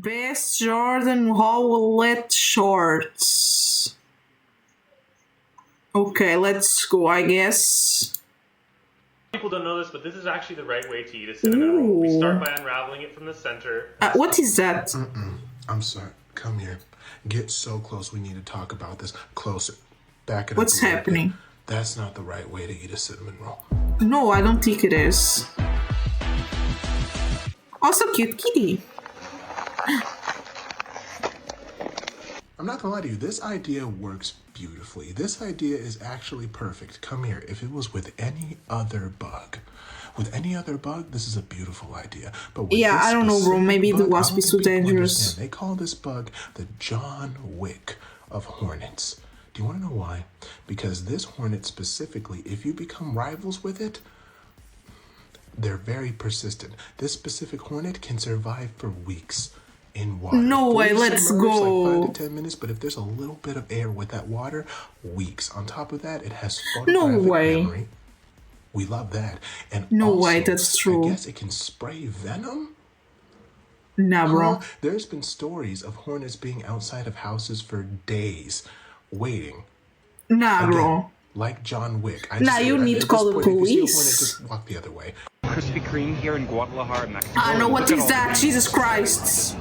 Best Jordan Howlett shorts. Okay, let's go, I guess. People don't know this, but this is actually the right way to eat a cinnamon roll. We start by unraveling it from the center. What is that? I'm sorry. Come here. Get so close. We need to talk about this. Closer. Back it up. What's happening? Bit. That's not the right way to eat a cinnamon roll. No, I don't think it is. Also, cute kitty. I'm not gonna lie to you, this idea works beautifully. This idea is actually perfect. Come here. If it was with any other bug, this is a beautiful idea. But with yeah, I don't know, bro. Maybe the wasp is too dangerous. They call this bug the John Wick of hornets. Do you want to know why? Because this hornet specifically, if you become rivals with it, they're very persistent. This specific hornet can survive for weeks in water. No way, let's go. Like 5 to 10 minutes, but if there's a little bit of air with that water, weeks. On top of that, it has photographic memory. We love that. And no also, way, that's true. I guess it can spray venom? Nah, bro. There's been stories of hornets being outside of houses for days, waiting. Nah, again, bro. Like John Wick. You need to call the police. Just walk the other way. Krispy Kreme here in Guadalajara, Mexico. I know, what is that? Jesus Christ.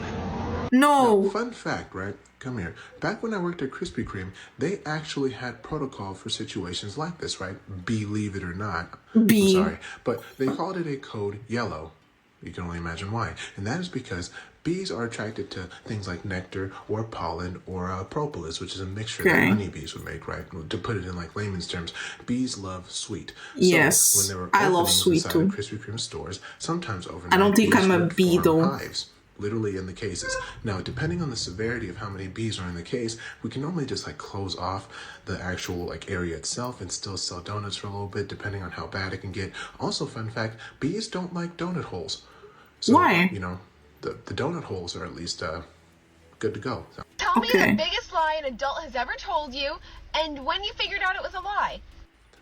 No. Now, fun fact, right? Come here. Back when I worked at Krispy Kreme, they actually had protocol for situations like this, right? Believe it or not. I'm sorry. But they called it a code yellow. You can only imagine why. And that is because bees are attracted to things like nectar or pollen or propolis, which is a mixture that honeybees would make, right? To put it in like layman's terms, bees love sweet. Yes, so when there were I love sweet too. Krispy Kreme stores, sometimes overnight, I don't think I'm a bee though. Hives, literally in the cases. Now, depending on the severity of how many bees are in the case, we can normally just like close off the actual like area itself and still sell donuts for a little bit, depending on how bad it can get. Also, fun fact, bees don't like donut holes. So, why? You know, the donut holes are at least good to go. So. Tell me the biggest lie an adult has ever told you, and when you figured out it was a lie.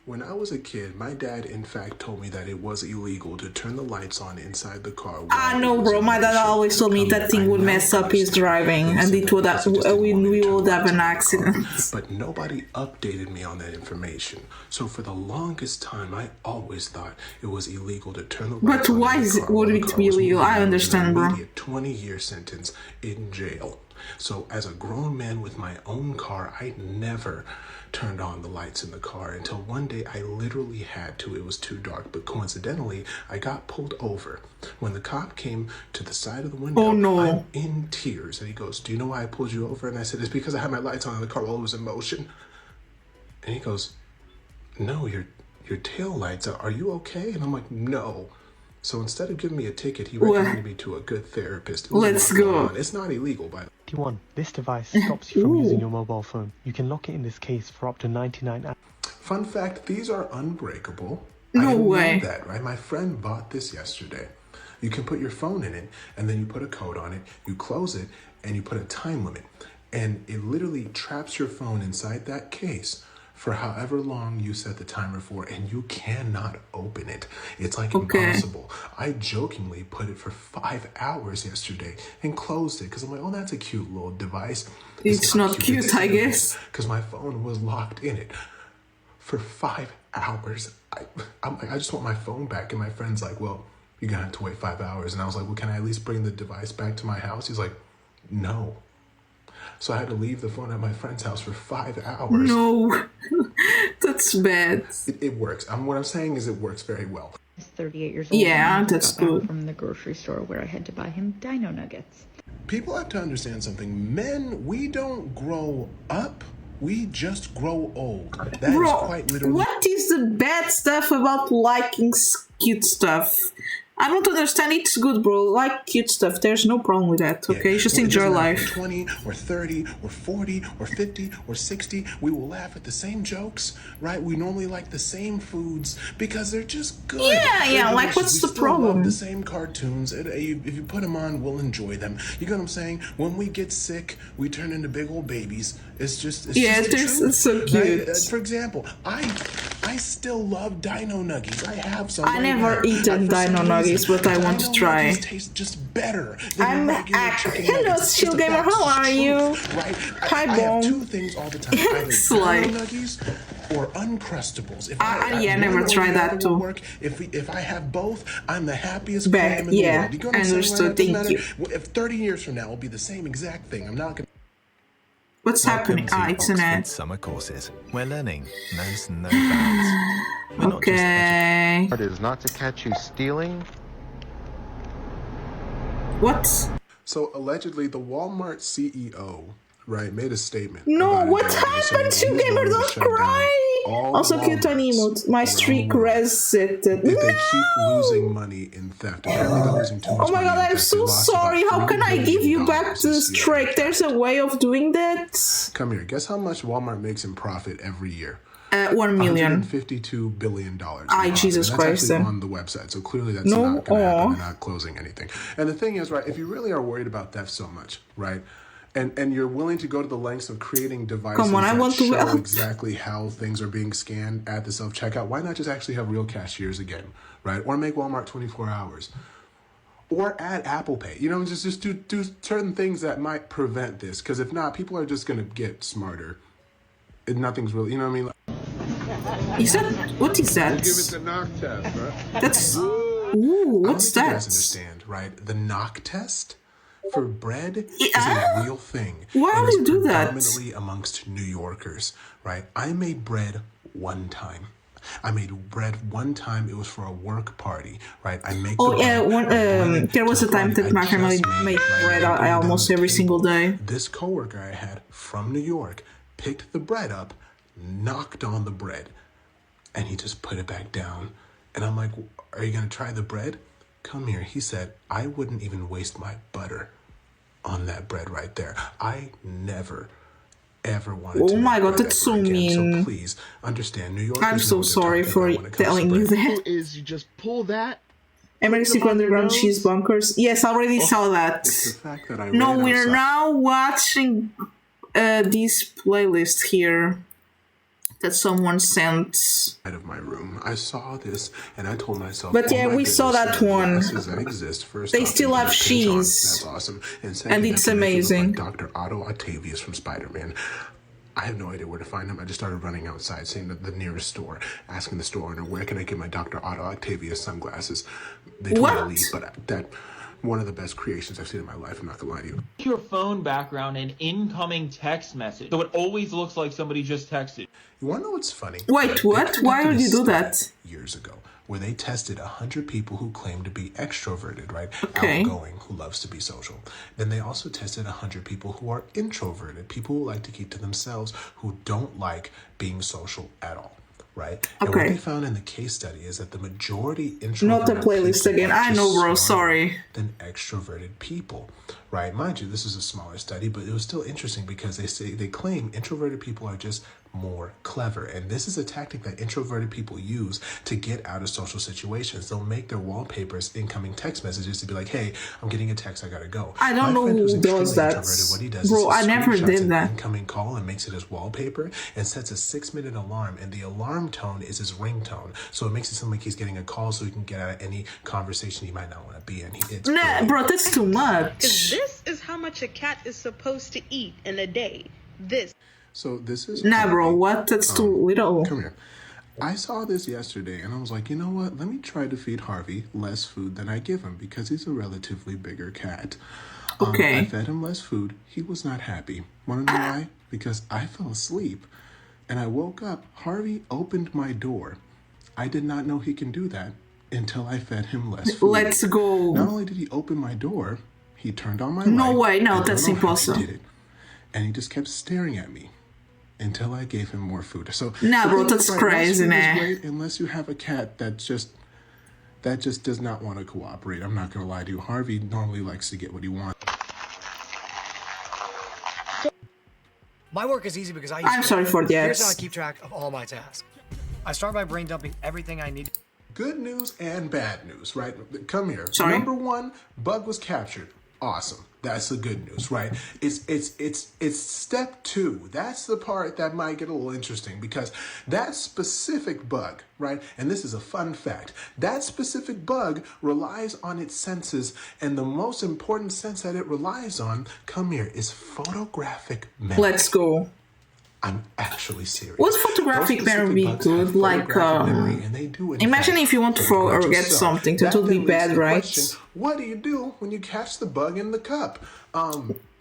When I was a kid, my dad, in fact, told me that it was illegal to turn the lights on inside the car. I know, bro. My dad always told me that thing would mess up his driving, and we would have an accident. But nobody updated me on that information. So for the longest time, I always thought it was illegal to turn the lights on. But why would it be illegal? I understand, bro. A 20-year sentence in jail. So as a grown man with my own car, I never turned on the lights in the car until one day I literally had to. It was too dark, but coincidentally, I got pulled over. When the cop came to the side of the window, I'm in tears, and he goes, "Do you know why I pulled you over?" And I said, "It's because I had my lights on in the car while it was in motion." And he goes, "No, your tail lights are you okay?" And I'm like, "No." So instead of giving me a ticket, he recommended me to a good therapist. Let's go. It's not illegal, by the way. 21. This device stops you from using your mobile phone. You can lock it in this case for up to 99 hours. Fun fact, these are unbreakable. No I didn't way. know that, right? My friend bought this yesterday. You can put your phone in it, and then you put a code on it, you close it, and you put a time limit. And it literally traps your phone inside that case for however long you set the timer for, and you cannot open it. It's like impossible. I jokingly put it for 5 hours yesterday and closed it because I'm like, oh, that's a cute little device. It's not cute, I guess. Because my phone was locked in it for 5 hours. I'm like, I just want my phone back. And my friend's like, well, you're gonna have to wait 5 hours. And I was like, well, can I at least bring the device back to my house? He's like, no. So I had to leave the phone at my friend's house for 5 hours. No, that's bad. It works. What I'm saying is it works very well. He's 38 years old. Yeah, that's good. From the grocery store where I had to buy him dino nuggets. People have to understand something. Men, we don't grow up. We just grow old. That is quite literally. What is the bad stuff about liking cute stuff? I don't understand. It's good, bro. Like cute stuff. There's no problem with that, okay? Just enjoy life. 20 or 30 or 40 or 50 or 60, we will laugh at the same jokes, right? We normally like the same foods because they're just good. Yeah, like what's the problem? Love the same cartoons. If you put them on, we'll enjoy them. You know what I'm saying? When we get sick, we turn into big old babies. It's just it's so cute. Right? For example, I still love dino nuggies. I have some. I never eaten dino nuggets. nuggies, but I want to try. Taste just better than I'm regular chicken hello, nuggets. Shield It's a Gamer. fact. How are It's you? truth, right? Hi, I have Bong. two things all the time: either It's Dino like- nuggies or Uncrustables. If yeah, I never one or tried the that other will too. work. If I have both, I'm the happiest Back, clam in the yeah, world. You get what I'm saying? understood, Right? It doesn't thank matter. you. If 30 years from now, it'll be the same exact thing. I'm not gonna. What's happening? It's an ad. Summer courses, where learning knows no bounds. We're not just Okay. It is not to catch you stealing. What? So allegedly, the Walmart CEO, right, made a statement. No, about what Android, saying happened? that You he's gamer, going to don't shut down cry. all Also, cute tiny Walmarts emote. My around the streak world resetted. if they keep losing money in theft. Apparently, they're losing too much Oh my money god, in I'm theft. so They lost sorry. about How can I $3 give you billion back the this year. streak? There's a way of doing that. Come here. Guess how much Walmart makes in profit every year? 1 million. $152 billion. Jesus That's Christ, actually then. on the website, so clearly that's No, not going to happen. aw. They're not closing anything. And the thing is, right, if you really are worried about theft so much, right, and you're willing to go to the lengths of creating devices Come on, I that want to show help. exactly how things are being scanned at the self-checkout, why not just actually have real cashiers again, right? Or make Walmart 24 hours. Or add Apple Pay. You know, just do certain things that might prevent this. Because if not, people are just going to get smarter. And nothing's really, you know what I mean? Is that what is that? Give it the knock test, right? That's ooh, I don't what's think you that? guys understand, right? The knock test for bread is Yeah. a real thing. Why and would it's you do that? predominantly amongst New Yorkers, right? I made bread one time. I made bread one time. It was for a work party, right? I make. Oh the yeah, bread, there was a time that my family made bread almost every single day. This coworker I had from New York picked the bread up, knocked on the bread, and he just put it back down. And I'm like, are you going to try the bread? Come here. He said, I wouldn't even waste my butter on that bread right there. I never, ever wanted to. Oh my make god, bread that's ever so again. mean. So please understand, New Yorkers I'm so know what they're sorry talking for about when it comes to telling you bread. that. Is you just pull that. American Underground Cheese Bunkers. Yes, I already saw that. It's the fact that I No, ran we're outside. now watching this playlist here that someone sent. Out of my room, I saw this and I told myself, But oh yeah, my we saw goodness, that there are one. glasses that exist. First They off, still you can have just pinch on. cheese. That's awesome. And second, it's they can make you look amazing. like Dr. Otto Octavius from Spider-Man. I have no idea where to find them. I just started running outside, saying to the nearest store, asking the store owner, where can I get my Dr. Otto Octavius sunglasses? They told me to What? leave, but that one of the best creations I've seen in my life. I'm not gonna lie to you. Your phone background and incoming text message, so it always looks like somebody just texted. You wanna know what's funny? Wait, They what? Why conducted would a you do study that? Years ago, where they tested 100 people who claim to be extroverted, right? Okay. Outgoing, who loves to be social. Then they also tested 100 people who are introverted, people who like to keep to themselves, who don't like being social at all. Right? And what Okay. they found in the case study is that the majority introverted Not the playlist people again. are I just know, bro. smarter Sorry. than extroverted people, right? Mind you, this is a smaller study, but it was still interesting because they claim introverted people are just more clever, and this is a tactic that introverted people use to get out of social situations. They'll make their wallpapers incoming text messages to be like, "Hey, I'm getting a text, I gotta go." I don't know friend who's who does extremely that. introverted, what he does Bro, is I he never screenshots did an that. incoming call and makes it his wallpaper and sets a 6-minute alarm, and the alarm tone is his ringtone, so it makes it sound like he's getting a call so he can get out of any conversation he might not want to be in. It's Nah, brilliant. bro, that's too much. This is how much a cat is supposed to eat in a day. This. So this is Nah, bro, Harvey. what? That's too little. Come here. I saw this yesterday and I was like, you know what? Let me try to feed Harvey less food than I give him because he's a relatively bigger cat. Okay. I fed him less food. He was not happy. Want to know why? Because I fell asleep and I woke up. Harvey opened my door. I did not know he can do that until I fed him less food. Let's go. Not only did he open my door, he turned on my No light. way, no, I don't that's know how he impossible. did it. And he just kept staring at me until I gave him more food. So Nah, the bro, thing is, that's right, crazy, less food is nah. great unless you have a cat that just does not want to cooperate. I'm not gonna lie to you. Harvey normally likes to get what he wants. My work is easy because I use I'm sorry for the Here's how I apps. keep track of all my tasks. I start by brain dumping everything I need. Good news and bad news, right? Come here. Sorry? Number one, bug was captured. Awesome. That's the good news, right? It's step 2. That's the part that might get a little interesting because that specific bug, right? And this is a fun fact. That specific bug relies on its senses, and the most important sense that it relies on, come here, is photographic memory. Let's go. I'm actually serious. What's photographic memory good? Like, imagine if you want to forget something, that would be bad, right? What do you do when you catch the bug in the cup?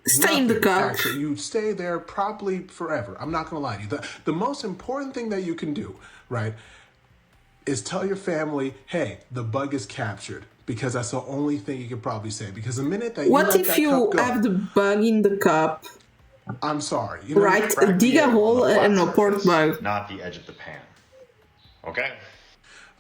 Stay in the cup. Actually, you stay there probably forever. I'm not going to lie to you. The most important thing that you can do, right, is tell your family, hey, the bug is captured. Because that's the only thing you could probably say. Because the minute that you what let if that you cup go, have the bug in the cup? I'm sorry. You know, right, dig a hole and a pork bug. Not the edge of the pan. Okay?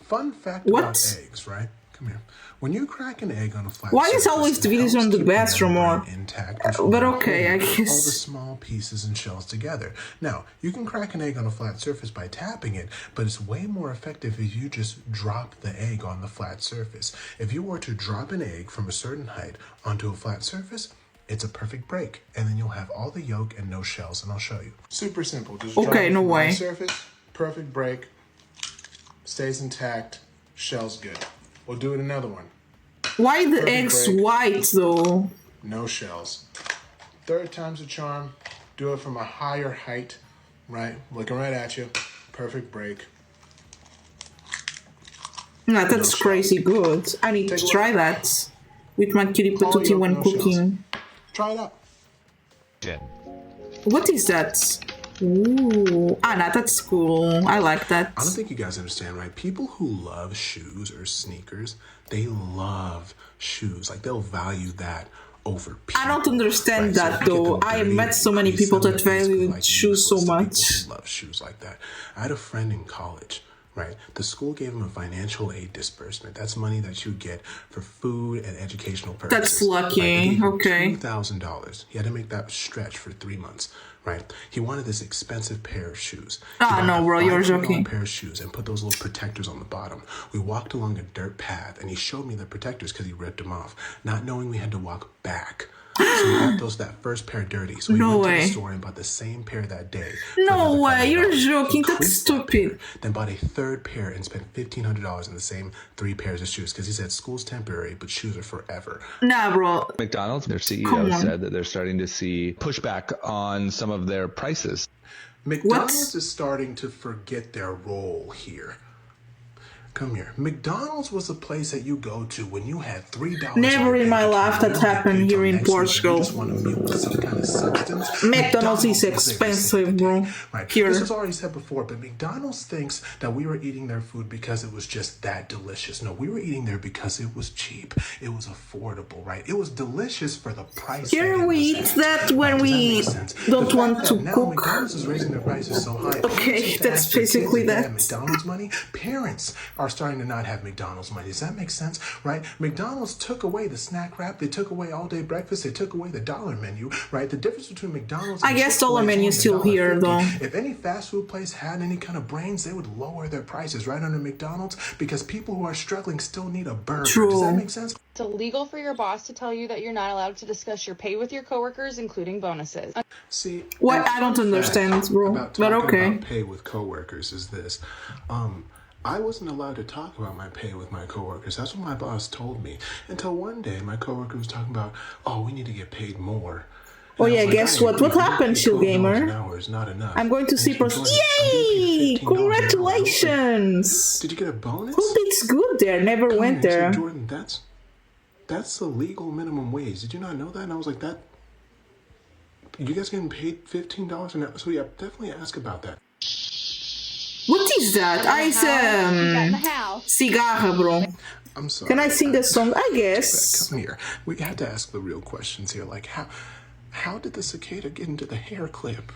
Fun fact about eggs, right? Come here. When you crack an egg on a flat Why surface, is always the videos on the bathroom or... intact, but okay, I all the guess... small pieces and shells together. Now, you can crack an egg on a flat surface by tapping it, but it's way more effective if you just drop the egg on the flat surface. If you were to drop an egg from a certain height onto a flat surface, it's a perfect break, and then you'll have all the yolk and no shells, and I'll show you. Super simple. Just drop it no from way. one surface, perfect break, stays intact, shells good. We'll do it another one. Why the eggs white though? No shells. Third time's a charm. Do it from a higher height, right? Looking right at you. Perfect break. No, that's crazy good. I need to try that with my cutie patootie when cooking. Try it out. What is that? Ooh, nah, that's cool. I like that. I don't think you guys understand, right? People who love shoes or sneakers, they love shoes. Like, they'll value that over people. I don't understand that, though. I met so many people that value shoes so much. Who love shoes like that. I had a friend in college, right? The school gave him a financial aid disbursement. That's money that you get for food and educational purposes. That's lucky. Okay. $2,000. He had to make that stretch for 3 months. Right, he wanted this expensive pair of shoes. Ah, no, bro, you're joking. Pair of shoes and put those little protectors on the bottom. We walked along a dirt path, and he showed me the protectors because he ripped them off, not knowing we had to walk back. So we got that first pair dirty. So we went to the store and bought the same pair that day. No way, you're joking. That's stupid. Then bought a third pair and spent $1,500 on the same 3 pairs of shoes because he said school's temporary, but shoes are forever. Nah, bro. McDonald's, their CEO said that they're starting to see pushback on some of their prices. McDonald's is starting to forget their role here. Come here. McDonald's was a place that you go to when you had $3. Never in my life that happened here in Portugal. McDonald's is expensive, bro. Right. Here. This was already said before, but McDonald's thinks that we were eating their food because it was just that delicious. No, we were eating there because it was cheap. It was affordable, right? It was delicious for the price. Here we eat that when we don't want to cook. McDonald's is raising their prices so high. Okay, that's basically that. McDonald's money. Parents are starting to not have McDonald's money. Does that make sense? Right? McDonald's took away the snack wrap. They took away all day breakfast. They took away the dollar menu. Right? The difference between McDonald's and I guess dollar menu is still here though. If any fast food place had any kind of brains, they would lower their prices right under McDonald's because people who are struggling still need a burger. True. Does that make sense? It's illegal for your boss to tell you that you're not allowed to discuss your pay with your coworkers, including bonuses. See, what I don't understand, bro. But okay. About pay with coworkers is this. I wasn't allowed to talk about my pay with my coworkers. That's what my boss told me. Until one day, my coworker was talking about, oh, we need to get paid more. Oh yeah, guess what? What happened, Chill Gamer? I'm going to see Yay! Congratulations! Did you get a bonus? Hope it's good there. Never went there. So Jordan, that's the legal minimum wage. Did you not know that? And I was like, that. You guys getting paid $15 an hour? So yeah, definitely ask about that. What is that? Cigarra, bro. I'm sorry. Can I sing a song? I guess. Come here. We had to ask the real questions here. Like, how did the cicada get into the hair clip?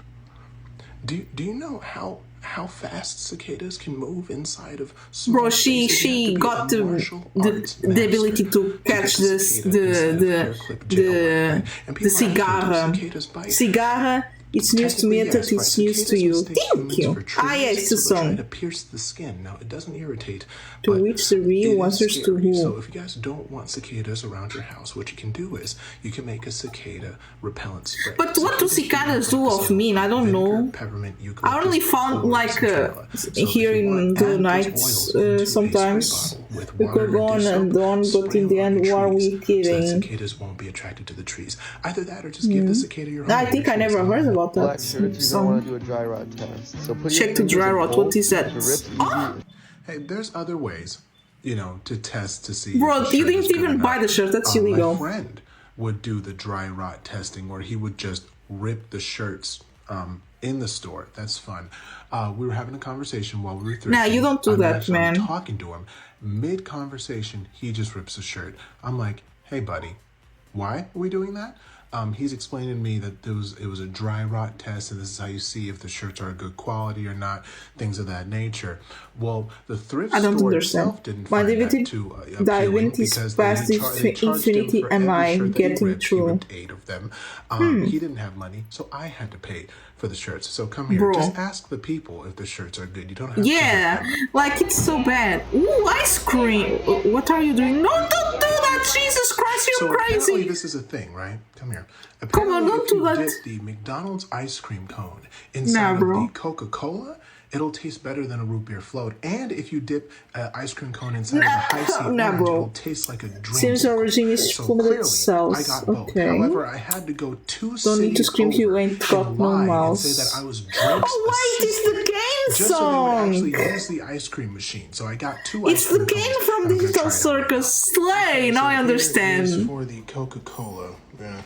Do you know how fast cicadas can move inside of small bro, she got the ability to catch the cigarra It's news to me, I thought it's news to you. Thank you. Ah, yeah, it's the song. To pierce the skin. Now, it doesn't irritate. To which the real answers to who? So if you guys don't want cicadas around your house, what you can do is you can make a cicada repellent spray. But what do cicadas do of me? I don't know. I only found like here in the nights sometimes we could go on and on, but in the end, what are we kidding? So cicadas won't be attracted to the trees. Either that or just give the cicada your home. I think I never heard about that. Check the dry rot. What is that? Oh! Hey, there's other ways, you know, to test to see. Bro, you didn't even buy the shirt. That's illegal. My friend would do the dry rot testing where he would just rip the shirts in the store. That's fun. We were having a conversation while we were thrifting. Nah, you don't do that, man. I'm talking to him. Mid-conversation, he just rips a shirt. I'm like, hey, buddy, why are we doing that? He's explaining to me that it was a dry rot test, and this is how you see if the shirts are good quality or not, things of that nature. Well, the thrift store itself didn't find that too appealing because past infinity, am I getting through? 8 of them. He didn't have money, so I had to pay for the shirts. So come here, bro. Just ask the people if the shirts are good. You don't have to. Like it's so bad. Ooh, ice cream. What are you doing? No, don't do that. Jesus Christ, you're crazy. Apparently this is a thing, right? Come here. Come on, don't do that. Dip the McDonald's ice cream cone inside of the Coca-Cola, it'll taste better than a root beer float. And if you dip an ice cream cone inside of a high-C orange, it'll taste like a drink. Since origin is limited cells. I got both. Okay. However, I had to go 2 Don't need to scream, you ain't got no mouse. Say that I was oh wait, it's the game just song! So they would actually use the ice cream machine. So I got 2 It's the game from Digital Circus. Slay! Now I understand. This is for the Coca-Cola. Yeah.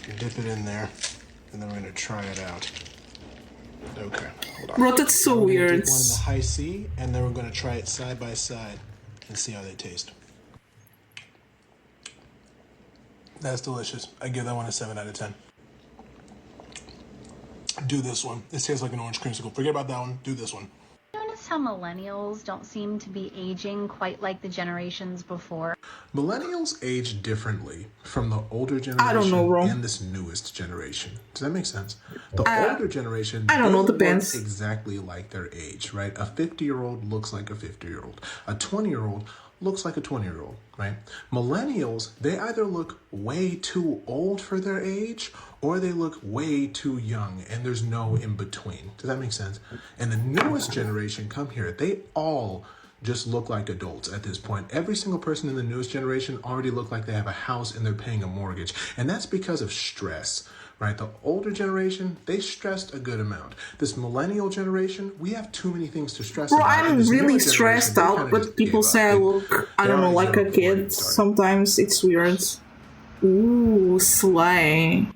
You dip it in there, and then we're going to try it out. Okay, hold on. Bro, that's so weird. One in the high C, and then we're going to try it side by side and see how they taste. That's delicious. I give that one a 7 out of 10. Do this one. This tastes like an orange creamsicle. Forget about that one. Do this one. Notice how millennials don't seem to be aging quite like the generations before? Millennials age differently from the older generation and this newest generation. Does that make sense? The older generation, I don't know, depends. Exactly like their age, right? A 50-year-old looks like a 50-year-old. A 20-year-old looks like a 20-year-old, right? Millennials, they either look way too old for their age or they look way too young, and there's no in between. Does that make sense? And the newest generation, come here, they all just look like adults at this point. Every single person in the newest generation already look like they have a house and they're paying a mortgage. And that's because of stress, right? The older generation, they stressed a good amount. This millennial generation, we have too many things to stress about. I'm really stressed out, but people say I look, I don't know, like a kid. Sometimes it's weird. Ooh, slay.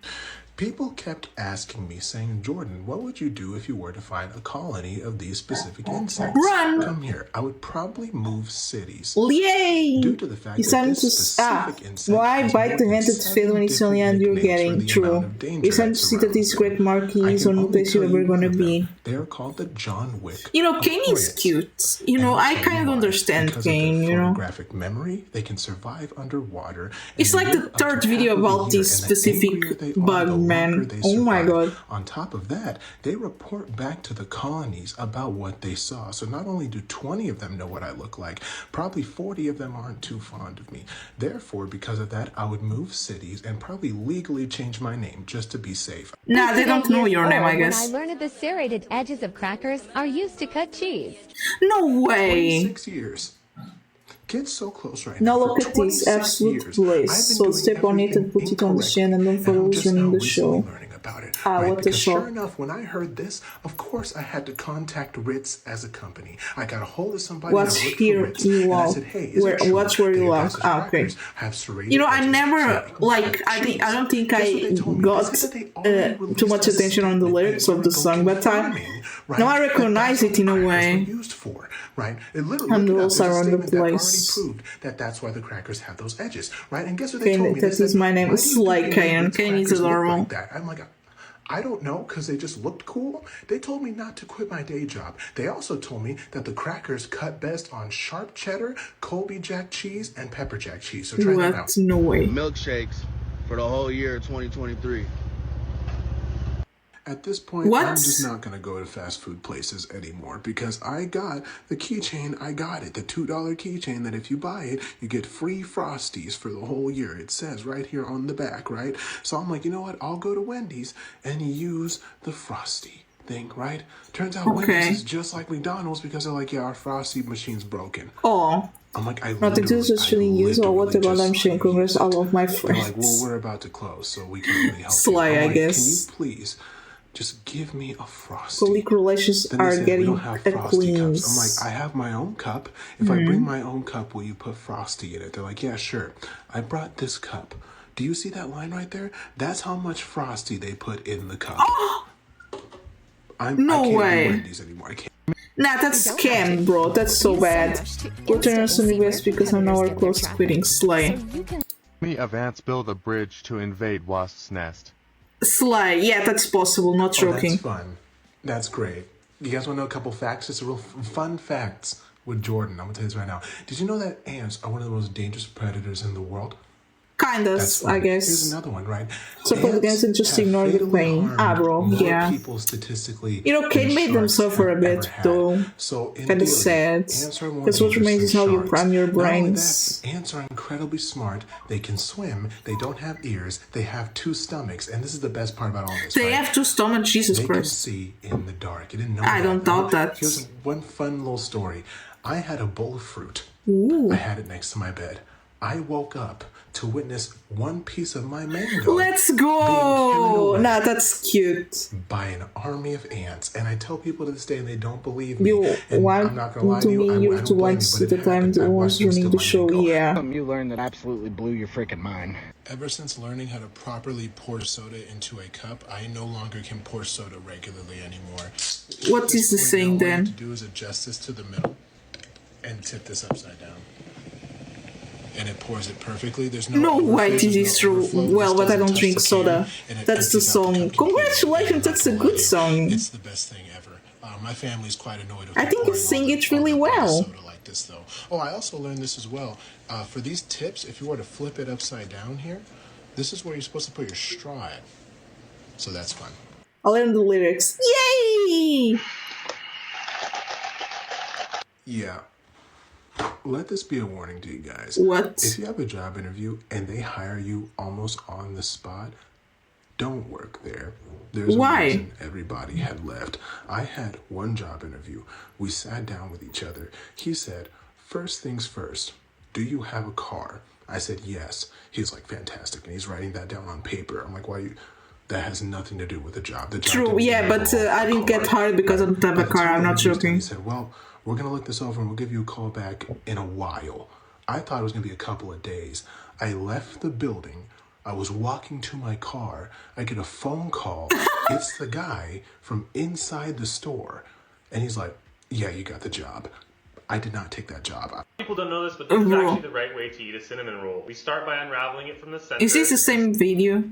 People kept asking me, saying, Jordan, what would you do if you were to find a colony of these specific insects? Run! Come here. I would probably move cities. Yay! Due to the fact that this specific insect why bite the hand that failed when it's only and you're getting true. It's time to see that these great marquees on the place you're ever gonna be. They're called the John Wick. You know, Kane is cute. You know, I kind of understand Kane, you know. Photographic memory, they can survive underwater. It's like the third video about this specific bug. Man, oh my god. On top of that, they report back to the colonies about what they saw. So not only do 20 of them know what I look like, probably 40 of them aren't too fond of me. Therefore, because of that, I would move cities and probably legally change my name just to be safe. Nah, they don't know your name, I guess. When I learned the serrated edges of crackers are used to cut cheese. No way. 26 years. Kids so close right now. Now look at this absolute bliss. So step on it and put it on the shin and don't follow who's running the show. What a show. Sure enough, when I heard this, of course I had to contact Ritz as a company. I got a hold of somebody. What's here you are? What's where you are? Ah, okay. You know, I never like. I don't think I got too much attention on the lyrics of the song, but now I recognize it in a way. Right? And the rules are on the place. Proved that that's why the crackers have those edges, right? And guess what they told me? That is my name. It's like Kane. Kane is adorable. I'm like, I don't know, because they just looked cool. They told me not to quit my day job. They also told me that the crackers cut best on sharp cheddar, Colby Jack cheese, and pepper jack cheese. So try that out. No way. Milkshakes for the whole year of 2023. At this point, What? I'm just not going to go to fast food places anymore because I got the keychain. I got it, the $2 keychain that if you buy it, you get free Frosties for the whole year. It says right here on the back, right? So I'm like, you know what? I'll go to Wendy's and use the Frosty thing, right? Turns out Wendy's is just like McDonald's because they're like, yeah, our Frosty machine's broken. Oh. I'm like, Nothing to actually use or what about I'm sharing congress all of my friends. They're like, well, we're about to close, so we can really help Sly, you. I like, guess. Can you please just give me a Frosty? Public relations are getting a cleanse. I'm like, I have my own cup. If I bring my own cup, will you put Frosty in it? They're like, yeah, sure. I brought this cup. Do you see that line right there? That's how much Frosty they put in the cup. I can't do Wendy's anymore. I can't. Nah, that's scam, bro. That's so bad. We'll turn on some US because I'm nowhere close to quitting. Slay. Me of ants build a bridge to invade Wasp's nest. Slay. Yeah, that's possible. Not joking. That's fun. That's great. You guys want to know a couple facts? Just a real fun facts with Jordan. I'm going to tell you this right now. Did you know that ants are one of the most dangerous predators in the world? Kind of, I guess. Here's another one, right? So against and just ignore the pain. Ah, bro, yeah. People statistically, you know, Kate made them suffer a bit, though. So kind of sad. That's what remains is how you prime your brains. Ants are incredibly smart. They can swim. They don't have ears. They have 2 stomachs, and this is the best part about all this. They have 2 stomachs. Jesus Christ. They can see in the dark. You didn't know I don't doubt that. Here's one fun little story. I had a bowl of fruit. Ooh. I had it next to my bed. I woke up to witness one piece of my mango. Let's go! Nah, that's cute. By an army of ants. And I tell people to this day and they don't believe me. You want to me, you have to watch the time the ones running the show, yeah. Something you learned that absolutely blew your freaking mind. Ever since learning how to properly pour soda into a cup, I no longer can pour soda regularly anymore. What is the saying then? What I have to do is adjust this to the middle and tip this upside down. And it pours it perfectly. There's no way it is true. Well, but I don't drink soda. That's the song. Congratulations, that's a good song. It's the best thing ever. My family's quite annoyed. I think you sing it really well. Soda like this, though. Oh, I also learned this as well. For these tips, if you were to flip it upside down here, this is where you're supposed to put your straw at. So that's fun. I'll learn the lyrics. Yay! Yeah. Let this be a warning to you guys. What? If you have a job interview and they hire you almost on the spot, don't work there. There's a reason everybody had left. I had one job interview. We sat down with each other. He said, first things first, do you have a car? I said, yes. He's like, fantastic. And he's writing that down on paper. I'm like, why you... That has nothing to do with the job. The job True, yeah, but I didn't get hired because I don't have a car. I'm not joking. He said, well, we're going to look this over and we'll give you a call back in a while. I thought it was going to be a couple of days. I left the building. I was walking to my car. I get a phone call. It's the guy from inside the store. And he's like, yeah, you got the job. I did not take that job. People don't know this, but this is actually the right way to eat a cinnamon roll. We start by unraveling it from the center. Is this the same video?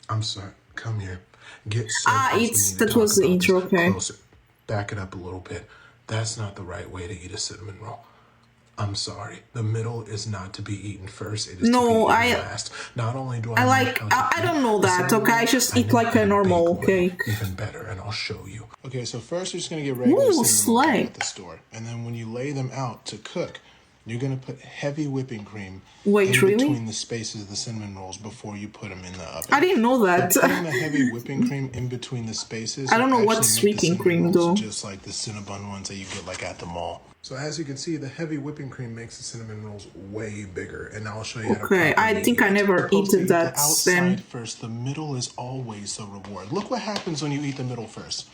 I'm sorry. Come here. Get that was the intro, okay. Closer. Back it up a little bit. That's not the right way to eat a cinnamon roll. I'm sorry. The middle is not to be eaten first. It is to be eaten last. Not only do I don't know that, okay? I just eat like a normal cake. Even better, and I'll show you. Okay, so first you're just going to get regular cinnamon rolls at the store. And then when you lay them out to cook, you're going to put heavy whipping cream in between the spaces of the cinnamon rolls before you put them in the oven. I didn't know that. Putting the heavy whipping cream in between the spaces. I don't know what's whipping cream though. Just like the Cinnabon ones that you get like at the mall. So as you can see, the heavy whipping cream makes the cinnamon rolls way bigger, and I'll show you how to Okay, I think I never eaten that. The outside first, the middle is always the reward. Look what happens when you eat the middle first.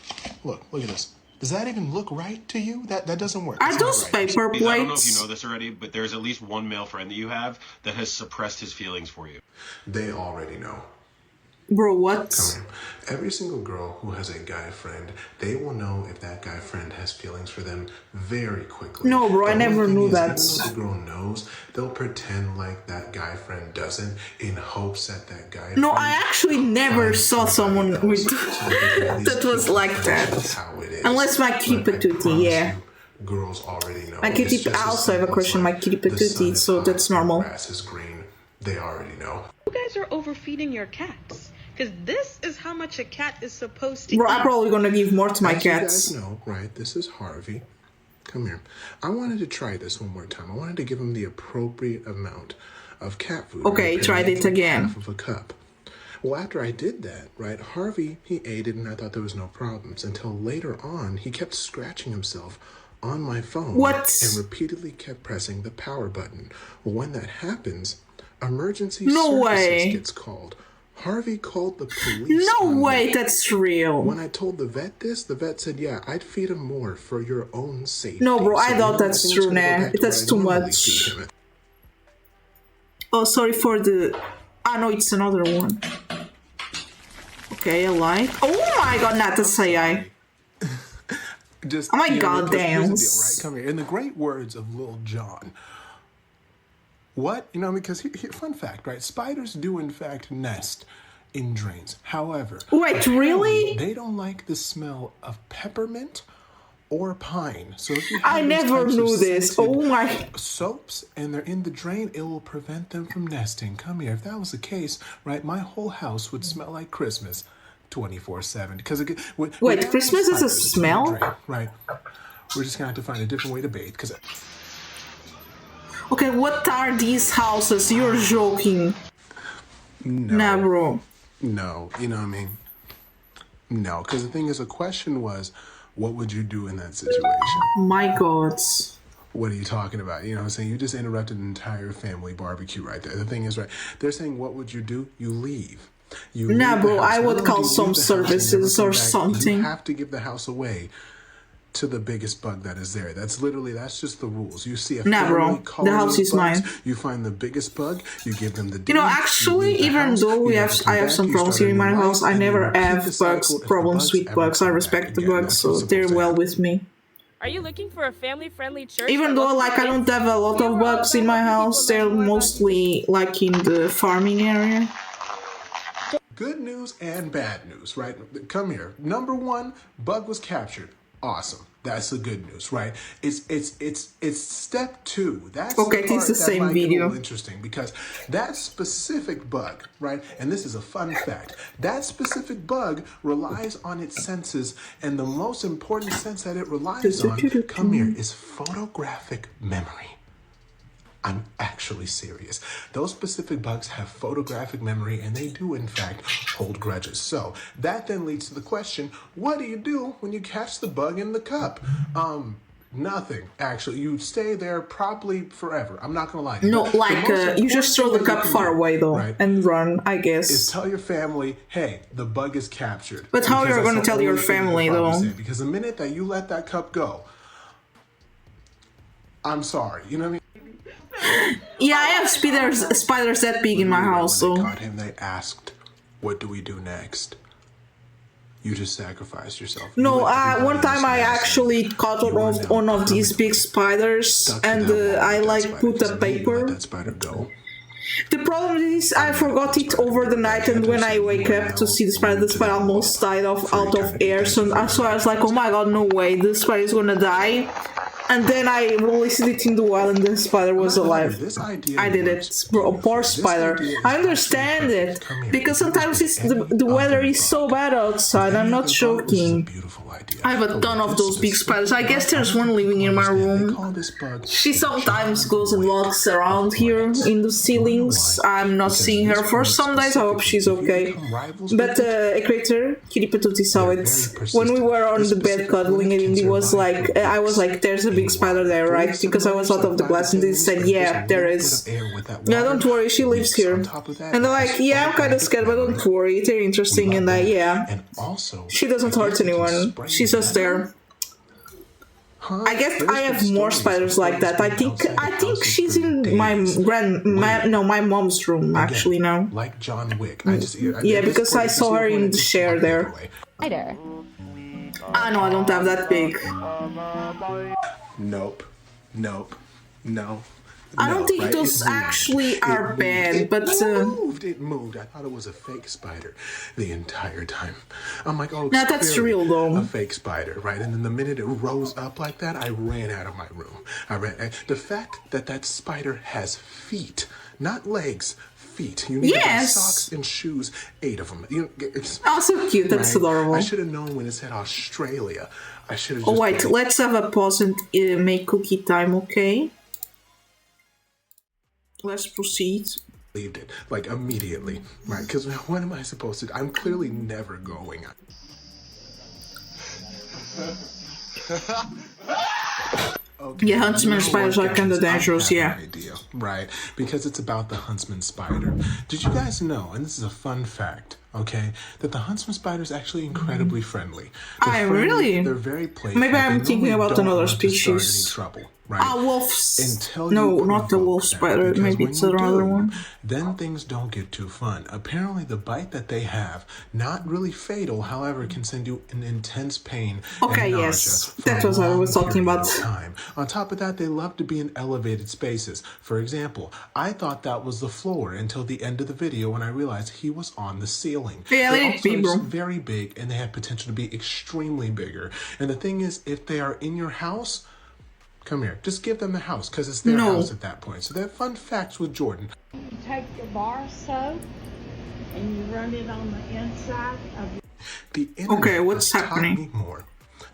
Look at this. Does that even look right to you? That doesn't work. Are those paper plates? I don't know if you know this already, but there's at least one male friend that you have that has suppressed his feelings for you. They already know. Bro, what? Come here. Every single girl who has a guy friend, they will know if that guy friend has feelings for them very quickly. No, bro, I never knew that. Even though the girl knows, they'll pretend like that guy friend doesn't in hopes that that guy No, I actually never saw someone with that was like that. Unless my kitty patootie, yeah. Girls already know. My kitty, I also have a crush on my kitty patootie, so that's normal. Grass is green. They already know. You guys are overfeeding your cats. Because this is how much a cat is supposed to Bro, eat. I'm probably gonna give more to my As cats. you guys know, right, this is Harvey. Come here. I wanted to try this one more time. I wanted to give him the appropriate amount of cat food. Okay, tried it again. Half of a cup. Well, after I did that, right, Harvey, he ate it and I thought there was no problems. Until later on, he kept scratching himself on my phone. What? And repeatedly kept pressing the power button. Well, when that happens, emergency No services way. gets called. Harvey called the police. No on way, me. that's real. When I told the vet this, the vet said, yeah, I'd feed him more for your own safety. No, bro, I So, thought you know, that's think true, I'm gonna go nah. back to That's what I too normally much. feed him. Oh, sorry for the... Ah, no, it's another one. Okay, I like... Oh my god, not the AI. Just, Oh my you know, god, because damn. here's the deal, right? Come here. In the great words of Lil Jon, what? You know, because here, fun fact, right? Spiders do, in fact, nest in drains. However, Wait, really? they don't like the smell of peppermint or pine. So if you have I those never types of knew this. scented Oh my... soaps and they're in the drain, it will prevent them from nesting. Come here. If that was the case, right, my whole house would smell like Christmas 24/7. Because Wait, Christmas is a smell? Drain, right. We're just gonna have to find a different way to bathe. Because Okay, what are these houses? You're joking. no, Nah, bro. no, you know what I mean. No, because the thing is, the question was, what would you do in that situation? My god. What are you talking about? You know what I'm saying? You just interrupted an entire family barbecue right there. The thing is, right, they're saying, what would you do? You leave. You Nah, leave the bro, house. I Not would only call do you some leave the house and never services come or back, something. You have to give the house away to the biggest bug that is there. That's just the rules. You see a Nah, bro, family the colony house of is bugs, mine. you find the biggest bug, you give them the You know, deed, actually, leave the even house, though you I never come have back, some you problems start here in a my new house, life, I and you never repeat have the cycle bugs, if the problems bugs with ever bugs. I come respect back the again. bugs, That's so what's they're supposed to well happen. with me. Are you looking for a family-friendly church? Even though, like, I don't have a lot of bugs in my house, they're mostly, like, in the farming area. Good news and bad news, right? Come here. Number one, bug was captured. Awesome. That's the good news, right? It's step two. That's Okay, the part it's the that same might get a video. little interesting because that specific bug, right? And this is a fun fact. That specific bug relies on its senses, and the most important sense that it relies on, come here, is photographic memory. I'm actually serious. Those specific bugs have photographic memory and they do in fact hold grudges. So that then leads to the question, what do you do when you catch the bug in the cup? Nothing, actually. You stay there probably forever. I'm not gonna lie. No, like, you just throw the cup far away though, right, and run, I guess. is tell your family, hey, the bug is captured. But how Because you're that's gonna the tell your only thing you family, can probably though? say. Because the minute that you let that cup go, I'm sorry, you know what I mean? Yeah, I have spiders that big in my house, When they so... caught him, they asked, what do we do next? You just sacrificed yourself. No, one time I actually caught one of these big spiders, and I like put a paper. That spider go. The problem is I forgot it over the night, and when I wake up to see the spider almost died out of air. So I was like, oh my god, no way, the spider is gonna die. And then I released it in the wild and the spider was alive. I did it. Bro, poor spider. I understand it. Because sometimes the weather is so bad outside. I'm not joking. I have a ton of those big spiders. I guess there's one living in my room. She sometimes goes and walks around here in the ceilings. I'm not seeing her for some days. I hope she's okay. But a creator, Kitty Patootie, saw it. When we were on the bed cuddling, and he was like, I was like, there's a big spider there, right? Because I was out of the glass, and they said, yeah, there is. Yeah, don't worry, she lives here. And they're like, yeah, I'm kind of scared, but don't worry, they're interesting, and yeah. She doesn't hurt anyone. She's just there. I guess I have more spiders like that. I think she's in my my mom's room actually now. Like John Wick. Yeah, because I saw her in the chair there. Spider. Ah, no, I don't have that big. Nope. No. I don't think those actually are bad, but... It moved. I thought it was a fake spider the entire time. I'm like, oh, no, that's real, though. A fake spider, right? And then the minute it rose up like that, I ran out of my room. The fact that that spider has feet not legs, feet. You need to buy socks and shoes, 8 of them. Oh, so cute. That's adorable. I should have known when it said Australia. I should have just... Oh, wait. Let's have a pause and make cookie time, okay? Let's proceed. Believed it, like, immediately, right? Because what am I supposed to... I'm clearly never going. Okay, yeah, huntsman spiders are kind of dangerous, yeah. Idea, right? Because it's about the huntsman spider. Did you guys know, and this is a fun fact, okay, that the huntsman spider is actually incredibly friendly. Really? They're very playful. Maybe I'm thinking about another species. Trouble, right? Ah, wolves. No, not the wolf spider. Maybe it's another one. Then things don't get too fun. Apparently, the bite that they have, not really fatal, however, can send you an intense pain. Okay, yes, that was what I was talking about. Time. On top of that, they love to be in elevated spaces. For example, I thought that was the floor until the end of the video when I realized he was on the ceiling. Yeah, they're also very big, and they have potential to be extremely bigger. And the thing is, if they are in your house, come here. Just give them the house, because it's their house at that point. So they're fun facts with Jordan. You take your bar soap and you run it on the inside of the internet. Okay, what's happening? Taught me more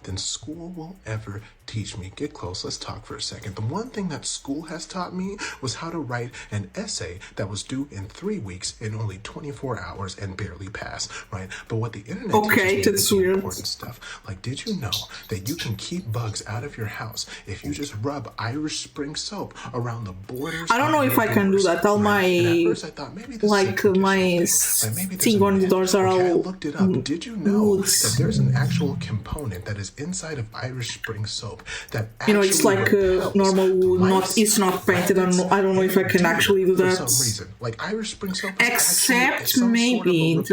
than school will ever teach me. Get close, let's talk for a second. The one thing that school has taught me was how to write an essay that was due in 3 weeks in only 24 hours and barely pass, right? But what the internet teaches me is important stuff. Like, did you know that you can keep bugs out of your house if you just rub Irish Spring soap around the borders? I don't know if I can do that. All my my thing on the doors are all I looked it up. Did you know that there's an actual component that is inside of Irish Spring soap that it's like normal wood, it's not painted. I don't know if I can actually do that. For some reason, like Irish Spring soap, except maybe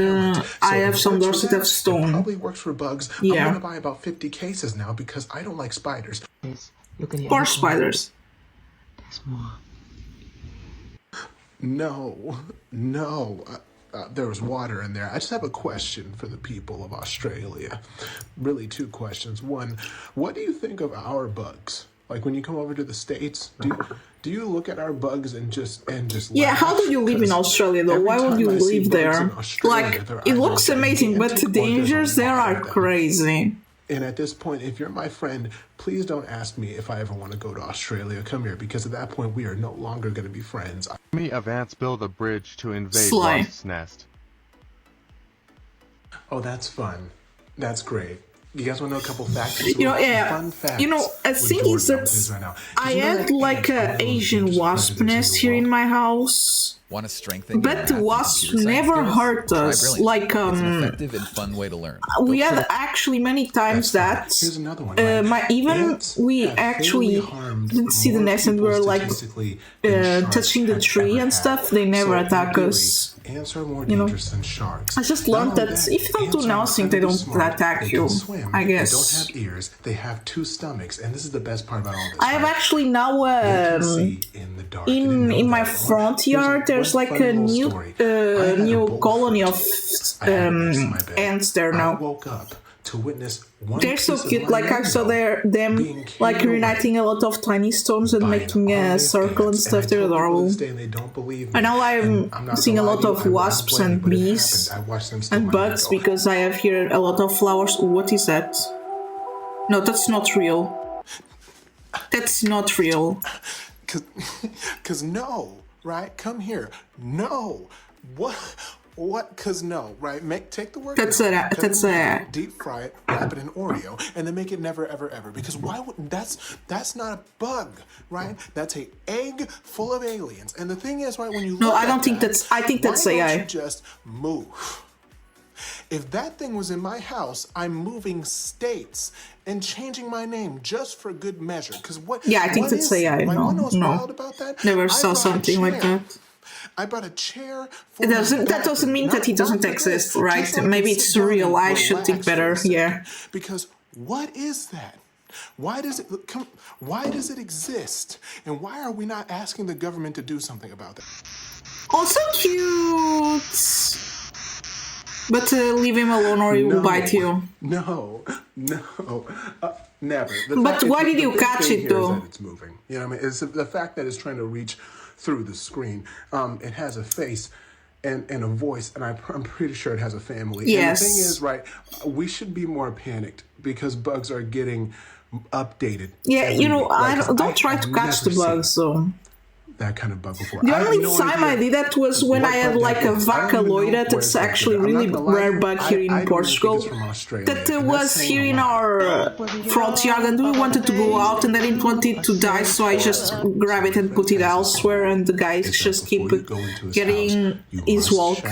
I have some doors that have stone. It probably works for bugs. Yeah. I'm gonna buy about 50 cases now because I don't like spiders. Or spiders. There's more. No. There was water in there. I just have a question for the people of Australia. Really, 2 questions. One, what do you think of our bugs? Like when you come over to the States, do you look at our bugs and just yeah, how do you live in Australia though? Why would you live there? Like, it looks amazing, but the dangers there are crazy. And at this point, if you're my friend, please don't ask me if I ever want to go to Australia. Come here, because at that point, we are no longer going to be friends. Me of ants build a bridge to invade Wasp's nest. Oh, that's fun. That's great. You guys want to know a couple facts? Fun facts. A thing is that I had like an Asian wasp nest here in my house. Want to strengthen but the wasps never hurt us. Like it's an effective and fun way to learn. We had actually many times that here's another one. We actually didn't see the nest and we were like touching the tree and stuff. They never attack us. Ants are more dangerous than sharks. I just learned that if you don't do nothing, they don't attack you. I guess. They don't have ears. They have 2 stomachs, and this is the best part about all this. I have actually now in my front yard. There's like a new colony of ants there now. I woke up to witness one They're so cute. Like I saw them like reuniting a lot of tiny stones and making a circle and stuff. They're adorable. And now I'm seeing a lot of wasps and bees and bugs because I have here a lot of flowers. What is that? No, that's not real. That's not real. Cause no, right? Come here. No. What? Cause no, right? Take the word. That's a deep fry it, wrap it in Oreo, and then make it never, ever, ever. Because why would that's not a bug, right? That's an egg full of aliens. And the thing is, right, when you look I don't think that's. I think that's AI. Why don't you just move? If that thing was in my house, I'm moving states and changing my name just for good measure. Because what? Yeah, I think that's AI. No. About that? Never saw something like that. I brought a chair. That doesn't mean that he doesn't exist, right? Maybe it's real. I should think better. Yeah. Because what is that? Why does it exist? And why are we not asking the government to do something about that? Also cute. But leave him alone or he will bite you. No. Never. But why did you catch it though? It's moving. You know what I mean? It's the fact that it's trying to reach through the screen. It has a face and a voice, and I'm pretty sure it has a family. Yes. And the thing is, right, we should be more panicked because bugs are getting updated. Yeah, you know, week. Like, don't try to catch the bugs, though. That kind of bug before. The only time I did that was when I had like a vaca loira. That's actually really rare bug here in Portugal. That was here in our front yard, and we wanted to go out, and I didn't want it to die, so I just grab it and put it elsewhere, and the guys just keep getting his walk.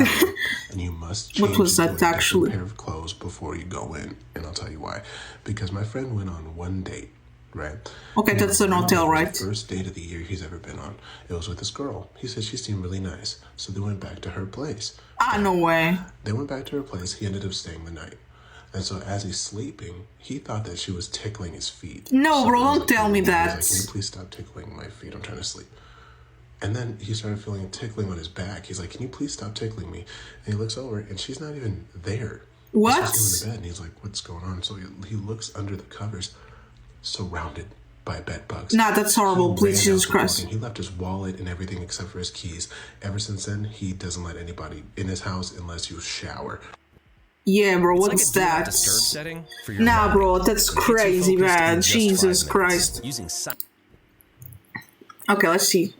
And you must what was that actually? Pair of clothes before you go in, and I'll tell you why. Because my friend went on one date. Right. Okay, that's an hotel, right? First date of the year he's ever been on. It was with this girl. He said she seemed really nice, so they went back to her place. Ah, no way. They went back to her place. He ended up staying the night, and so as he's sleeping, he thought that she was tickling his feet. No, bro, don't tell me that. He was like, "Can you please stop tickling my feet? I'm trying to sleep." And then he started feeling a tickling on his back. He's like, "Can you please stop tickling me?" And he looks over, and she's not even there. What? She's in the bed, and he's like, "What's going on?" So he looks under the covers, surrounded by bed bugs. Nah, that's horrible. Please, Jesus Christ. He left his wallet and everything except for his keys. Ever since then, he doesn't let anybody in his house unless you shower. Yeah, bro, what's that? Nah, bro, that's crazy, man. Jesus Christ. Okay, let's see.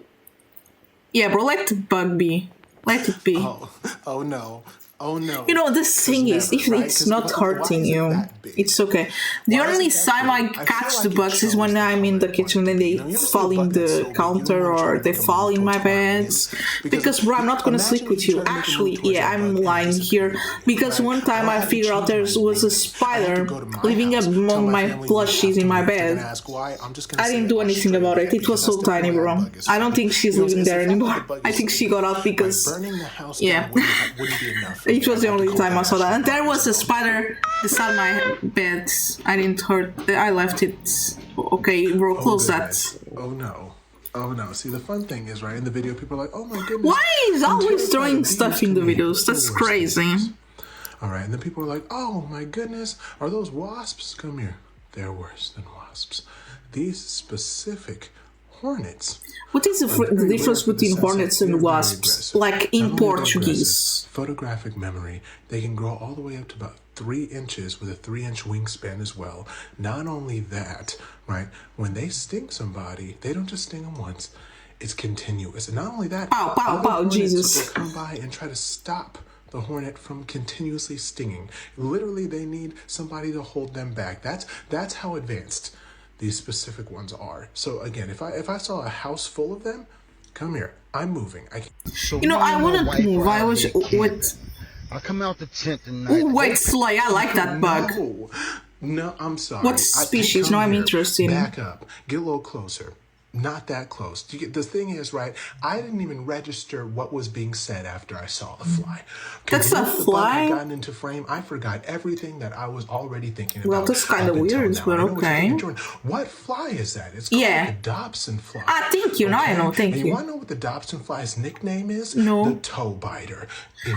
Yeah, bro, let the bug be. Let it be. Oh no. Oh no. You know, the thing is, if it's not hurting you, it's okay. The only time I catch the bugs is when I'm in the kitchen and they fall in the counter or they fall in my bed. Because, bro, I'm not gonna sleep with you. Actually, yeah, I'm lying here. Because one time I figured out there was a spider living among my plushies in my bed. I didn't do anything about it. It was so tiny, bro. I don't think she's living there anymore. I think she got out because, yeah. It was the only time I saw that. And there was a spider beside my bed. I didn't hurt. I left it. Okay, bro, close that. Oh no. Oh no. See, the fun thing is, right, in the video, people are like, "Oh my goodness." Why is always throwing stuff in the videos? That's crazy. Alright, and then people are like, "Oh my goodness, are those wasps?" Come here. They're worse than wasps. These specific hornets. What is the difference between hornets and wasps? Like in Portuguese. Photographic memory. They can grow all the way up to about 3 inches with a 3-inch wingspan as well. Not only that, right? When they sting somebody, they don't just sting them once. It's continuous. And not only that, pow, pow, pow, Jesus. Will come by and try to stop the hornet from continuously stinging. Literally, they need somebody to hold them back. That's how advanced these specific ones are. So again, if I saw a house full of them, come here. I'm moving. You know, I wouldn't move. I was with. I'll come out the tent tonight. Oh wait, Slay. I like that bug. No, I'm sorry. What species? No, I'm interested. Back up. Get a little closer. Not that close. The thing is, right, I didn't even register what was being said after I saw the fly. That's a fly? I gotten into frame, I forgot everything that I was already thinking about. Well, that's kind of weird, but okay. What fly is that? It's called a Dobson fly. Thank you. Now I know. Thank you. And you want to know what the Dobson fly's nickname is? No. The toe biter.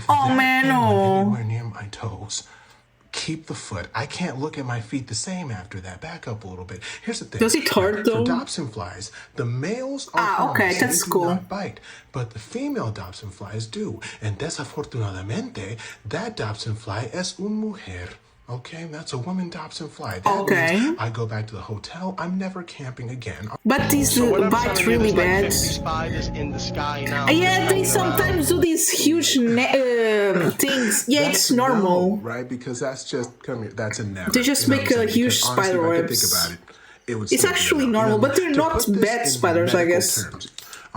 Oh, man, no. Anywhere near my toes, keep the foot. I can't look at my feet the same after that. Back up a little bit. Here's the thing. Does it hurt though? For Dobson flies, the males are okay, that's cool. Not bite, but the female Dobson flies do. And desafortunadamente, that Dobson fly es un mujer. Okay, that's a woman Dobson fly. That means I go back to the hotel. I'm never camping again. But these bite really bad. Yeah, they sometimes do these huge things. Yeah, it's normal. Right? Because that's just, come here, that's a never. They just make a huge spider webs. Think about it, it's actually normal, but they're not bad spiders, I guess.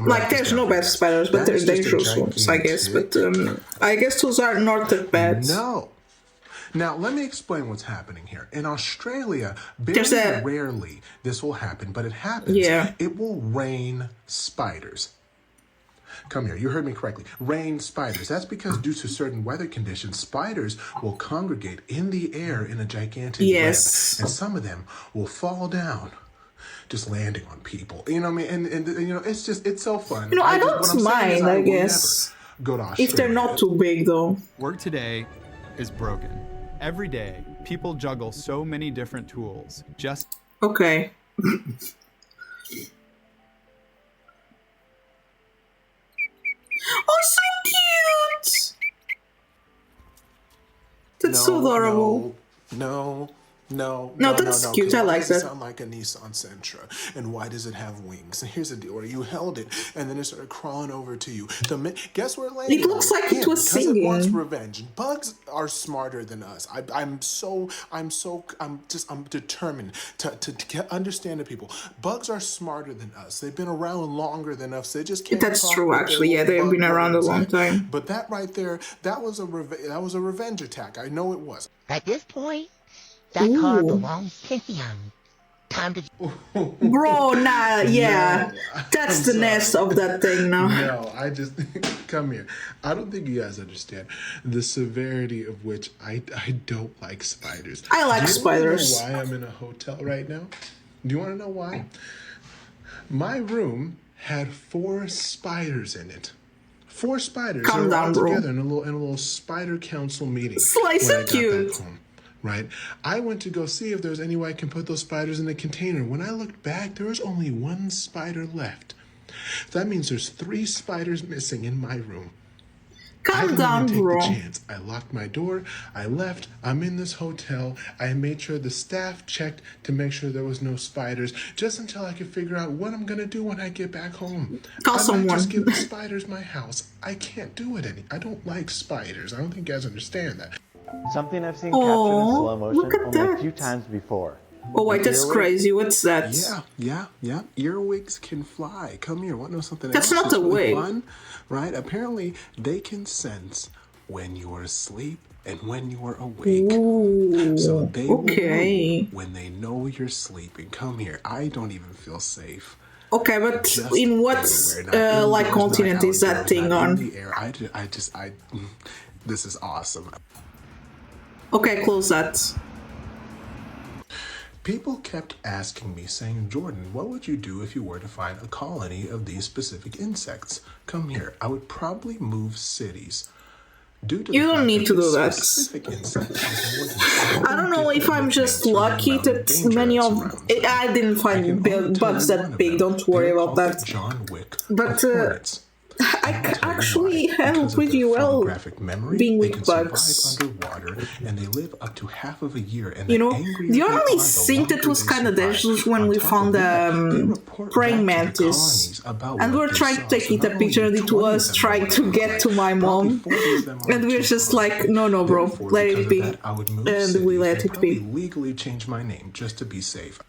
Like, there's no bad spiders, but they're dangerous ones, I guess. But I guess those are not that bad. No. Now, let me explain what's happening here. In Australia, very rarely this will happen, but it happens. Yeah. It will rain spiders. Come here, you heard me correctly. Rain spiders. That's because due to certain weather conditions, spiders will congregate in the air in a gigantic web. And some of them will fall down, just landing on people. You know what I mean? And you know, it's so fun. You know, I don't mind, I guess. Go to Australia. If they're not too big, though. Work today is broken. Every day, people juggle so many different tools. Okay. That's so adorable. No, that's cute. I like that. Why does it sound like a Nissan Sentra? And why does it have wings? And here's the deal: where you held it, and then it started crawling over to you. Guess where it landed? It looks like it was singing. Because it wants revenge. Bugs are smarter than us. I'm determined to understand the people. Bugs are smarter than us. They've been around longer than us. They just can't. That's true, actually. Yeah, they've been around a long time. But that right there, that was a revenge attack. I know it was. At this point, that car belongs to him. Time to... Bro, nah, yeah. No, that's the nest of that thing now. No, I just... Come here. I don't think you guys understand the severity of which I don't like spiders. I like spiders. Do you want to know why I'm in a hotel right now? Do you want to know why? My room had 4 spiders in it. 4 spiders. Calm down, bro. Together in a little spider council meeting. Slice so cute. Right? I went to go see if there was any way I can put those spiders in a container. When I looked back, there was only 1 spider left. That means there's 3 spiders missing in my room. Calm down, bro. I didn't even take the chance. I locked my door. I left. I'm in this hotel. I made sure the staff checked to make sure there was no spiders, just until I could figure out what I'm gonna do when I get back home. Call someone. Just give the spiders my house. I can't do it I don't like spiders. I don't think you guys understand that. Something I've seen captured in slow motion only a few times before. Oh wait, that's crazy. What's that? Yeah. Earwigs can fly. Come here. Want to know something else? That's not a wig. Fun, right? Apparently, they can sense when you're asleep and when you're awake. Ooh, so they will know when they know you're sleeping. Come here. I don't even feel safe. Okay, but just in what like continent is that thing on? In the air. This is awesome. Okay, close that. People kept asking me, saying, Jordan, what would you do if you were to find a colony of these specific insects? Come here. I would probably move cities. You don't need to do that. I don't know if I'm just lucky that many of... I didn't find bugs that big, don't worry about that. But... I actually handle pretty well being with bugs. And they live up to half of a year. And you know, the only thing that was kind of dangerous when we found the praying mantis, and we were trying to take it a picture, and it was trying to get to my mom, and we were just like, no, bro, let it be, and we let it be. Legally change my name just to be safe.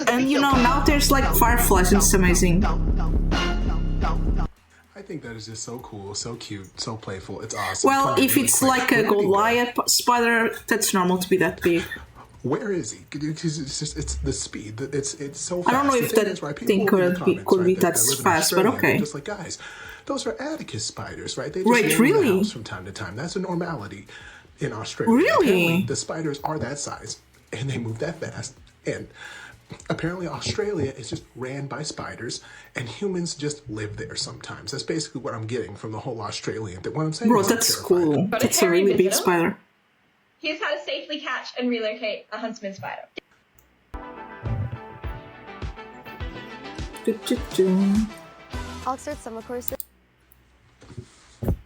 And you know, now there's like fireflies, and it's amazing. I think that is just so cool, so cute, so playful. It's awesome. Well, if it's like a Goliath spider, that's normal to be that big. Where is he? Because it's the speed. It's so fast. I don't know if that thing could be that fast, but okay. Just like, guys, those are Atticus spiders, right? They just really? From time to time. That's a normality in Australia. Really? Apparently, the spiders are that size, and they move that fast, and apparently Australia is just ran by spiders, and humans just live there sometimes. That's basically what I'm getting from the whole Australian thing. What I'm saying, bro, that's cool. That's a really big spider. Here's how to safely catch and relocate a huntsman spider. Oxford summer course.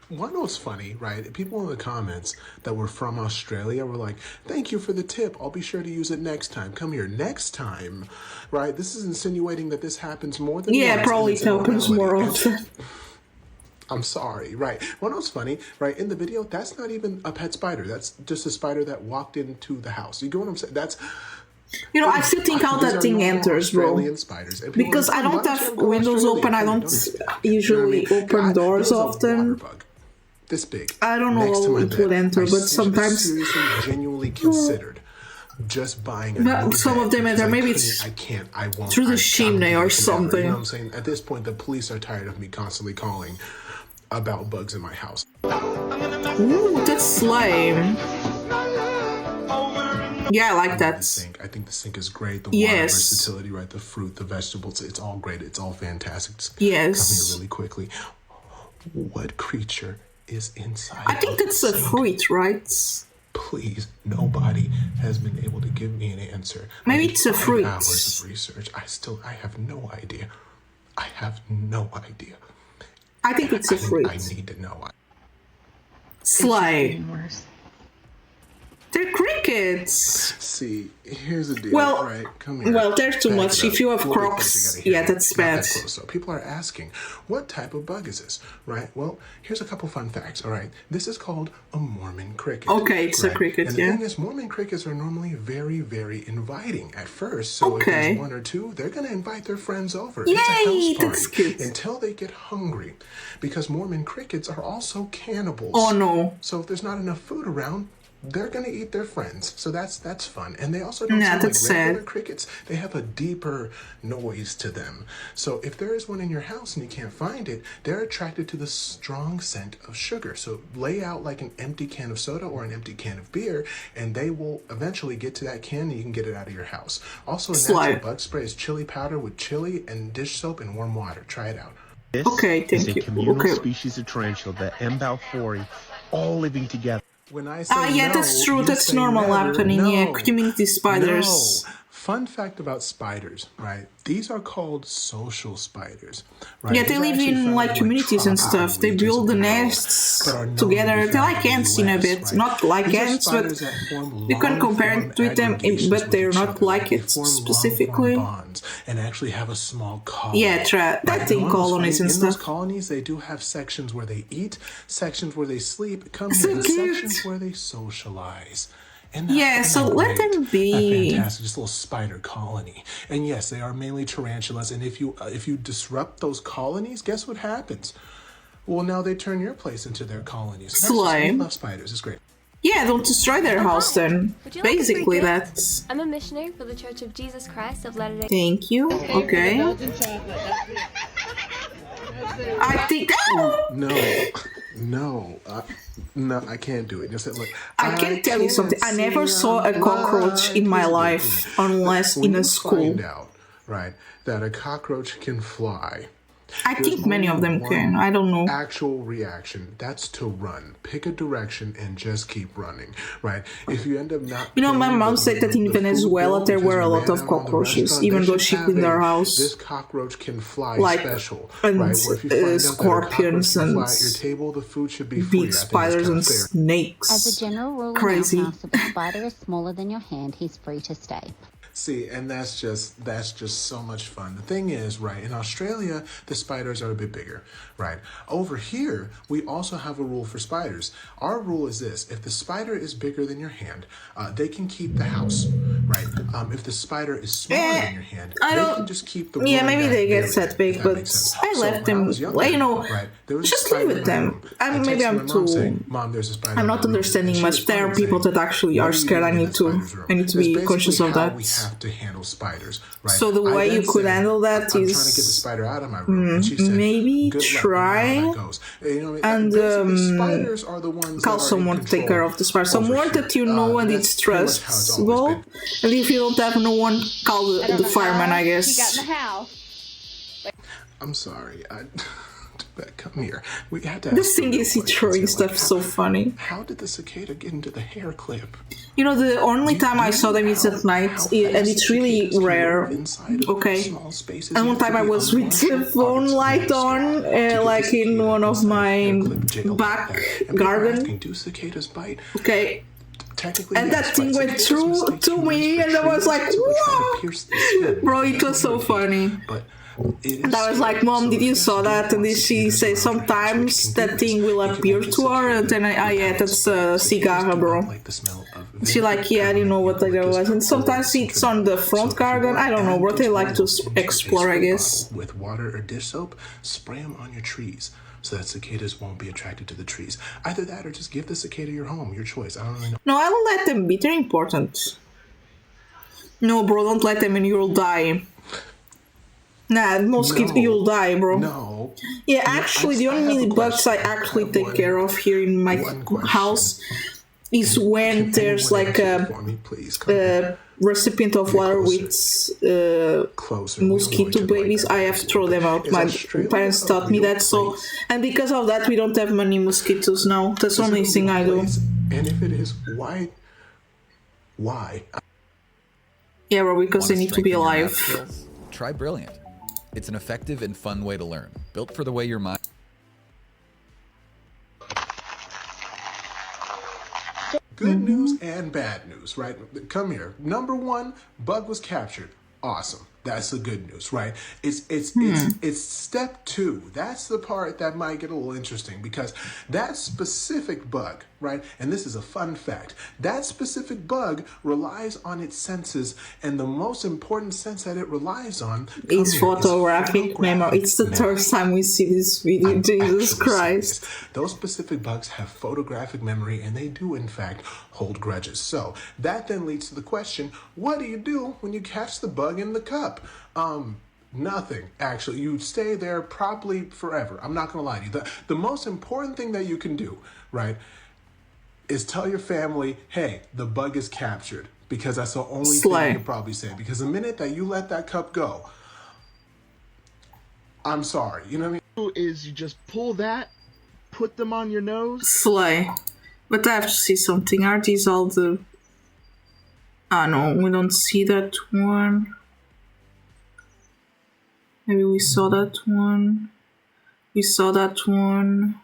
One was funny, right? People in the comments that were from Australia were like, thank you for the tip. I'll be sure to use it next time. Come here next time, right? This is insinuating that this happens more than once. Yeah, probably happens more often. I'm sorry, right? One was funny, right? In the video, that's not even a pet spider. That's just a spider that walked into the house. You get what I'm saying? That's... You know, I still think how that thing enters, bro. Because I don't have windows open. I don't usually open doors often. This big. I don't know how it would enter, but sometimes genuinely considered just buying a but some of them enter. Maybe it's I won't through the chimney or something. You know what I'm saying? At this point, the police are tired of me constantly calling about bugs in my house. Ooh, that's slime. Yeah, I like that. I think the sink is great. The water versatility, right? The fruit, the vegetables, it's all great. It's all fantastic. Just come here really quickly. What creature is inside? I think that's a fruit, right? Please, nobody has been able to give me an answer. Maybe it's a fruit. Hours of research. I have no idea. I have no idea. I think it's a fruit. I need to know. Slime. They're crickets. See, here's the deal. Well, right? Come here. Well, there's too Back much. it up. If you have Well, Crocs, because you yeah, gotta hear that's me. bad. Not that close, though. People are asking, what type of bug is this? Right? Well, here's a couple fun facts. All right, this is called a Mormon cricket. Okay, it's a cricket. And the thing is, Mormon crickets are normally very, very inviting at first. So if there's one or two, they're gonna invite their friends over. Yay, it's a house party that's cute. until they get hungry, because Mormon crickets are also cannibals. Oh no! So if there's not enough food around, they're gonna eat their friends. So that's fun. And they also don't sound like regular crickets. They have a deeper noise to them. So if there is one in your house and you can't find it, they're attracted to the strong scent of sugar. So lay out like an empty can of soda or an empty can of beer, and they will eventually get to that can and you can get it out of your house. Also, a natural bug spray is chili powder with chili and dish soap and warm water. Try it out. This is a communal species of tarantula, the M. balfouri, all living together. When I say yeah, no, that's true. you That's say normal never. happening. No. Yeah, community spiders. No. Fun fact about spiders, right? These are called social spiders, right? Yeah, they live in like communities and stuff. They build the nests together. They're like ants in a bit. Not like ants, but you can compare it with them, but they're not like it specifically. And actually have a small colony. Yeah, that thing colonies and stuff. In those colonies, they do have sections where they eat, sections where they sleep. Come here, the sections where they socialize. Yeah, so let them be. Fantastic, just a little spider colony. And yes, they are mainly tarantulas. And if you disrupt those colonies, guess what happens? Well, now they turn your place into their colonies. Slime. I love spiders. It's great. Yeah, don't destroy their house then. Basically, that's. I'm a missionary for the Church of Jesus Christ of Latter-day. Thank you. Okay. I think. No, I can't do it. Just look. I can tell you something. I never saw a cockroach in my life, unless in a school. Find out, right, that a cockroach can fly. I think many of them can. I don't know. Actual reaction. That's to run. Pick a direction and just keep running, right? If you end up not... You know, my mom said that in Venezuela there were a lot of cockroaches, even though she cleaned their house. This cockroach can fly like, special, and right? Where if you find scorpions and fly at your table, the food should be free. Big spiders and snakes. As a general rule Crazy. in our house, if a spider is smaller than your hand, he's free to stay. See, and that's just so much fun. The thing is, right, in Australia, the spiders are a bit bigger, right? Over here, we also have a rule for spiders. Our rule is this: if the spider is bigger than your hand, they can keep the house, right? If the spider is smaller than your hand, they can just keep the room. Yeah, maybe they get area, set big, but I left them. You know, just live with them. Maybe I'm too. Mom, there's a spider. I'm not understanding much. There are people that actually are scared. I need to be conscious of that. Have to handle spiders, right? So the way you could handle that is I'm trying to get the spider out of my room. And she said, maybe try and spiders are the ones call someone to take care of the spider. Someone that you know and it's trustable. And if you don't have no one, call the fireman, I guess. He got in the house. I'm sorry. Come here. We had to. This thing is throwing stuff so funny. How did the cicada get into the hair clip? You know, the only time I saw them is at night, and it's really rare. Okay. And one time I was with the phone light on, like in one of my back garden. Do cicadas bite? Okay. And that thing went through to me, and I was like, whoa! Bro, it was so funny. And I was like, Mom, did you saw that? And then she said sometimes that thing will appear to her, and then yeah, that's a cigar, bro. She like, yeah, I didn't know what that was. And sometimes it's on the front garden. I don't know, bro. They like to explore, I guess. With water or dish soap, spray them on your trees so that cicadas won't be attracted to the trees. Either that or just give the cicada your home, your choice. I don't really know. No, I will let them be. They're important. No, bro, don't let them and you'll die. Nah, mosquito, you'll die, bro. No. Yeah, actually, the only bugs I actually take care of here in my house is when there's like a recipient of water with mosquito babies. I have to throw them out. My parents taught me that, so and because of that, we don't have many mosquitoes now. That's the only thing I do. And if it is, why? Yeah, bro, because they need to be alive. Try Brilliant. It's an effective and fun way to learn, built for the way your mind... good news and bad news, right? Come here. Number one, bug was captured. Awesome. That's the good news, right? It's step two. That's the part that might get a little interesting because that specific bug, right? And this is a fun fact. That specific bug relies on its senses, and the most important sense that it relies on is photographic memory. It's the third time we see this video. Jesus Christ. Those specific bugs have photographic memory, and they do, in fact, hold grudges. So that then leads to the question, what do you do when you catch the bug in the cup? Nothing, actually. You stay there probably forever. I'm not going to lie to you. The most important thing that you can do, right, is tell your family, hey, the bug is captured. Because that's the only thing you can probably say. Because the minute that you let that cup go, I'm sorry. You know what I mean? Is you just pull that, put them on your nose. Slay. But I have to see something. Are these all the... Ah, no, we don't see that one. Maybe we saw that one. We saw that one.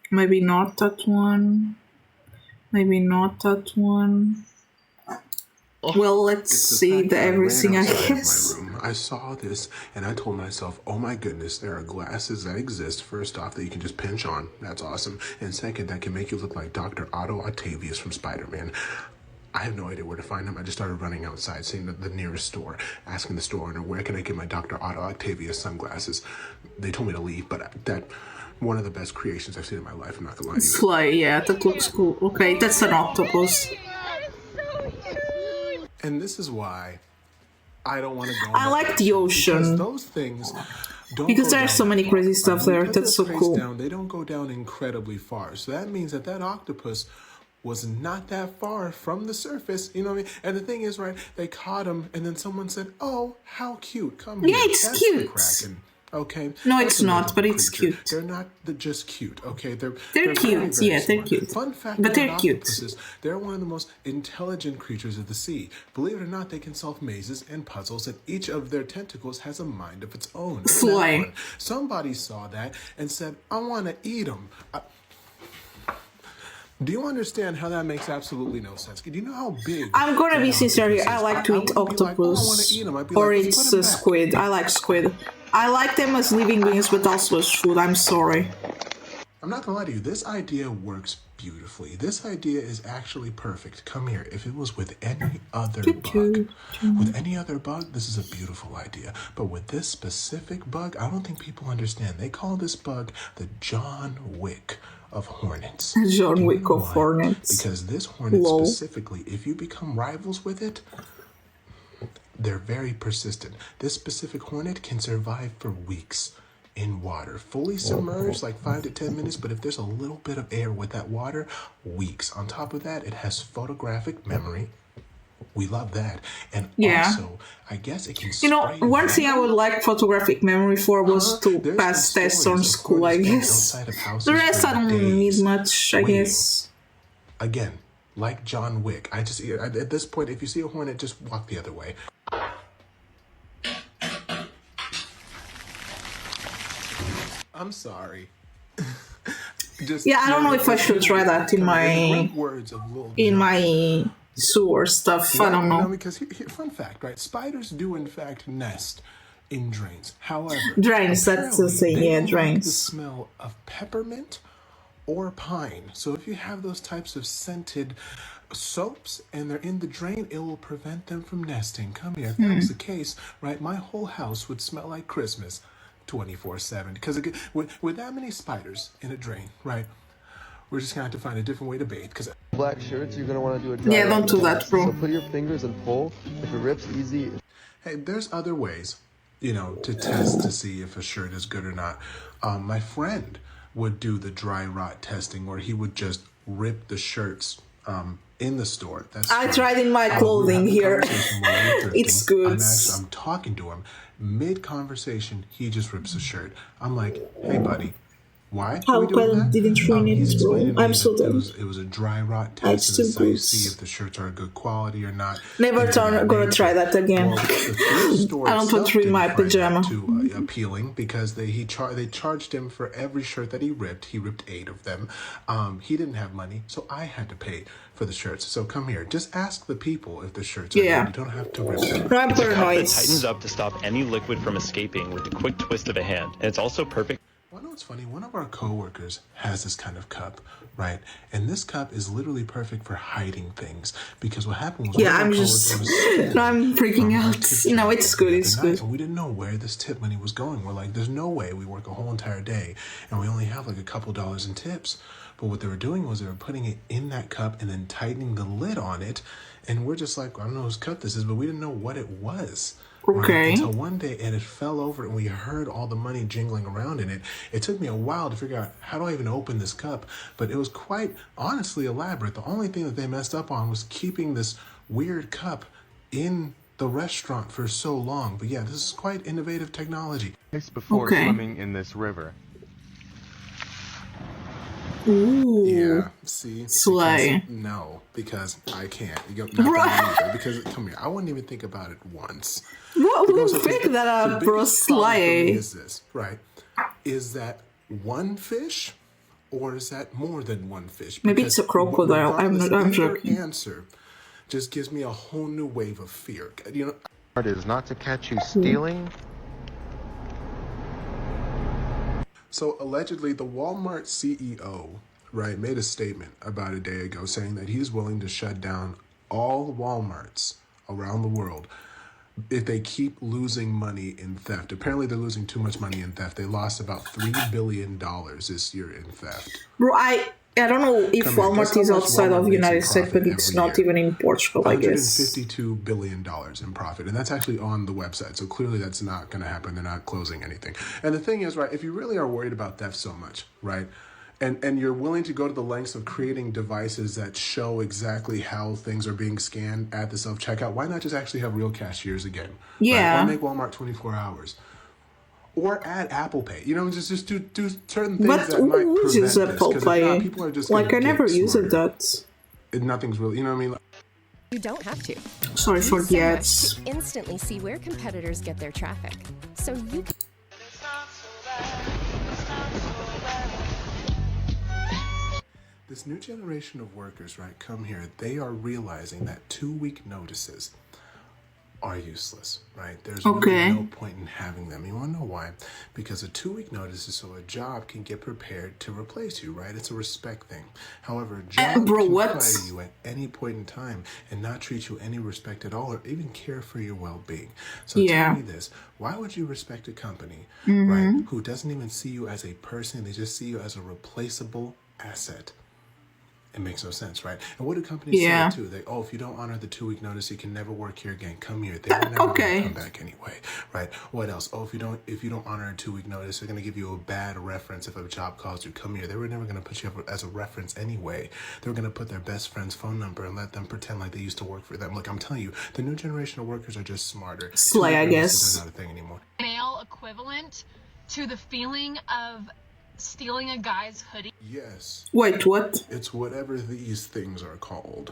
Maybe not that one. Maybe not that one. Well, let's see everything, I guess. I saw this and I told myself, oh my goodness, there are glasses that exist, first off, that you can just pinch on. That's awesome. And second, that can make you look like Dr. Otto Octavius from Spider-Man. I have no idea where to find them. I just started running outside, seeing the nearest store, asking the store owner, where can I get my Dr. Otto Octavius sunglasses? They told me to leave, but that... one of the best creations I've seen in my life, I'm not gonna lie to you. Slay, yeah, that looks cool. Okay, that's an octopus. And this is why I don't want to go. I like the ocean. Because those things don't because there's so many crazy stuff there. That's so cool. They don't go down incredibly far. So that means that octopus was not that far from the surface. You know what I mean? And the thing is, right, they caught him and then someone said, oh, how cute. Come here. Yeah, it's cute. Okay. No, it's not, but it's cute. They're not just cute, okay? They're cute. Very, very yeah, they're smart. cute. Fun fact but they're about cute. Octopuses, they're one of the most intelligent creatures of the sea. Believe it or not, they can solve mazes and puzzles, and each of their tentacles has a mind of its own. Slay. Somebody saw that and said, I want to eat them. Do you understand how that makes absolutely no sense? Do you know how big... I'm gonna be sincere here. I like to eat octopus. Or it's squid. I like squid. I like them as living beings, but also as food. I'm sorry. I'm not gonna lie to you. This idea works beautifully. This idea is actually perfect. Come here. If it was with any other bug, this is a beautiful idea. But with this specific bug, I don't think people understand. They call this bug the John Wick of hornets. John Wick of hornets. Because this hornet specifically, if you become rivals with it, they're very persistent. This specific hornet can survive for weeks in water, fully submerged, like 5 to 10 minutes, but if there's a little bit of air with that water, weeks. On top of that, it has photographic memory. We love that. And also, I guess it can spray. You know, one thing I would like photographic memory for was to pass tests on school, I guess. The rest I don't need much, I guess. Again, like John Wick. At this point, if you see a hornet, just walk the other way. I'm sorry. I don't know if I should try that in my sewer stuff. I don't know. No, because fun fact, right? Spiders do in fact nest in drains. However, drains. That's the thing. Yeah, drains. The smell of peppermint or pine. So if you have those types of scented soaps and they're in the drain, it will prevent them from nesting. Come here. If that was the case, right? My whole house would smell like Christmas 24/7. Because with that many spiders in a drain, right? We're just gonna have to find a different way to bathe. Because black shirts, you're gonna want to do a dry yeah, don't do that, bro. So put your fingers and pull. If it rips, easy. Hey, there's other ways, you know, to test to see if a shirt is good or not. My friend would do the dry rot testing, where he would just rip the shirts in the store. I tried in my clothing here. It's good. I'm talking to him mid-conversation. He just rips a shirt. I'm like, hey, buddy, Why? Howlett didn't ruin it, bro. I'm so dead. It was a dry rot test. Still So you see if the shirts are good quality or not. Never gonna try that again. Well, I don't want to read my pajama. Too appealing because they charged him for every shirt that he ripped. He ripped 8 of them. He didn't have money, so I had to pay for the shirts. So come here, just ask the people if the shirts are good. You don't have to rip them. I'm paranoid. It tightens up to stop any liquid from escaping with the quick twist of a hand, and it's also perfect. Well, no, it's funny. One of our coworkers has this kind of cup, right? And this cup is literally perfect for hiding things because what happened was I'm freaking out. No, it's good. It's good. And we didn't know where this tip money was going. We're like, there's no way we work a whole entire day and we only have like a couple dollars in tips. But what they were doing was they were putting it in that cup and then tightening the lid on it. And we're just like, I don't know whose cup this is, but we didn't know what it was. Okay. Right? Until one day, and it fell over, and we heard all the money jingling around in it. It took me a while to figure out how do I even open this cup, but it was quite honestly elaborate. The only thing that they messed up on was keeping this weird cup in the restaurant for so long. But yeah, this is quite innovative technology. Before swimming in this river. Ooh. Yeah, see? Slay. No, because I can't. You go, not either, because, come here, I wouldn't even think about it once. What would think that up, bro? Slay. Is this, right? Is that one fish, or is that more than one fish? Maybe it's a crocodile. I'm joking. Your answer just gives me a whole new wave of fear. You know, It is not to catch you stealing. So allegedly, the Walmart CEO, right, made a statement about a day ago saying that he's willing to shut down all Walmarts around the world if they keep losing money in theft. Apparently, they're losing too much money in theft. They lost about $3 billion this year in theft. Bro, I don't know if Walmart is outside of the United States, but it's not even in Portugal, I guess. $152 billion in profit. And that's actually on the website. So clearly that's not going to happen. They're not closing anything. And the thing is, right, if you really are worried about theft so much, right, and you're willing to go to the lengths of creating devices that show exactly how things are being scanned at the self-checkout, why not just actually have real cashiers again? Yeah. Right? Why make Walmart 24 hours? Or add Apple Pay. You know, just do certain things that might prevent this. But who uses Apple Pay? People are just like, I never use that. Nothing's really, you know what I mean? You don't have to. Sorry for the ads. To instantly see where competitors get their traffic. So you can... This new generation of workers, right, come here, they are realizing that 2-week notices are useless, right? There's really no point in having them. You want to know why? Because a 2-week notice is so a job can get prepared to replace you, right? It's a respect thing. However, a job can fire you at any point in time and not treat you any respect at all or even care for your well-being. So tell me this, why would you respect a company, right, who doesn't even see you as a person, they just see you as a replaceable asset? It makes no sense, right? And what do companies say too? They, if you don't honor the 2-week notice, you can never work here again. Come here. They're never going to come back anyway, right? What else? If you don't honor a 2-week notice, they're going to give you a bad reference if a job calls you. Come here. They were never going to put you up as a reference anyway. They were going to put their best friend's phone number and let them pretend like they used to work for them. Look, I'm telling you, the new generation of workers are just smarter. Slay, I guess. They're not a thing anymore. Male equivalent to the feeling of stealing a guy's hoodie? Yes. Wait, what? It's whatever these things are called.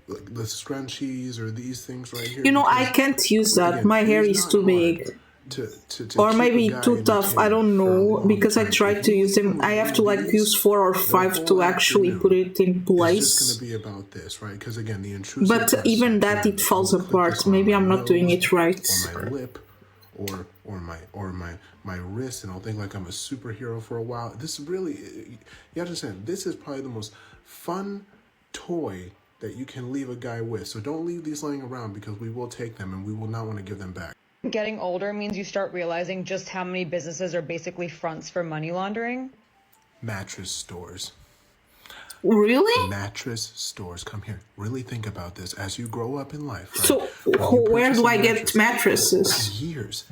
Like the scrunchies or these things right here. You know, I can't use that. Again, my hair is too big. Or maybe too tough. I don't know. Because I tried to use them. I have to like use 4 or 5 to actually put it in place. It's just going to be about this, right? Because again, the intrusive. But even that, it falls apart. Maybe I'm not doing it right. Or my lip. Or my wrist, and I'll think like I'm a superhero for a while. This really, you understand, this is probably the most fun toy that you can leave a guy with. So don't leave these laying around because we will take them and we will not want to give them back. Getting older means you start realizing just how many businesses are basically fronts for money laundering. Mattress stores. Really? Mattress stores. Come here. Really think about this as you grow up in life. Right? So where do I get mattresses? Years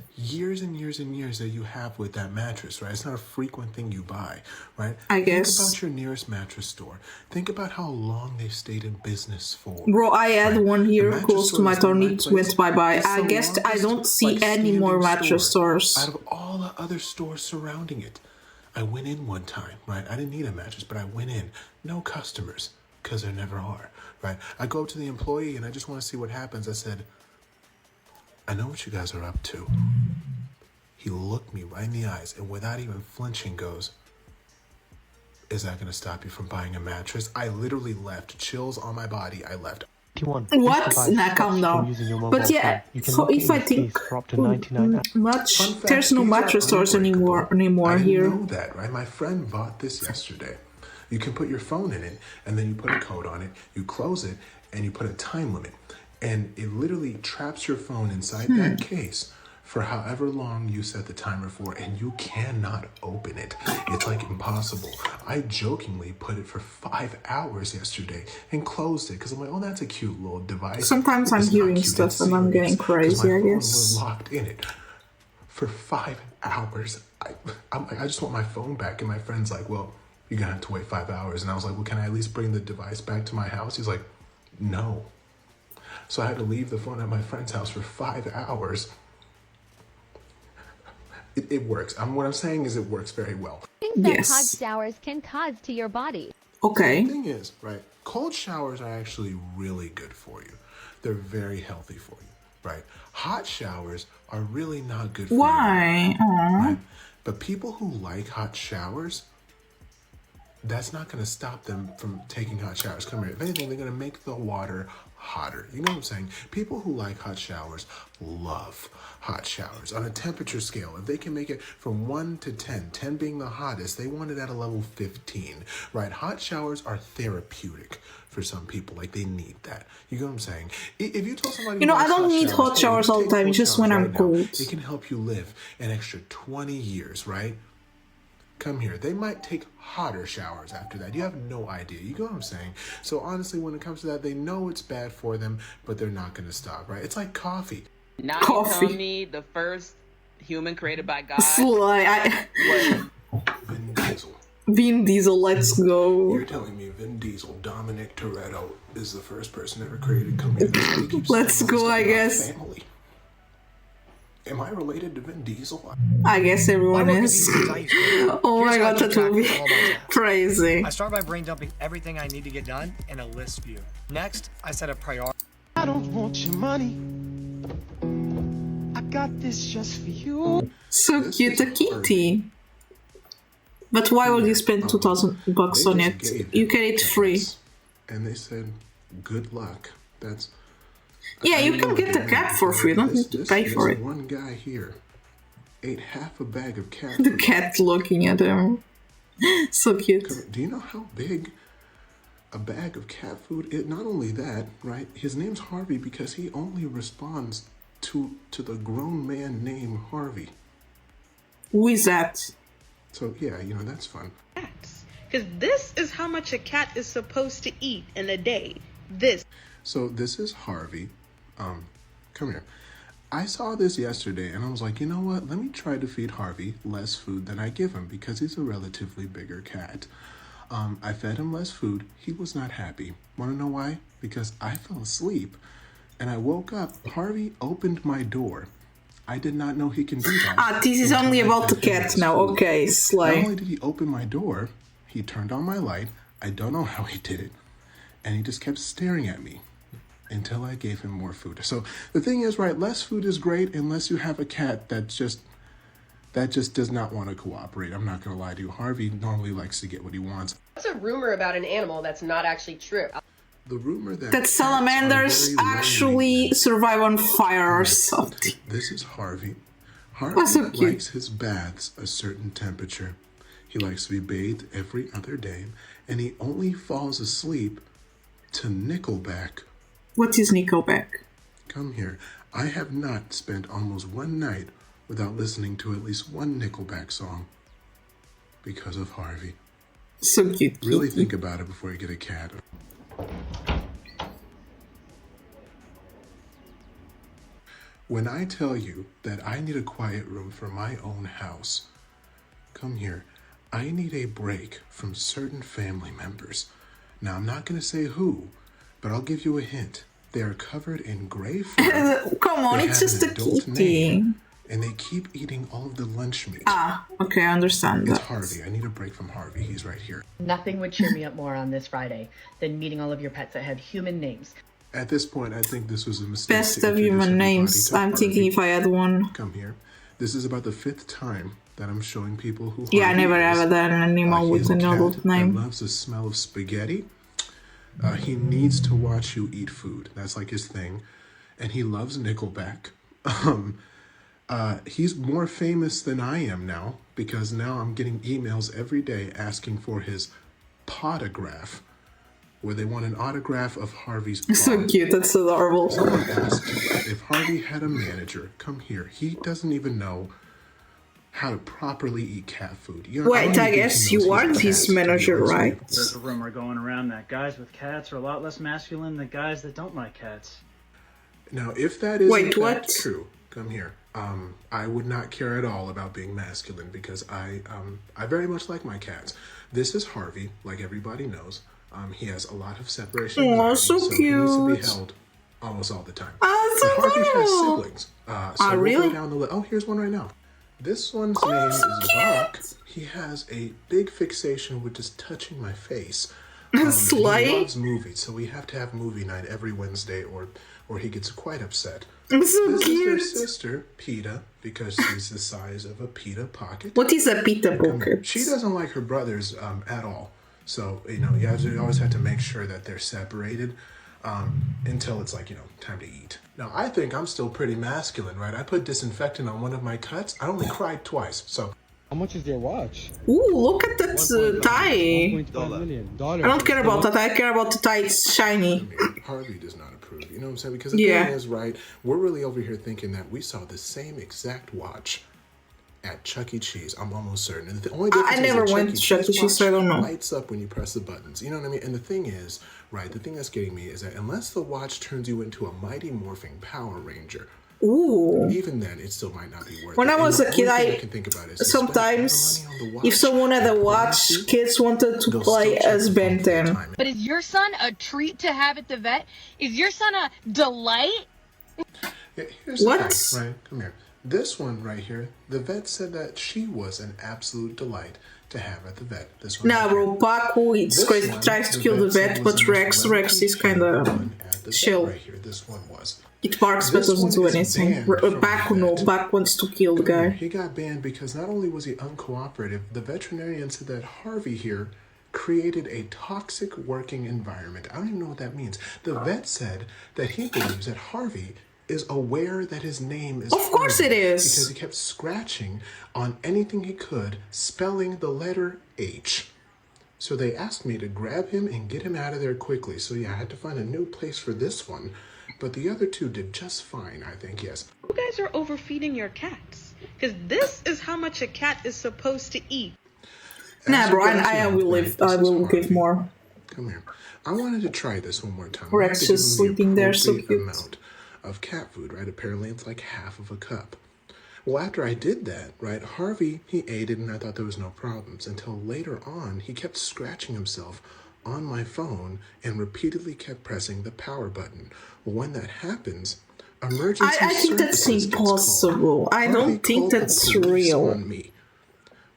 and years that you have with that mattress, right? It's not a frequent thing you buy, right? I guess. Think about your nearest mattress store. Think about how long they've stayed in business for. Bro, I had one here close to my town. It went bye-bye. I guess I don't see any more mattress stores. Out of all the other stores surrounding it. I went in one time, right? I didn't need a mattress, but I went in. No customers, because there never are, right? I go up to the employee and I just want to see what happens. I said, I know what you guys are up to. He looked me right in the eyes and without even flinching goes, is that going to stop you from buying a mattress? I literally left. Chills on my body. I left. What? Nah, calm down. But yeah, if I think there's no mattress stores anymore here. I didn't know that, right? My friend bought this yesterday. You can put your phone in it, and then you put a code on it, you close it, and you put a time limit. And it literally traps your phone inside that case for however long you set the timer for, and you cannot open it. It's like impossible. I jokingly put it for 5 hours yesterday and closed it because I'm like, oh, that's a cute little device. Sometimes I'm hearing stuff and I'm getting crazy, I guess. My phone was locked in it for 5 hours. I'm like, I just want my phone back. And my friend's like, well, you're gonna have to wait 5 hours. And I was like, well, can I at least bring the device back to my house? He's like, no. So I had to leave the phone at my friend's house for 5 hours. It works. What I'm saying is it works very well. Things that hot showers can cause to your body. Okay. The thing is, right, cold showers are actually really good for you. They're very healthy for you, right? Hot showers are really not good for you. Why? Right? But people who like hot showers, that's not going to stop them from taking hot showers. Come here. If anything, they're going to make the water hotter. You know what I'm saying? People who like hot showers love hot showers. On a temperature scale, if they can make it from 1 to 10, 10 being the hottest, they want it at a level 15, right? Hot showers are therapeutic for some people. Like, they need that. You know what I'm saying? If you told somebody, I don't need hot showers all the time. It's just when I'm cold. It can help you live an extra 20 years, right? Come here. They might take hotter showers after that. You have no idea. You know what I'm saying? So honestly, when it comes to that, they know it's bad for them, but they're not going to stop, right? It's like coffee. Now you tell me the first human created by God. Vin Diesel. Vin Diesel, let's go. You're telling me Vin Diesel, Dominic Toretto, is the first person ever created? Come here. Let's go, I guess. Family. Am I related to Vin Diesel? I guess everyone is. Oh my god, that will be crazy. I start by brain dumping everything I need to get done in a list view. Next, I set a priority. I don't want your money. I got this just for you. So cute, a kitty. But why would you spend $2,000 on it? You get it free. And they said, good luck. That's... Yeah, you can get the cat for free. You don't need to pay for it. One guy here ate half a bag of cat food. The cat looking at him. So cute. Do you know how big a bag of cat food is? Not only that, right? His name's Harvey because he only responds to the grown man named Harvey. Who is that? So yeah, that's fun. Because this is how much a cat is supposed to eat in a day. So this is Harvey. Come here. I saw this yesterday and I was like, you know what? Let me try to feed Harvey less food than I give him because he's a relatively bigger cat. I fed him less food. He was not happy. Want to know why? Because I fell asleep and I woke up. Harvey opened my door. I did not know he can do that. This is only about the cat now. Okay, Slay. Not only did he open my door, he turned on my light. I don't know how he did it. And he just kept staring at me until I gave him more food. So the thing is, right, less food is great unless you have a cat that just does not want to cooperate. I'm not going to lie to you. Harvey normally likes to get what he wants. What's a rumor about an animal that's not actually true? The rumor that salamanders actually survive on fire or something. This is Harvey. Harvey likes his baths a certain temperature. He likes to be bathed every other day, and he only falls asleep to Nickelback. What is Nickelback? Come here. I have not spent almost one night without listening to at least one Nickelback song because of Harvey. So cute. Really think about it before you get a cat. When I tell you that I need a quiet room for my own house, come here. I need a break from certain family members. Now, I'm not going to say who, but I'll give you a hint. They are covered in gray fur. Come on, it's just a kitty. and they keep eating all of the lunch meat. Ah, okay, I understand It's that. Harvey. I need a break from Harvey. He's right here. Nothing would cheer me up more on this Friday than meeting all of your pets that have human names. At this point, I think this was a mistake. Best of human names. I'm thinking if I had one. Come here. This is about the 5th time that I'm showing people who. Yeah, I never have had an animal with an adult name. He loves the smell of spaghetti. He needs to watch you eat food. That's like his thing. And he loves Nickelback. He's more famous than I am now, because now I'm getting emails every day asking for his podograph, where they want an autograph of Harvey's pod. So cute, that's adorable. Someone asked if Harvey had a manager. Come here. He doesn't even know how to properly eat cat food. Wait, I guess you are his manager, right? There's a rumor going around that guys with cats are a lot less masculine than guys that don't like cats. Now, if that is in fact true, come here. I would not care at all about being masculine, because I very much like my cats. This is Harvey, like everybody knows. He has a lot of separation anxiety, so he needs to be held almost all the time. So Harvey has siblings. So really? we'll go down the list. Oh, here's one right now. This one's name is Bach. He has a big fixation with just touching my face. He loves movies, so we have to have movie night every Wednesday, or he gets quite upset. This is their sister, Peta, because she's the size of a pita pocket. What is a pita pocket? She doesn't like her brothers at all. So, you always have to make sure that they're separated until it's like, time to eat. Now, I think I'm still pretty masculine, right? I put disinfectant on one of my cuts. I only cried twice, so... How much is your watch? Ooh, look at that tie. $1.5 million. I don't care about that. I care about the tie. It's shiny. Harvey does not approve. You know what I'm saying? Because the thing is, right, we're really over here thinking that we saw the same exact watch at Chuck E. Cheese. I'm almost certain. And the only difference I never went to Chuck E. Cheese, so I don't know. Lights up when you press the buttons. You know what I mean? And the thing is, right, the thing that's getting me is that unless the watch turns you into a Mighty Morphing Power Ranger, ooh. Even then, it still might not be worth it. When I was a kid, I can think about is sometimes, if someone had a watch, kids wanted to play as Ben 10. But is your son a treat to have at the vet? Is your son a delight? Yeah, here's the thing, right? Come here. This one right here, the vet said that she was an absolute delight to have at the vet. This one. Nah, bro, Paco, it's crazy. He tries to kill the vet, but Rex is kind of chill. Right here, this one was. It barks but doesn't do anything. Paco wants to kill the guy. He got banned because not only was he uncooperative, the veterinarian said that Harvey here created a toxic working environment. I don't even know what that means. The vet said that he believes that Harvey is aware that his name is Of course Harvey, it is. because he kept scratching on anything he could, spelling the letter H. So they asked me to grab him and get him out of there quickly. So yeah, I had to find a new place for this one. But the other two did just fine, I think, yes. You guys are overfeeding your cats. Because this is how much a cat is supposed to eat. Nah, bro, I will give more. Come here. I wanted to try this one more time. Rex just sleeping there, so cute. Amount of cat food, right? Apparently it's like half of a cup. Well, after I did that, right, Harvey, he ate it and I thought there was no problems until later on he kept scratching himself on my phone and repeatedly kept pressing the power button. Well, when that happens, emergency I think that's impossible. I don't think that's real. On me.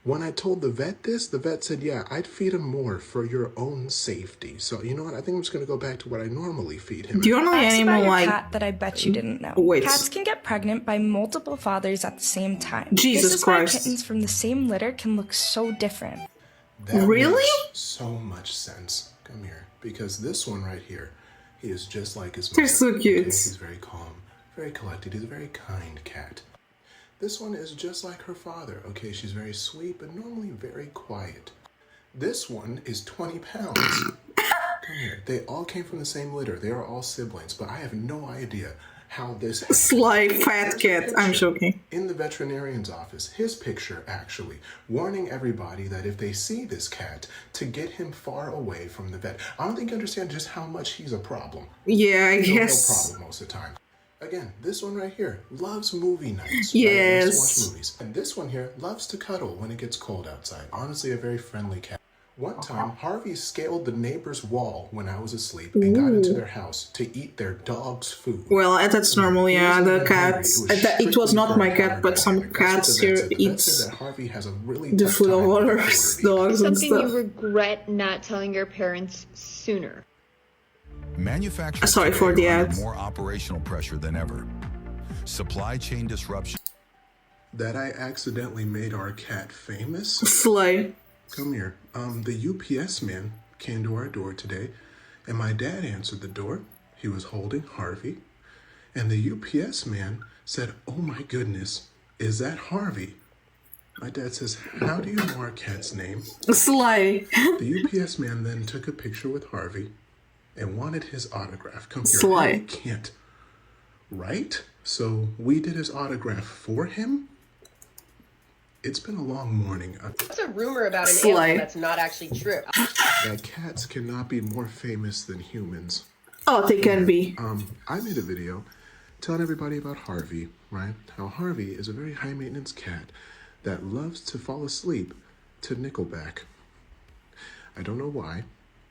When I told the vet this, the vet said, yeah, I'd feed him more for your own safety. So, you know what? I think I'm just going to go back to what I normally feed him. The only animal like... cat that I bet you didn't know. Wait. Cats can get pregnant by multiple fathers at the same time. Jesus this is Christ. why kittens from the same litter can look so different. That really? Makes so much sense. Come here. Because this one right here, he is just like his mother. They're so cute. Okay? He's very calm, very collected. He's a very kind cat. This one is just like her father. Okay, she's very sweet, but normally very quiet. This one is 20 pounds. Come here. They all came from the same litter. They are all siblings, but I have no idea how this happened. Sly fat cat. I'm joking. In the veterinarian's office, his picture actually, warning everybody that if they see this cat, to get him far away from the vet. I don't think you understand just how much he's a problem. Yeah, I he's guess. No problem most of the time. Again, this one right here loves movie nights. Yes. Right? Loves to watch movies. And this one here loves to cuddle when it gets cold outside. Honestly, a very friendly cat. One time, Harvey scaled the neighbor's wall when I was asleep and got into their house to eat their dog's food. Well, that's normal, yeah. The cats. It was not my cat, but some cats here eat the food of other dogs and Something stuff. you regret not telling your parents sooner. Manufacturers Sorry for the are under ads. more operational pressure than ever. Supply chain disruption. That I accidentally made our cat famous? Slay. Come here. The UPS man came to our door today, and my dad answered the door. He was holding Harvey, and the UPS man said, "Oh my goodness, is that Harvey?" My dad says, "How do you know our cat's name?" Slay. The UPS man then took a picture with Harvey and wanted his autograph. Come here. Slay. Harvey can't write, so we did his autograph for him. It's been a long morning. What's a rumor about an animal that's not actually true? That cats cannot be more famous than humans. Oh, they can be. I made a video telling everybody about Harvey, right? How Harvey is a very high maintenance cat that loves to fall asleep to Nickelback. I don't know why.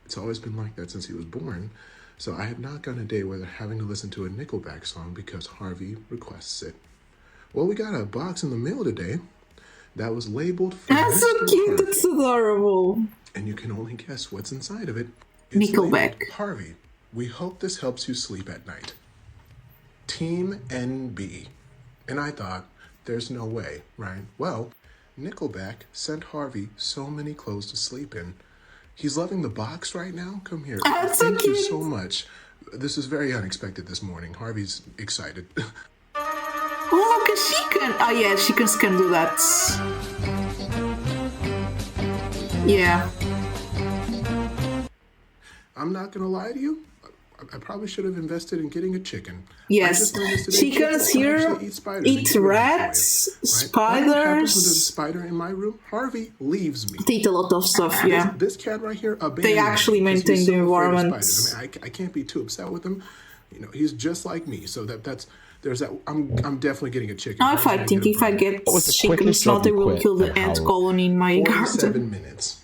It's always been like that since he was born. So I have not gone a day without having to listen to a Nickelback song because Harvey requests it. Well, we got a box in the mail today that was labeled for That's so Mr. cute. Harvey. That's adorable. And you can only guess what's inside of it. It's Nickelback. labeled, Harvey, we hope this helps you sleep at night. Team NB. And I thought, there's no way, right? Well, Nickelback sent Harvey so many clothes to sleep in. He's loving the box right now. Come here. That's so Thank you cute. so much. This is very unexpected this morning. Harvey's excited. Oh, because she can. Oh, yeah, chickens can do that. Yeah. I'm not going to lie to you. I probably should have invested in getting a chicken. Yes. Chickens here eat rats, What happens when there's a spiders. spider in my room? Harvey leaves me. They eat a lot of stuff, yeah. This cat right here, They actually maintain the environment. I mean, I can't be too upset with him. You know, he's just like me. So there's that. I'm definitely getting a chicken. If I think if I get chickens, not they will kill the ant colony in my 47 garden. minutes.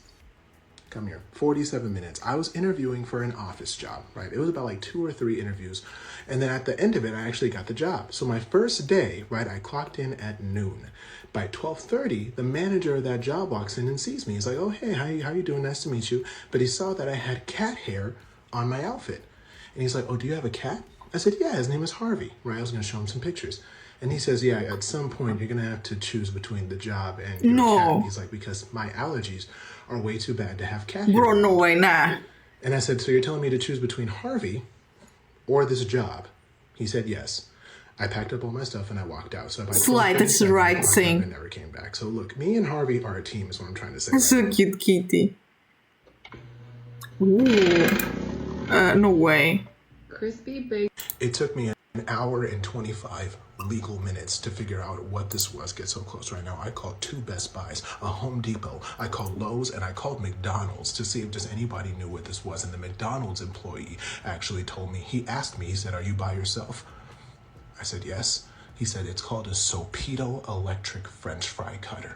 Come here. 47 minutes. I was interviewing for an office job, right? It was about like 2 or 3 interviews. And then at the end of it, I actually got the job. So my first day, right, I clocked in at noon. By 12:30, the manager of that job walks in and sees me. He's like, "Oh, hey, how you doing? Nice to meet you." But he saw that I had cat hair on my outfit. And he's like, "Oh, do you have a cat?" I said, "Yeah, his name is Harvey," right? I was going to show him some pictures. And he says, "Yeah, at some point, you're going to have to choose between the job and your cat." He's like, "Because my allergies are way too bad to have cat hair." Bro, no way, nah. And I said, "So you're telling me to choose between Harvey or this job?" He said, "Yes." I packed up all my stuff and I walked out. So by Slide, that's the right thing. I never came back. So look, me and Harvey are a team is what I'm trying to say. That's so cute, kitty. Ooh. No way. Crispy bacon. It took me an hour and 25 legal minutes to figure out what this was. Get so close right now. I called 2 Best Buys, a Home Depot, I called Lowe's, and I called McDonald's to see if just anybody knew what this was. And the McDonald's employee actually told me, he asked me, he said, "Are you by yourself?" I said, "Yes." He said, "It's called a Sopeto electric French fry cutter."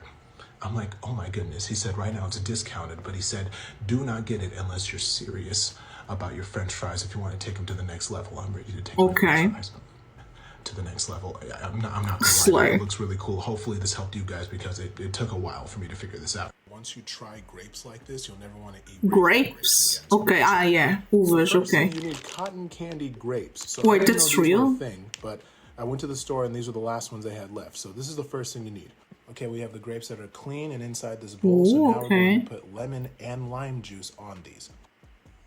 I'm like, "Oh my goodness." He said, "Right now it's discounted," but he said, "Do not get it unless you're serious about your French fries. If you want to take them to the next level, I'm ready to take my French fries to the next level." I'm not gonna lie, it looks really cool. Hopefully this helped you guys because it took a while for me to figure this out. Once you try grapes like this, you'll never want to eat Grapes? Okay, yeah. Uvas, okay. You need cotton candy grapes. So Wait, I didn't that's know these were a real? thing, but I went to the store and these were the last ones they had left. So this is the first thing you need. Okay, we have the grapes that are clean and inside this bowl. So now we're going to put lemon and lime juice on these.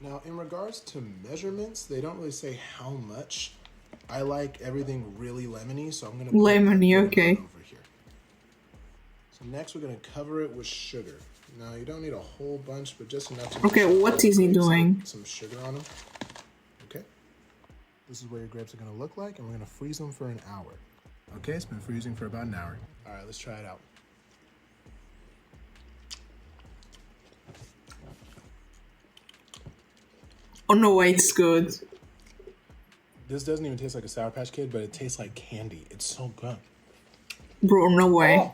Now, in regards to measurements, they don't really say how much. I like everything really lemony, so I'm going to put lemony, okay. over here. So next we're going to cover it with sugar. Now, you don't need a whole bunch, but just enough to Okay, what is he doing? Some sugar on them. Okay. This is what your grapes are going to look like, and we're going to freeze them for an hour. Okay, it's been freezing for about an hour. All right, let's try it out. Oh no way, it's good. This doesn't even taste like a Sour Patch Kid, but it tastes like candy. It's so good. Bro, no way.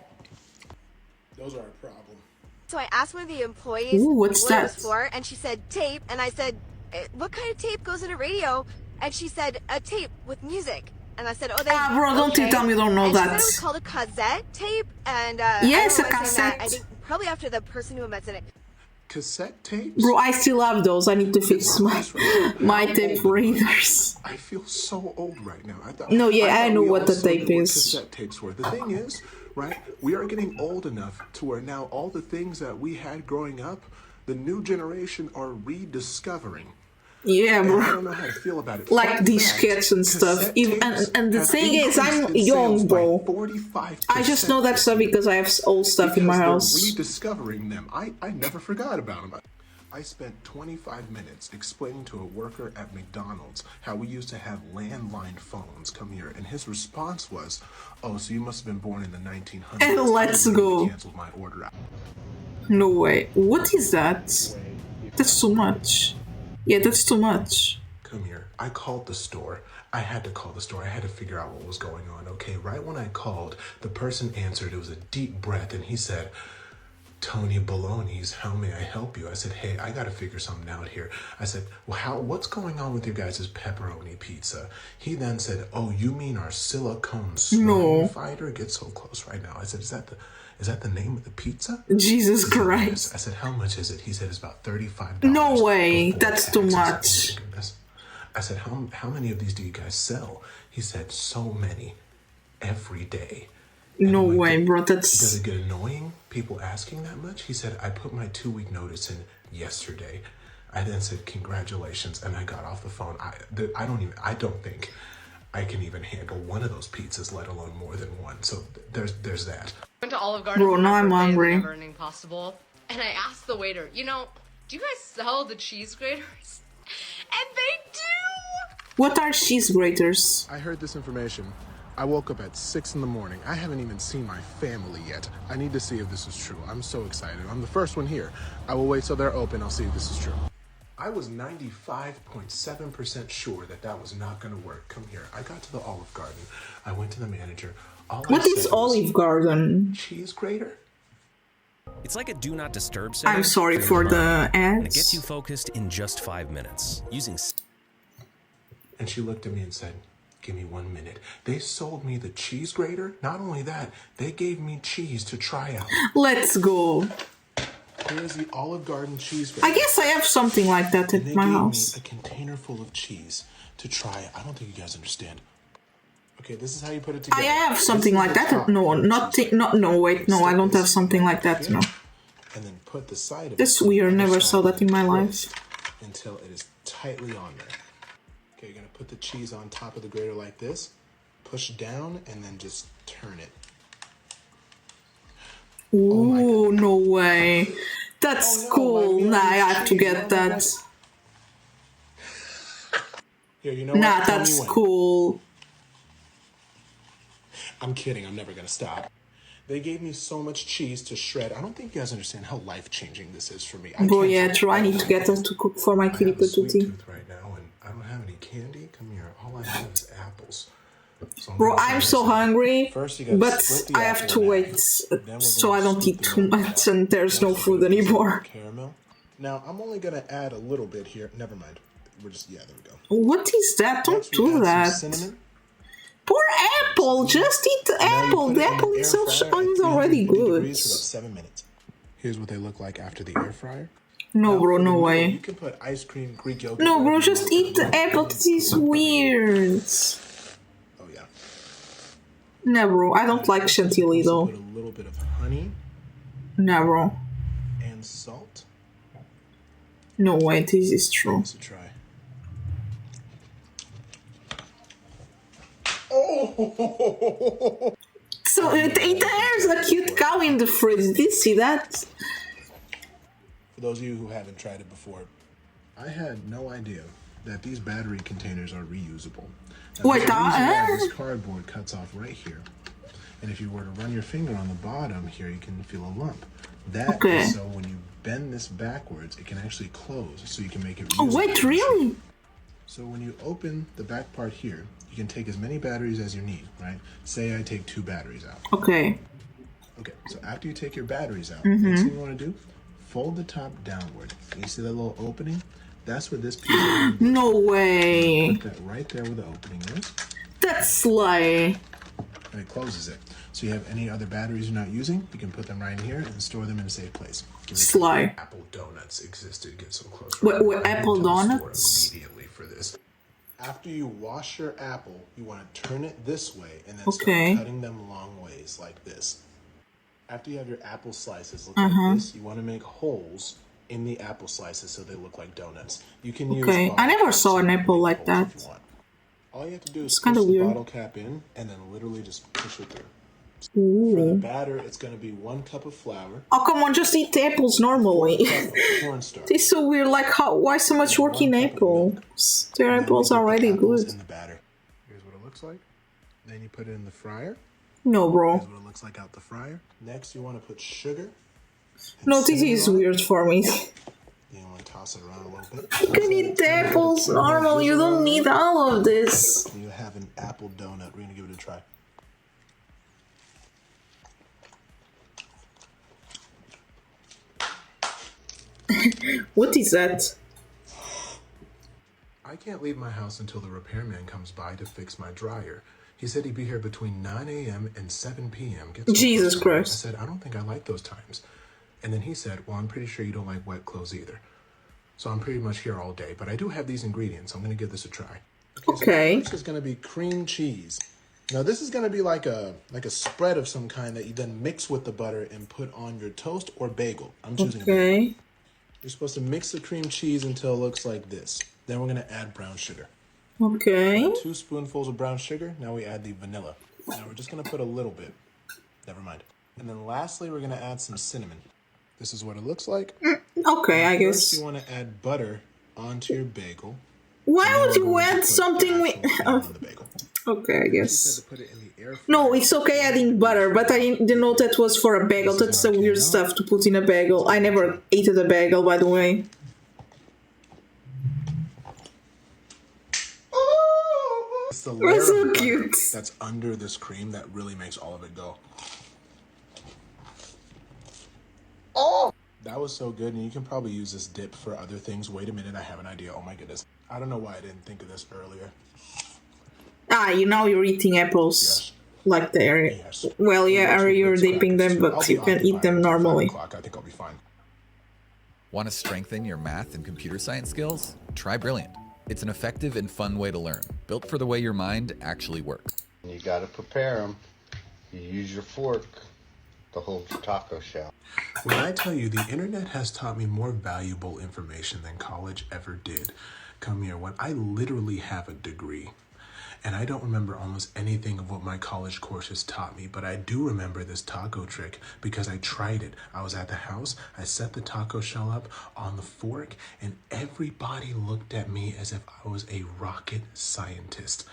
Those are a problem. So I asked one of the employees what it that? was for, and she said tape, and I said, what kind of tape goes in a radio? And she said, a tape with music. And I said, oh, they. Bro, don't you tell me you don't know and that. She said it was called a cassette tape, and yes, I a cassette. I think probably after the person who invented it. Cassette tapes? Bro, I still have those. I need to fix my tape readers. I feel so old right now. No, yeah, I know what the tape is. Cassette tapes were. The thing is, right, we are getting old enough to where now all the things that we had growing up, the new generation are rediscovering. Yeah, bro. I don't know how to feel about it. Like these skits and stuff. And the thing is, I'm young, bro. I just know that stuff because I have old stuff in my house. Rediscovering them. I never forgot about them. I spent 25 minutes explaining to a worker at McDonald's how we used to have landline phones come here, and his response was, "Oh, so you must have been born in the 1900s." And let's go. Canceled my order out. No way. What is that? That's too much. Yeah, that's too much. Come here. I called the store. I had to call the store. I had to figure out what was going on. Okay, right when I called, the person answered. It was a deep breath, and he said, "Tony Baloney's, how may I help you?" I said, "Hey, I got to figure something out here." I said, "Well, what's going on with your guys' pepperoni pizza?" He then said, "Oh, you mean our silicone slime fighter?" Get so close right now. I said, Is that the name of the pizza? Jesus Christ. I said, "How much is it?" He said, "It's about $35." No way. That's too much. I said, how many of these do you guys sell? He said, "So many. Every day." No way, bro. That's... Does it get annoying, people asking that much? He said, "I put my 2-week notice in yesterday." I then said, "Congratulations," and I got off the phone. I don't think I can even handle one of those pizzas, let alone more than one. So there's that. Went to Olive Garden. Bro, now I'm hungry. Never ending possible. And I asked the waiter, do you guys sell the cheese graters? And they do! What are cheese graters? I heard this information. I woke up at 6 in the morning. I haven't even seen my family yet. I need to see if this is true. I'm so excited. I'm the first one here. I will wait till they're open. I'll see if this is true. I was 95.7% sure that was not going to work. Come here. I got to the Olive Garden. I went to the manager. What is Olive Garden? Cheese grater? It's like a do not disturb setting. I'm sorry for the ads. And it gets you focused in just 5 minutes. And she looked at me and said, "Give me 1 minute." They sold me the cheese grater. Not only that, they gave me cheese to try out. Let's go. Here's the Olive Garden cheese grater. I guess I have something like that at my house. They gave me a container full of cheese to try. I don't think you guys understand. Okay, this is how you put it together. I have something like that. No, wait, no, I don't have something like that. No. And then put the side of That's weird. Never saw that in my life. Until it is tightly on there. Okay, you're gonna put the cheese on top of the grater like this. Push down and then just turn it. Ooh, no way. That's cool. Nah, I have to get that. Here, nah, that's cool. I'm kidding. I'm never going to stop. They gave me so much cheese to shred. I don't think you guys understand how life-changing this is for me. Bro, yeah, true. I need to get them to cook for my kitty patootie. Right now, and I don't have any candy. Come here. All I have is apples. So bro, I'm so hungry, but I have to wait so I don't eat too much and there's no food anymore. Caramel. Now, I'm only going to add a little bit here. Never mind. We're just, there we go. What is that? Don't do that. Poor apple. Just eat the apple. The apple itself is already good. For about 7 minutes. Here's what they look like after the air fryer. No, bro, no way. You can put ice cream, Greek yogurt. No, bro, just eat the apple. This is weird. Oh, yeah. No, bro, I don't like chantilly, though. Put a little bit of honey. No, bro. And salt. No way, this is true. Let's try. Oh! So there's a cute cow in the fridge. Did you see that? For those of you who haven't tried it before, I had no idea that these battery containers are reusable. Now, wait, this cardboard cuts off right here, and if you were to run your finger on the bottom here, you can feel a lump. That is so when you bend this backwards, it can actually close, so you can make it reusable. Oh wait, really? So when you open the back part here, you can take as many batteries as you need, right? Say I take 2 batteries out. Okay. Okay, so after you take your batteries out, next thing you want to do, fold the top downward. You see that little opening? That's where this piece of no way. Put that right there where the opening is. That's sly. And it closes it. So you have any other batteries you're not using, you can put them right in here and store them in a safe place. Sly. Apple donuts existed. Get some closer. What Apple donuts? Immediately for this. After you wash your apple, you want to turn it this way and then okay. start cutting them long ways like this. After you have your apple slices look like this, you want to make holes in the apple slices so they look like donuts. You can use I never saw an apple like that. All you have to do is push the bottle cap in and then literally just push it through. Ooh. For the batter, it's going to be 1 cup of flour. Oh, come on, just eat apples normally. It's so weird, like, why so much work in apples? Their apples are already good. In the batter. Here's what it looks like. Then you put it in the fryer. No, bro. Here's what it looks like out the fryer. Next, you want to put sugar. No, this is weird for me. You want to toss it around a little bit. You can eat apples normally, you don't need all of this. You have an apple donut. We're going to give it a try. What is that? I can't leave my house until the repairman comes by to fix my dryer. He said he'd be here between 9 a.m. and 7 p.m. Jesus Christ. I said, I don't think I like those times. And then he said, well, I'm pretty sure you don't like wet clothes either. So I'm pretty much here all day, but I do have these ingredients. I'm going to give this a try. Okay. So this is going to be cream cheese. Now this is going to be like a spread of some kind that you then mix with the butter and put on your toast or bagel. I'm choosing bagel. You're supposed to mix the cream cheese until it looks like this. Then we're going to add brown sugar. Okay. 2 spoonfuls of brown sugar. Now we add the vanilla. Now we're just going to put a little bit. Never mind. And then lastly, we're going to add some cinnamon. This is what it looks like. Okay, I guess. First, you want to add butter onto your bagel. Why would you add something with... Okay, I guess. No, it's okay adding butter, but I didn't know that was for a bagel. That's the weird stuff to put in a bagel. I never ate a bagel, by the way. It's the layer That's so of cute. That's under this cream that really makes all of it go. Oh! That was so good, and you can probably use this dip for other things. Wait a minute, I have an idea. Oh my goodness. I don't know why I didn't think of this earlier. Now you're eating apples like they're... Yes. Well, yeah, or you're dipping them, but you can eat them normally. I think I'll be fine. Want to strengthen your math and computer science skills? Try Brilliant. It's an effective and fun way to learn, built for the way your mind actually works. You got to prepare them. You use your fork to hold your taco shell. When I tell you the internet has taught me more valuable information than college ever did, come here, when I literally have a degree. And I don't remember almost anything of what my college courses taught me, but I do remember this taco trick because I tried it. I was at the house, I set the taco shell up on the fork, and everybody looked at me as if I was a rocket scientist.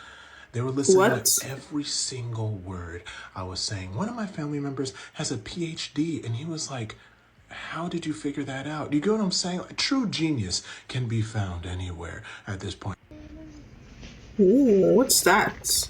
They were listening to every single word I was saying. One of my family members has a PhD, and he was like, how did you figure that out? You get what I'm saying? Like, true genius can be found anywhere at this point. Ooh, what's that?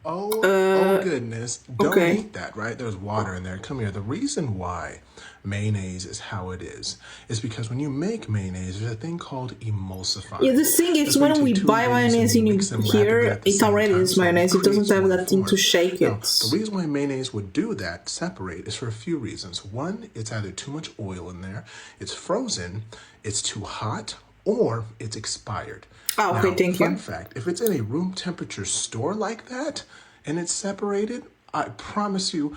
Oh goodness. Don't eat that, right? There's water in there. Come here. The reason why mayonnaise is how it is because when you make mayonnaise, there's a thing called emulsifying. Yeah, the thing is, when we buy mayonnaise in here, it already is mayonnaise. It doesn't have that thing to shake it. Now, the reason why mayonnaise would do that, separate, is for a few reasons. One, it's either too much oil in there, it's frozen, it's too hot, or it's expired. Oh, okay, thank you. Fun fact, if it's in a room temperature store like that, and it's separated, I promise you,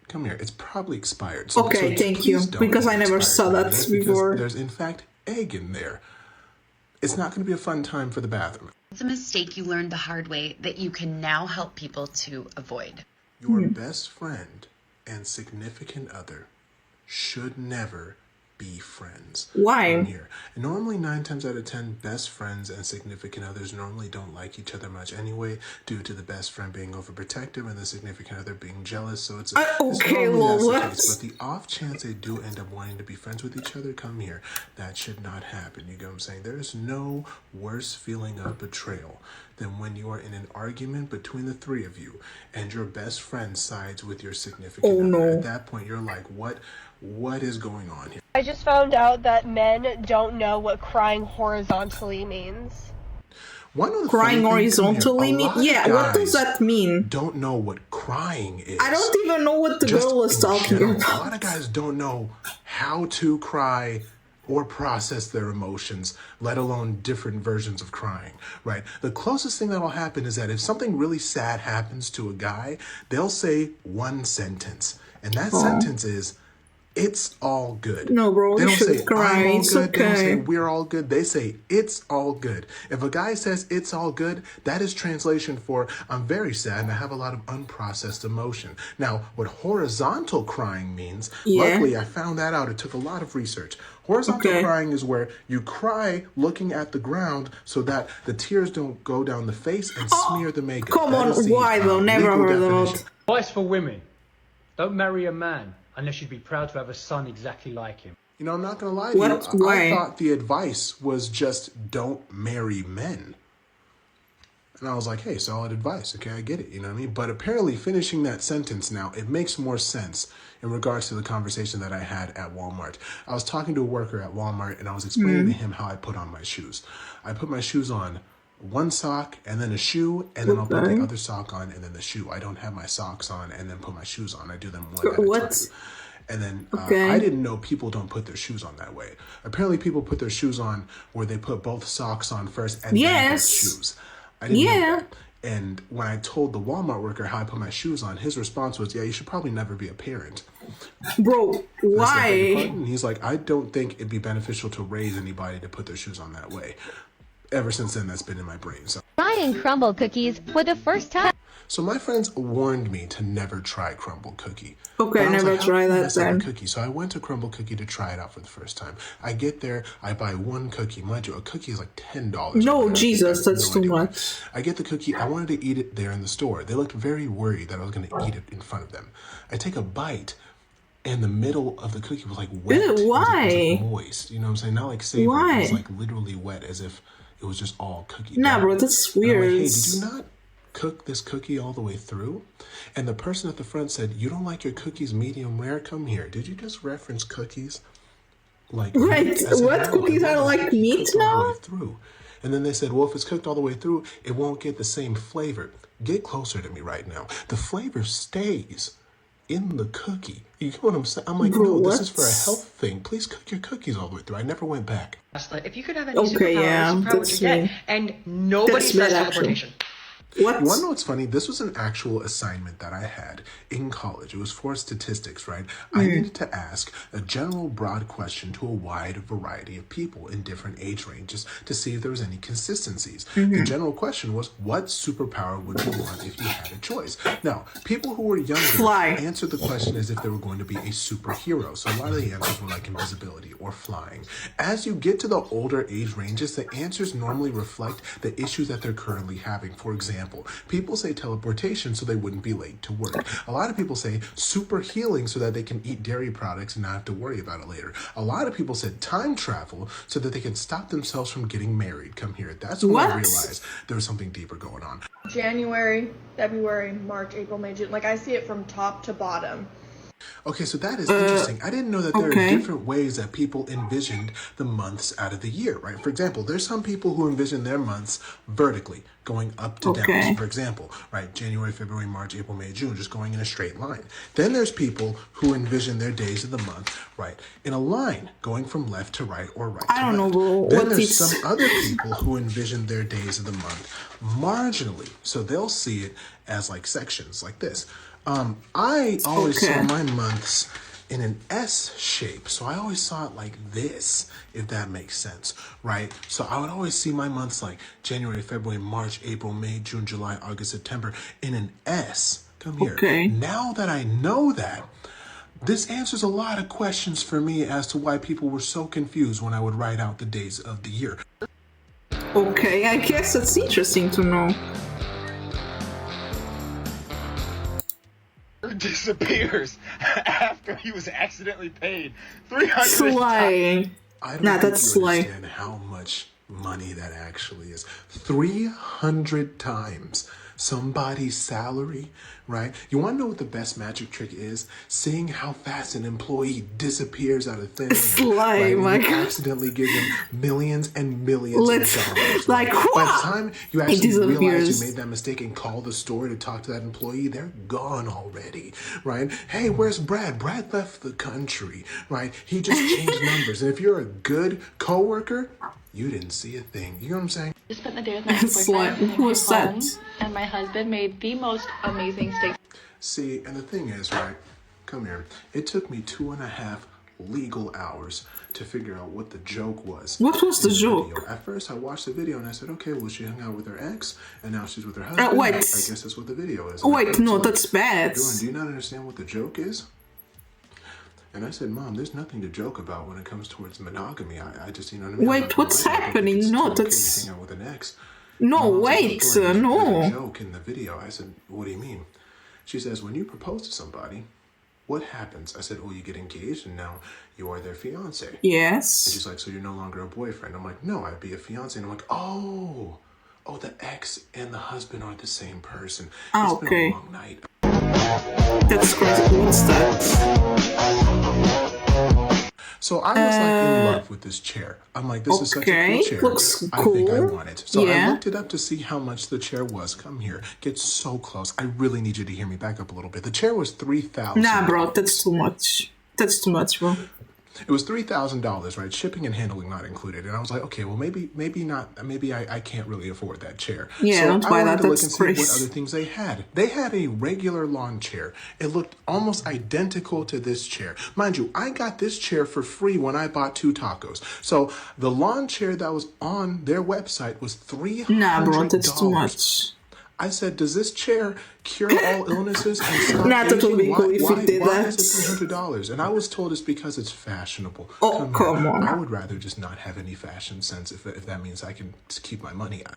come here, it's probably expired. So, okay, thank you, because I never saw that before. There's, in fact, egg in there. It's not going to be a fun time for the bathroom. It's a mistake you learned the hard way that you can now help people to avoid. Your best friend and significant other should never be friends. Why? Here. And normally 9 times out of 10, best friends and significant others normally don't like each other much anyway, due to the best friend being overprotective and the significant other being jealous. So it's okay, well, what? But the off chance they do end up wanting to be friends with each other, come here. That should not happen. You get what I'm saying? There is no worse feeling of betrayal than when you are in an argument between the three of you and your best friend sides with your significant other. No. At that point, you're like, what is going on here? I just found out that men don't know what crying horizontally means. Crying horizontally means? Yeah, what does that mean? Don't know what crying is. I don't even know what the girl was talking about. A lot of guys don't know how to cry or process their emotions, let alone different versions of crying, right? The closest thing that will happen is that if something really sad happens to a guy, they'll say one sentence. And that sentence is, it's all good. No, bro, they you don't should say, cry. I'm all It's good. okay. They don't say, we're all good. They say, it's all good. If a guy says, it's all good, that is translation for, I'm very sad and I have a lot of unprocessed emotion. Now, what horizontal crying means, luckily I found that out. It took a lot of research. Horizontal crying is where you cry looking at the ground so that the tears don't go down the face and smear the makeup. Come on, why though? Never heard of it. Advice for women. Don't marry a man unless you'd be proud to have a son exactly like him. You know, I'm not going to lie to you. I thought the advice was just don't marry men. And I was like, hey, solid advice. Okay, I get it. You know what I mean? But apparently finishing that sentence now, it makes more sense in regards to the conversation that I had at Walmart. I was talking to a worker at Walmart and I was explaining to him how I put on my shoes. I put my shoes on one sock and then a shoe, and then I'll put the other sock on and then the shoe. I don't have my socks on and then put my shoes on. I do them one at a time. And then I didn't know people don't put their shoes on that way. Apparently people put their shoes on where they put both socks on first and then both shoes. I didn't know that. And when I told the Walmart worker how I put my shoes on, his response was, yeah, you should probably never be a parent. Bro, why? And he's like, I don't think it'd be beneficial to raise anybody to put their shoes on that way. Ever since then, that's been in my brain. So. Try and crumble cookies for the first time. So my friends warned me to never try crumble cookie. Okay, never try that then. Cookie. So I went to crumble cookie to try it out for the first time. I get there, I buy one cookie. Mind you, a cookie is like $10. No, Jesus, that's too much. I get the cookie. I wanted to eat it there in the store. They looked very worried that I was going to eat it in front of them. I take a bite, and the middle of the cookie was like wet. Ew, why? It was like moist. You know what I'm saying? Not like savory. Why? It was like literally wet, as if it was just all cookie. Nah, bro, that's weird. I'm like, hey, did you not cook this cookie all the way through? And the person at the front said, you don't like your cookies medium rare? Come here. Did you just reference cookies? Like, right. What cookies are like meat now? Through. And then they said, well, if it's cooked all the way through, it won't get the same flavor. Get closer to me right now. The flavor stays in the cookie. You get what I'm saying? I'm like, no, this is for a health thing. Please cook your cookies all the way through. I never went back. If you could have any superpower, what would you get? And nobody says teleportation. What? You want to know what's funny? This was an actual assignment that I had in college. It was for statistics, right? I needed to ask a general broad question to a wide variety of people in different age ranges to see if there was any consistencies. The general question was, what superpower would you want if you had a choice? Now, people who were younger answered the question as if they were going to be a superhero. So a lot of the answers were like invisibility or flying. As you get to the older age ranges, the answers normally reflect the issues that they're currently having. For example, people say teleportation so they wouldn't be late to work. A lot of people say super healing so that they can eat dairy products and not have to worry about it later. A lot of people said time travel so that they can stop themselves from getting married. Come here. That's when I realized there was something deeper going on. January, February, March, April, May, June. Like I see it from top to bottom. Okay, so that is interesting. I didn't know that there are different ways that people envisioned the months out of the year, right? For example, there's some people who envision their months vertically, going up to down. So for example, right, January, February, March, April, May, June, just going in a straight line. Then there's people who envision their days of the month, right, in a line, going from left to right or right to left. I don't know, bro. Then there's some other people who envision their days of the month marginally. So they'll see it as like sections like this. I always saw my months in an S shape. So I always saw it like this, if that makes sense, right? So I would always see my months like January, February, March, April, May, June, July, August, September in an S. Come here. Now that I know that, This answers a lot of questions for me as to why people were so confused when I would write out the days of the year. Okay, I guess it's interesting to know. Disappears after he was accidentally paid 300. Slay. I don't Nah, think that's you slay. understand how much money that actually is. 300 times somebody's salary, right? You want to know what the best magic trick is? Seeing how fast an employee disappears out of thin air. Slay, right? my You God. accidentally give them millions and millions Let's- of dollars. like, right? By the what? time you It actually realize disappears. you made that mistake and call the store to talk to that employee, they're gone already, right? Hey, where's Brad? Brad left the country, right? He just changed numbers. And if you're a good coworker, you didn't see a thing. You know what I'm saying? I spent the day with my It's like, ex-boyfriend in who's his that? home, and my husband made the most amazing steak. See, and the thing is, right, come here. It took me 2.5 legal hours to figure out what the joke was. What was the in joke? video. At first, I watched the video and I said, okay, well, she hung out with her ex, and now she's with her husband. wait. I guess that's what the video is. And I Wait, thought, no, so, that's bad. Dawn, do you not understand what the joke is? And I said, Mom, there's nothing to joke about when it comes towards monogamy. I just, you know what I mean? Wait, I'm not what's gonna lie, I don't think happening? it's No, okay that's- to hang out with an ex. No, Mom's like, wait, "Dawn, there's a no. joke in the video." I said, what do you mean? She says, when you propose to somebody, what happens? I said, oh, you get engaged and now you are their fiance. And Yes. she's like, so you're no longer a boyfriend. I'm like, no, I'd be a fiance. And I'm like, oh, the ex and the husband are the same person. Ah, It's been okay. a long night. That's crazy. What's that? So I was like in love with this chair. I'm like, this is such a Okay, cool chair. looks I think I cool. want it. So I Yeah. looked it up to see how much the chair was. Come here. Get so close. I really need you to hear me. Back up a little bit. The chair was $3,000. Nah, bro, that's too much. That's too much, bro. It was $3,000, right? Shipping and handling not included. And I was like, okay, well, maybe not. Maybe I can't really afford that chair. Yeah, so don't buy I wanted that. to look That's and see what crazy. other things they had. They had a regular lawn chair. It looked almost identical to this chair. Mind you, I got this chair for free when I bought 2 tacos. So the lawn chair that was on their website was $300. Nah, bro, that's too much. I said, does this chair cure all illnesses and stop Nah, totally aging? cool if it did why that. is it $300? And I was told it's because it's fashionable. Oh, come here. on. I would rather just not have any fashion sense if that means I can just keep my money out.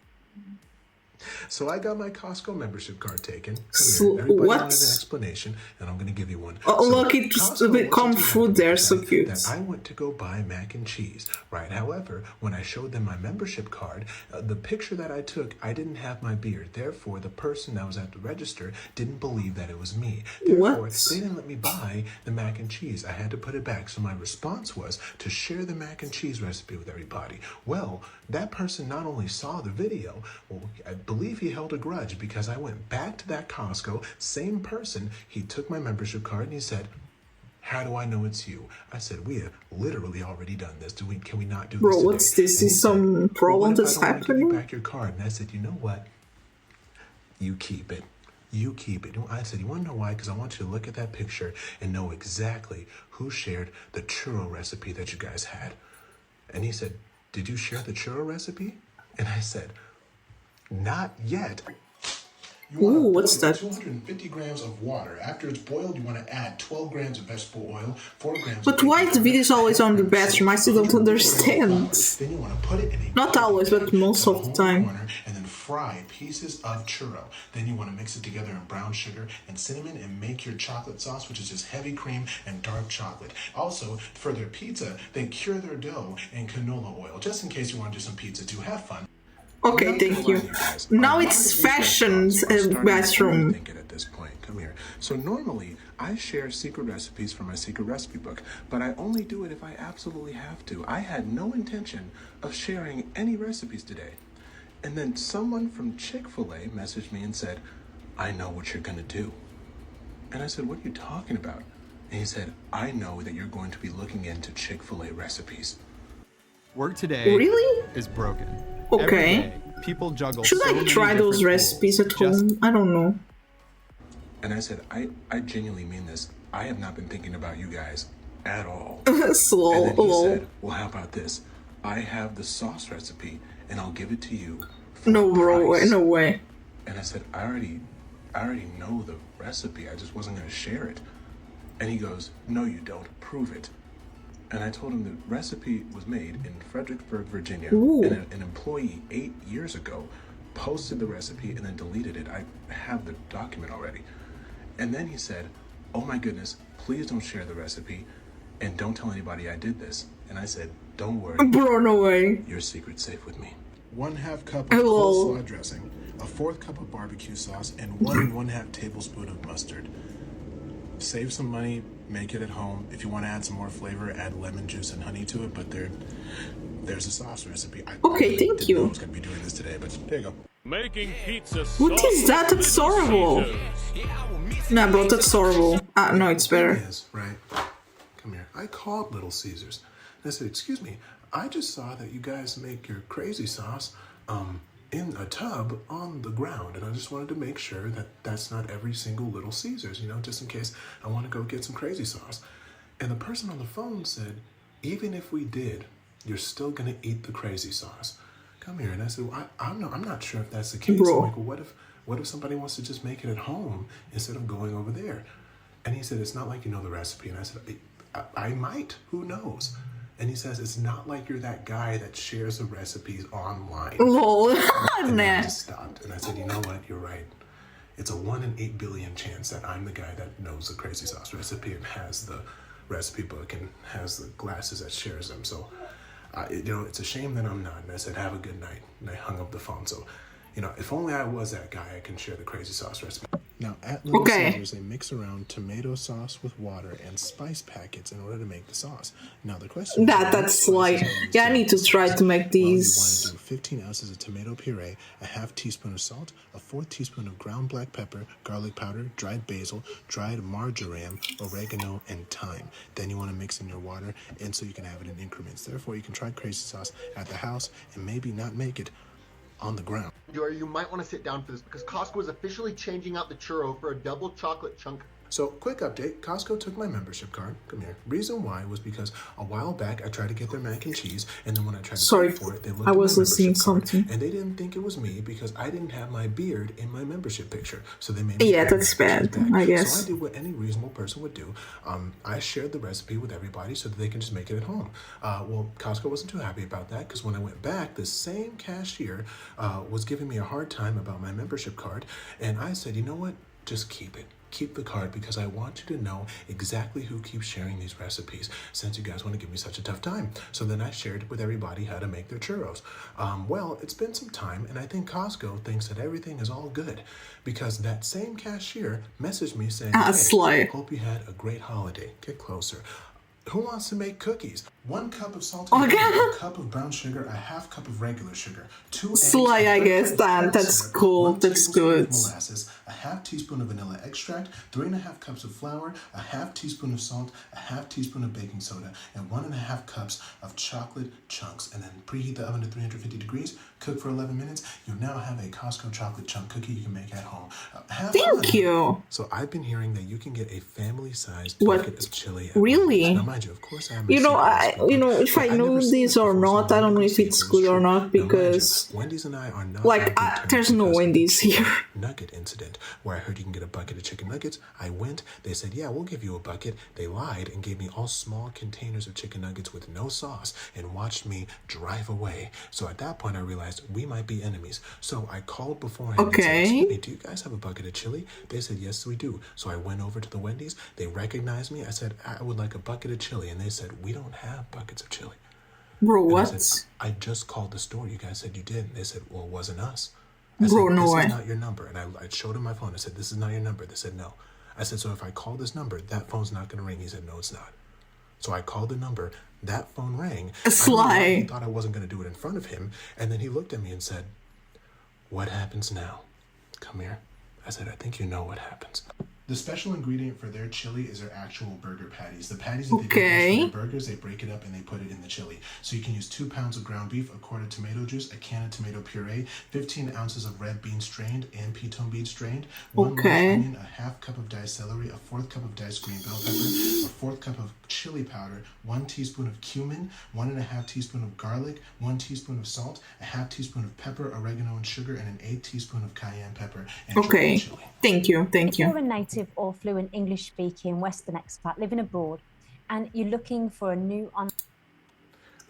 So I got my Costco membership card taken. Everybody what? wanted an explanation, and I'm going to give you one. Oh, So look, it's Costco a bit come wasn't too food happy there, with so the fact cute. that I went to go buy mac and cheese, right? However, when I showed them my membership card, the picture that I took, I didn't have my beard. Therefore, the person that was at the register didn't believe that it was me. Therefore, What? they didn't let me buy the mac and cheese. I had to put it back. So my response was to share the mac and cheese recipe with everybody. Well, that person not only saw the video, well, I believe he held a grudge because I went back to that Costco, same person, he took my membership card and he said, how do I know it's you? I said, we have literally already done this. Can we not do this Bro, today? what's this? And he Is said, some well, problem what if that's I don't want to give happening? you back your card? And I said, you know what? You keep it. You keep it. I said, you want to know why? Because I want you to look at that picture and know exactly who shared the churro recipe that you guys had. And he said, did you share the churro recipe? And I said, not yet. You want Ooh, what's that? 250 grams of water. After it's boiled, you want to add 12 grams of vegetable oil, 4 grams But of why is the videos always on the bathroom? I still don't understand. Then you want to put it in a Not always, but most of the time. corner and then fry pieces of churro. Then you want to mix it together in brown sugar and cinnamon and make your chocolate sauce, which is just heavy cream and dark chocolate. Also, for their pizza, they cure their dough in canola oil, just in case you want to do some pizza too. Have fun. Okay, thank you. Now it's fashion's bathroom. Thinking at this point, come here. So normally I share secret recipes from my secret recipe book, but I only do it if I absolutely have to. I had no intention of sharing any recipes today. And then someone from Chick-fil-A messaged me and said, I know what you're gonna do. And I said, what are you talking about? And he said, I know that you're going to be looking into Chick-fil-A recipes. Work today Really? is broken. Okay. Every day, people juggle Should so I many try those different recipes at tools. home? I don't know. And I said, I genuinely mean this. I have not been thinking about you guys at all. Slow, And then he lol. said, well, how about this? I have the sauce recipe and I'll give it to you for No, a bro, price. no way. And I said, I already know the recipe. I just wasn't going to share it. And he goes, no, you don't. Prove it. And I told him the recipe was made in Fredericksburg, Virginia. Ooh. And an employee 8 years ago posted the recipe and then deleted it. I have the document already. And then he said, oh my goodness, please don't share the recipe and don't tell anybody I did this. And I said, don't worry. Bro, no way. Your secret's safe with me. 1/2 cup of coleslaw dressing, a 1/4 cup of barbecue sauce, and 1 1/2 tablespoon of mustard. Save some money, make it at home. If you want to add some more flavor, add lemon juice and honey to it, but there's a sauce recipe. Okay, thank you. I was going to be doing this today, but there you go. Making pizza. What is that? That's horrible. Nah, bro, that's horrible. No, it's better. Yes, right. Come here. I called Little Caesars. And I said, excuse me, I just saw that you guys make your crazy sauce in a tub on the ground, and I just wanted to make sure that that's not every single Little Caesars, you know, just in case I want to go get some crazy sauce. And the person on the phone said, even if we did, you're still gonna eat the crazy sauce. Come here. And I said, well, I'm not sure if that's the case. Bro. I'm like, well, what if somebody wants to just make it at home instead of going over there? And he said, it's not like you know the recipe. And I said, I might, who knows? And he says, it's not like you're that guy that shares the recipes online. Lol. And I just stopped. And I said, you know what? You're right. It's a 1 in 8 billion chance that I'm the guy that knows the crazy sauce recipe and has the recipe book and has the glasses that shares them. So, you know, it's a shame that I'm not. And I said, have a good night. And I hung up the phone. So, you know, if only I was that guy, I can share the crazy sauce recipe. Now, at Little Caesars, they mix around tomato sauce with water and spice packets in order to make the sauce. Now, the question that's like, yeah, I need to try to make these. You want to do 15 ounces of tomato puree, a 1/2 teaspoon of salt, a 1/4 teaspoon of ground black pepper, garlic powder, dried basil, dried marjoram, oregano, and thyme. Then you want to mix in your water, and so you can have it in increments. Therefore, you can try crazy sauce at the house and maybe not make it on the ground. You might want to sit down for this because Costco is officially changing out the churro for a double chocolate chunk. So, quick update, Costco took my membership card. Come here. Reason why was because a while back I tried to get their mac and cheese, and then when I tried to pay for it, they looked at my membership card, and they didn't think it was me because I didn't have my beard in my membership picture. So they made me that's bad, I guess. So I did what any reasonable person would do. I shared the recipe with everybody so that they can just make it at home. Well, Costco wasn't too happy about that because when I went back, the same cashier was giving me a hard time about my membership card, and I said, you know what? Just keep it. Keep the card because I want you to know exactly who keeps sharing these recipes since you guys want to give me such a tough time. So then I shared with everybody how to make their churros. Well, it's been some time and I think Costco thinks that everything is all good because that same cashier messaged me saying, hey, hope you had a great holiday. Get closer. Who wants to make cookies? 1 cup of salted sugar, 1 cup of brown sugar, a 1/2 cup of regular sugar, 2 eggs, I guess that's cool. That's good. Molasses, a 1/2 teaspoon of vanilla extract, 3 1/2 cups of flour, a 1/2 teaspoon of salt, a 1/2 teaspoon of baking soda, and 1 1/2 cups of chocolate chunks. And then preheat the oven to 350 degrees. Cook for 11 minutes. You now have a Costco chocolate chunk cookie you can make at home. Thank you. So I've been hearing that you can get a family-sized bucket of chili. Really? Now, mind you, of course, I have if I know this or not, I don't know if it's good or not because Wendy's and I are not there's no Wendy's here. Nugget incident where I heard you can get a bucket of chicken nuggets. I went, they said, yeah, we'll give you a bucket. They lied and gave me all small containers of chicken nuggets with no sauce and watched me drive away. So at that point I realized we might be enemies. So I called beforehand and said, excuse me, do you guys have a bucket of chili? They said, yes, we do. So I went over to the Wendy's. They recognized me. I said, I would like a bucket of chili. And they said, we don't have buckets of chili. Bro, what? I said, I just called the store. You guys said you did. And they said, well, it wasn't us. Bro, no way. This is not your number. And I showed him my phone. I said, this is not your number. They said, no. I said, so if I call this number, that phone's not going to ring. He said, no, it's not. So I called the number. That phone rang. He thought I wasn't going to do it in front of him. And then he looked at me and said, what happens now? Come here. I said, I think you know what happens. The special ingredient for their chili is their actual burger patties. The patties that they use for their burgers, they break it up and they put it in the chili. So you can use 2 pounds of ground beef, a quart of tomato juice, a can of tomato puree, 15 ounces of red beans strained and piton beans strained, 1 large onion, a 1/2 cup of diced celery, a 1/4 cup of diced green bell pepper, a 1/4 cup of chili powder, 1 teaspoon of cumin, 1 1/2 teaspoon of garlic, 1 teaspoon of salt, a 1/2 teaspoon of pepper, oregano, and sugar, and an 1/8 teaspoon of cayenne pepper. And chili. Thank you. It's more of a night native or fluent English-speaking Western expat living abroad, and you're looking for a new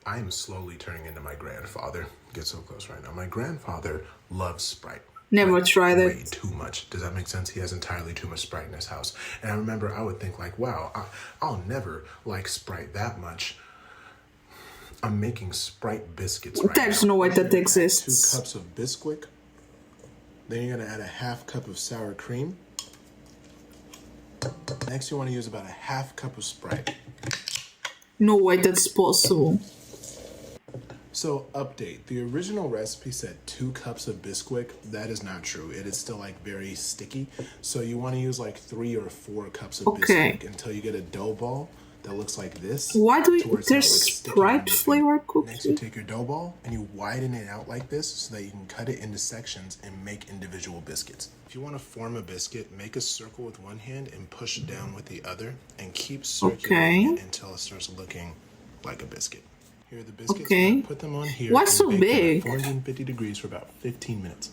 I am slowly turning into my grandfather. Get so close right now. My grandfather loves Sprite. Never tried Way it. too much. Does that make sense? He has entirely too much Sprite in his house. And I remember I would think like, wow, I'll never like Sprite that much. I'm making Sprite biscuits right There's now. no way that exists. 2 cups of Bisquick. Then you're gonna add a half cup of sour cream. Next, you want to use about a half cup of Sprite. No way that's possible. So, update. The original recipe said 2 cups of Bisquick. That is not true. It is still like very sticky. So you want to use like 3 or 4 cups of Bisquick until you get a dough ball that looks like this. Why do there's Sprite flavor cookie? Next, you take your dough ball and you widen it out like this so that you can cut it into sections and make individual biscuits. If you want to form a biscuit, make a circle with one hand and push it down with the other and keep circulating it until it starts looking like a biscuit. Here are the biscuits. Okay. Put them on here. What's so bake big? them at 450 degrees for about 15 minutes.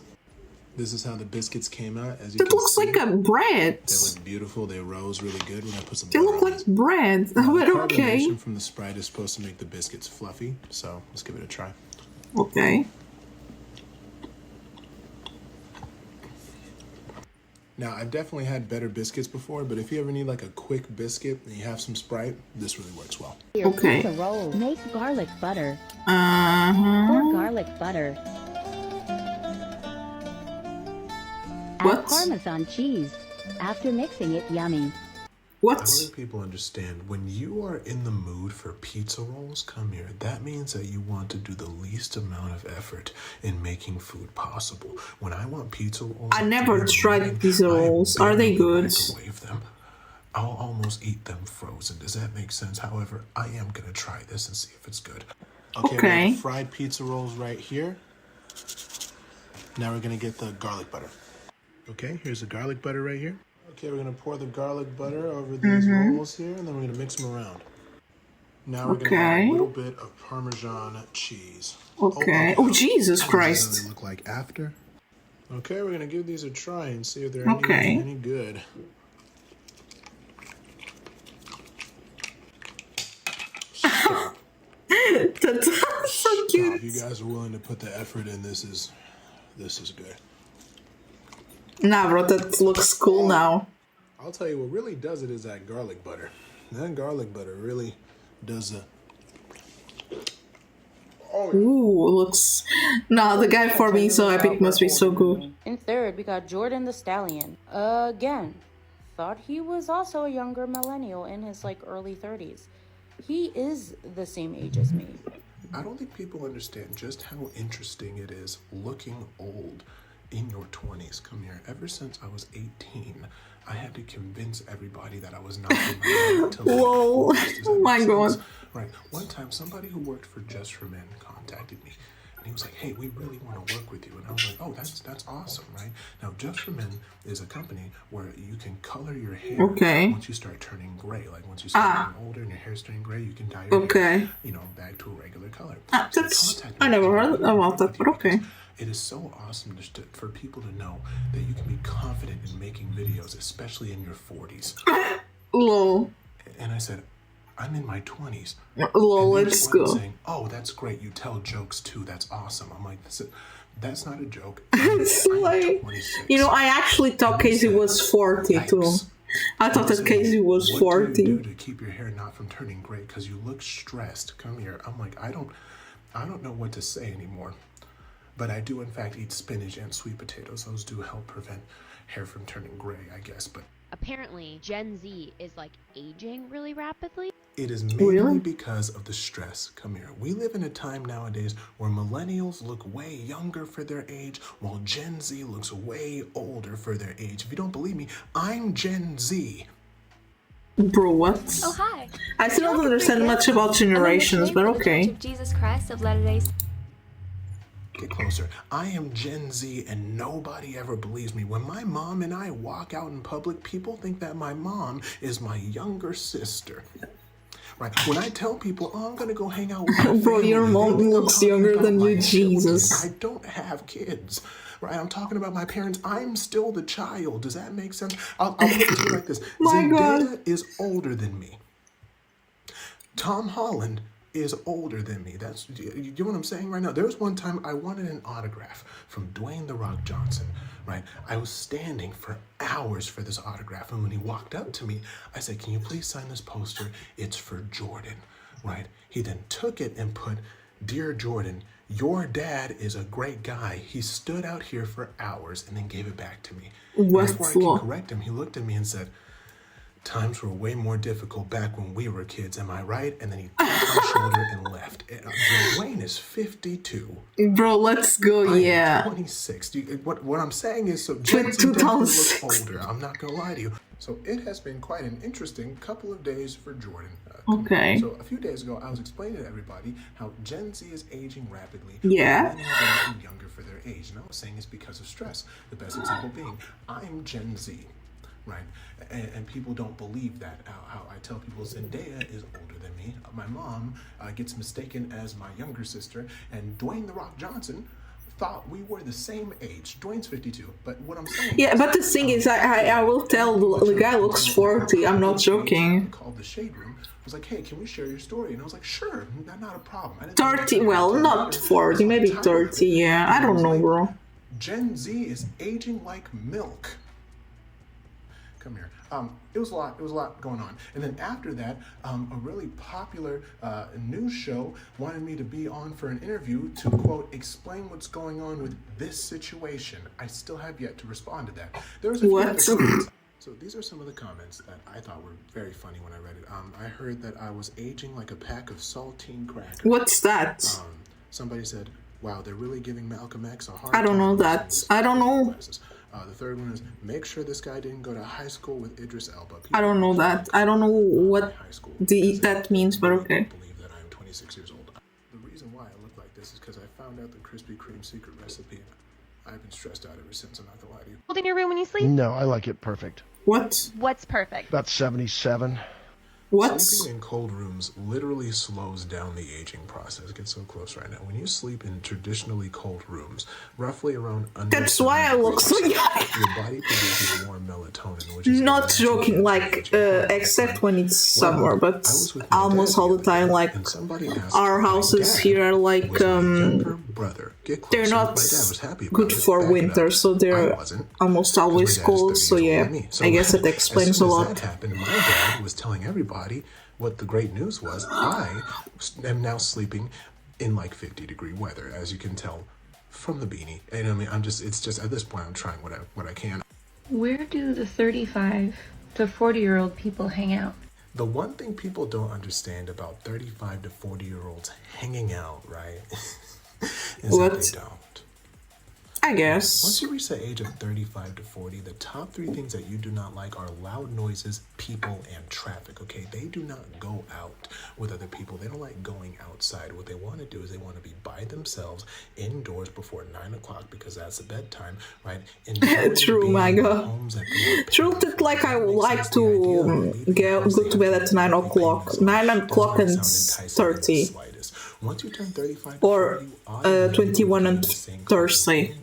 This is how the biscuits came out. As you That can looks see, like a bread. they look beautiful. They rose really good. We're gonna put some. They look like bread. But okay. Carbonation from the Sprite is supposed to make the biscuits fluffy. So let's give it a try. Okay. Now, I've definitely had better biscuits before, but if you ever need like a quick biscuit and you have some Sprite, this really works well. Okay. To roll. Make garlic butter. Uh-huh. Pour garlic butter. What? Add Parmesan cheese. After mixing it, yummy. I don't think people understand. When you are in the mood for pizza rolls, come here. That means that you want to do the least amount of effort in making food possible. When I want pizza rolls, I never tried pizza rolls. Are they good? Microwave them. I'll almost eat them frozen. Does that make sense? However, I am gonna try this and see if it's good. Okay. We have fried pizza rolls right here. Now we're gonna get the garlic butter. Okay, here's the garlic butter right here. Okay, we're gonna pour the garlic butter over these rolls here, and then we're gonna mix them around. Now we're gonna add a little bit of Parmesan cheese. Okay. Oh, Jesus Christ. What they look like after. Okay, we're gonna give these a try and see if they're any good. That's so cute. If you guys are willing to put the effort in, this is good. Nah, bro, that looks cool now. I'll tell you what really does it is that garlic butter. That garlic butter really does the. Ooh, looks. Nah, the guy for being so epic must be so good. In third, we got Jordan the Stallion. Again, thought he was also a younger millennial in his early 30s. He is the same age as me. I don't think people understand just how interesting it is looking old in your 20s. Come here. Ever since I was 18, I had to convince everybody that I was not in my until whoa. Oh my god. Right. One time, somebody who worked for Just for Men contacted me. And he was like, hey, we really want to work with you. And I was like, oh, that's awesome, right? Now, Just for Men is a company where you can color your hair once you start turning gray. Like, once you start getting older and your hair's turning gray, you can dye your hair, back to a regular color. I never heard about that, but okay. It is so awesome for people to know that you can be confident in making videos, especially in your 40s. Lol. And I said, I'm in my 20s. Lol, let's go. Saying, oh, that's great. You tell jokes too. That's awesome. I'm like, that's not a joke. It's like, I actually thought Casey was 40 too. I thought that Casey was 40. What do you do to keep your hair not from turning gray? Because you look stressed. Come here. I'm like, I don't know what to say anymore. But I do, in fact, eat spinach and sweet potatoes. Those do help prevent hair from turning gray, I guess. But apparently, Gen Z is aging really rapidly. It is mainly because of the stress. Come here. We live in a time nowadays where millennials look way younger for their age, while Gen Z looks way older for their age. If you don't believe me, I'm Gen Z. Bro, what? Oh, hi. I still don't understand much about generations, but okay. Jesus Christ of Latter-day. Get closer. I am Gen Z and nobody ever believes me. When my mom and I walk out in public, people think that my mom is my younger sister. right? When I tell people, oh, I'm gonna go hang out with my Bro, family, your mom looks younger than you, Jesus. I don't have kids, right? I'm talking about my parents. I'm still the child. Does that make sense? I'll put it to you like this. Zendaya is older than me. Tom Holland is older than me. That's, you know what I'm saying right now? There was one time I wanted an autograph from Dwayne "The Rock" Johnson, right? I was standing for hours for this autograph, and when he walked up to me, I said, can you please sign this poster? It's for Jordan, right? He then took it and put, "Dear Jordan, your dad is a great guy. He stood out here for hours," and then gave it back to me. Before I could correct him, he looked at me and said, "Times were way more difficult back when we were kids, am I right?" And then he tapped my shoulder and left. Dwayne is 52. Bro, let's go, yeah. I'm 26. What I'm saying is, so Gen Z definitely looks older. I'm not going to lie to you. So it has been quite an interesting couple of days for Jordan. Okay. So a few days ago, I was explaining to everybody how Gen Z is aging rapidly. Yeah. And they're getting younger for their age. And I was saying it's because of stress. The best example being, I'm Gen Z. Right, and people don't believe that. How I tell people Zendaya is older than me. My mom gets mistaken as my younger sister, and Dwayne "The Rock" Johnson thought we were the same age. Dwayne's 52, but what I'm saying. Yeah, but the thing is, I will tell the guy looks 40. I'm not joking. I called the Shade Room. I was like, hey, can we share your story? And I was like, sure, not a problem. 30, well, not 40, maybe 30. Yeah, I don't know, bro. Gen Z is aging like milk. Come here. It was a lot going on. And then after that, a really popular news show wanted me to be on for an interview to, quote, explain what's going on with this situation. I still have yet to respond to that. There was a few other comments. So these are some of the comments that I thought were very funny when I read it. I heard that I was aging like a pack of saltine crackers. What's that? Somebody said, wow, they're really giving Malcolm X a hard time. I don't know that. I don't know. The third one is, make sure this guy didn't go to high school with Idris Elba. I don't know that. I don't know what that means, but okay. I believe that I'm 26 years old. The reason why I look like this is because I found out the Krispy Kreme secret recipe. I've been stressed out ever since, I'm not gonna lie to you. Hold in your room when you sleep? No, I like it perfect. What? What's perfect? About 77. What? Sleeping in cold rooms literally slows down the aging process. Get so close right now. When you sleep in traditionally cold rooms, roughly around under that's why I look so young. Your body produces more melatonin, which is not joking, like except when it's summer, but almost all the time. Like our houses here are like they're not good for winter, so they're almost always cold. So yeah, I guess that explains a lot. That happened, my dad was telling everybody what the great news was. I am now sleeping in like 50-degree weather, as you can tell from the beanie. And I mean, it's just at this point, I'm trying what I can. Where do the 35 to 40-year-old people hang out? The one thing people don't understand about 35 to 40-year-olds hanging out, right, is that they don't. I guess. Once you reach the age of 35 to 40, the top 3 things that you do not like are loud noises, people, and traffic, okay? They do not go out with other people. They don't like going outside. What they want to do is they want to be by themselves indoors before 9 o'clock because that's the bedtime, right? True, my God. True, that like I would like to go to bed at 9 o'clock. 9 o'clock and 30. Once you turn 35 or 21 and 30.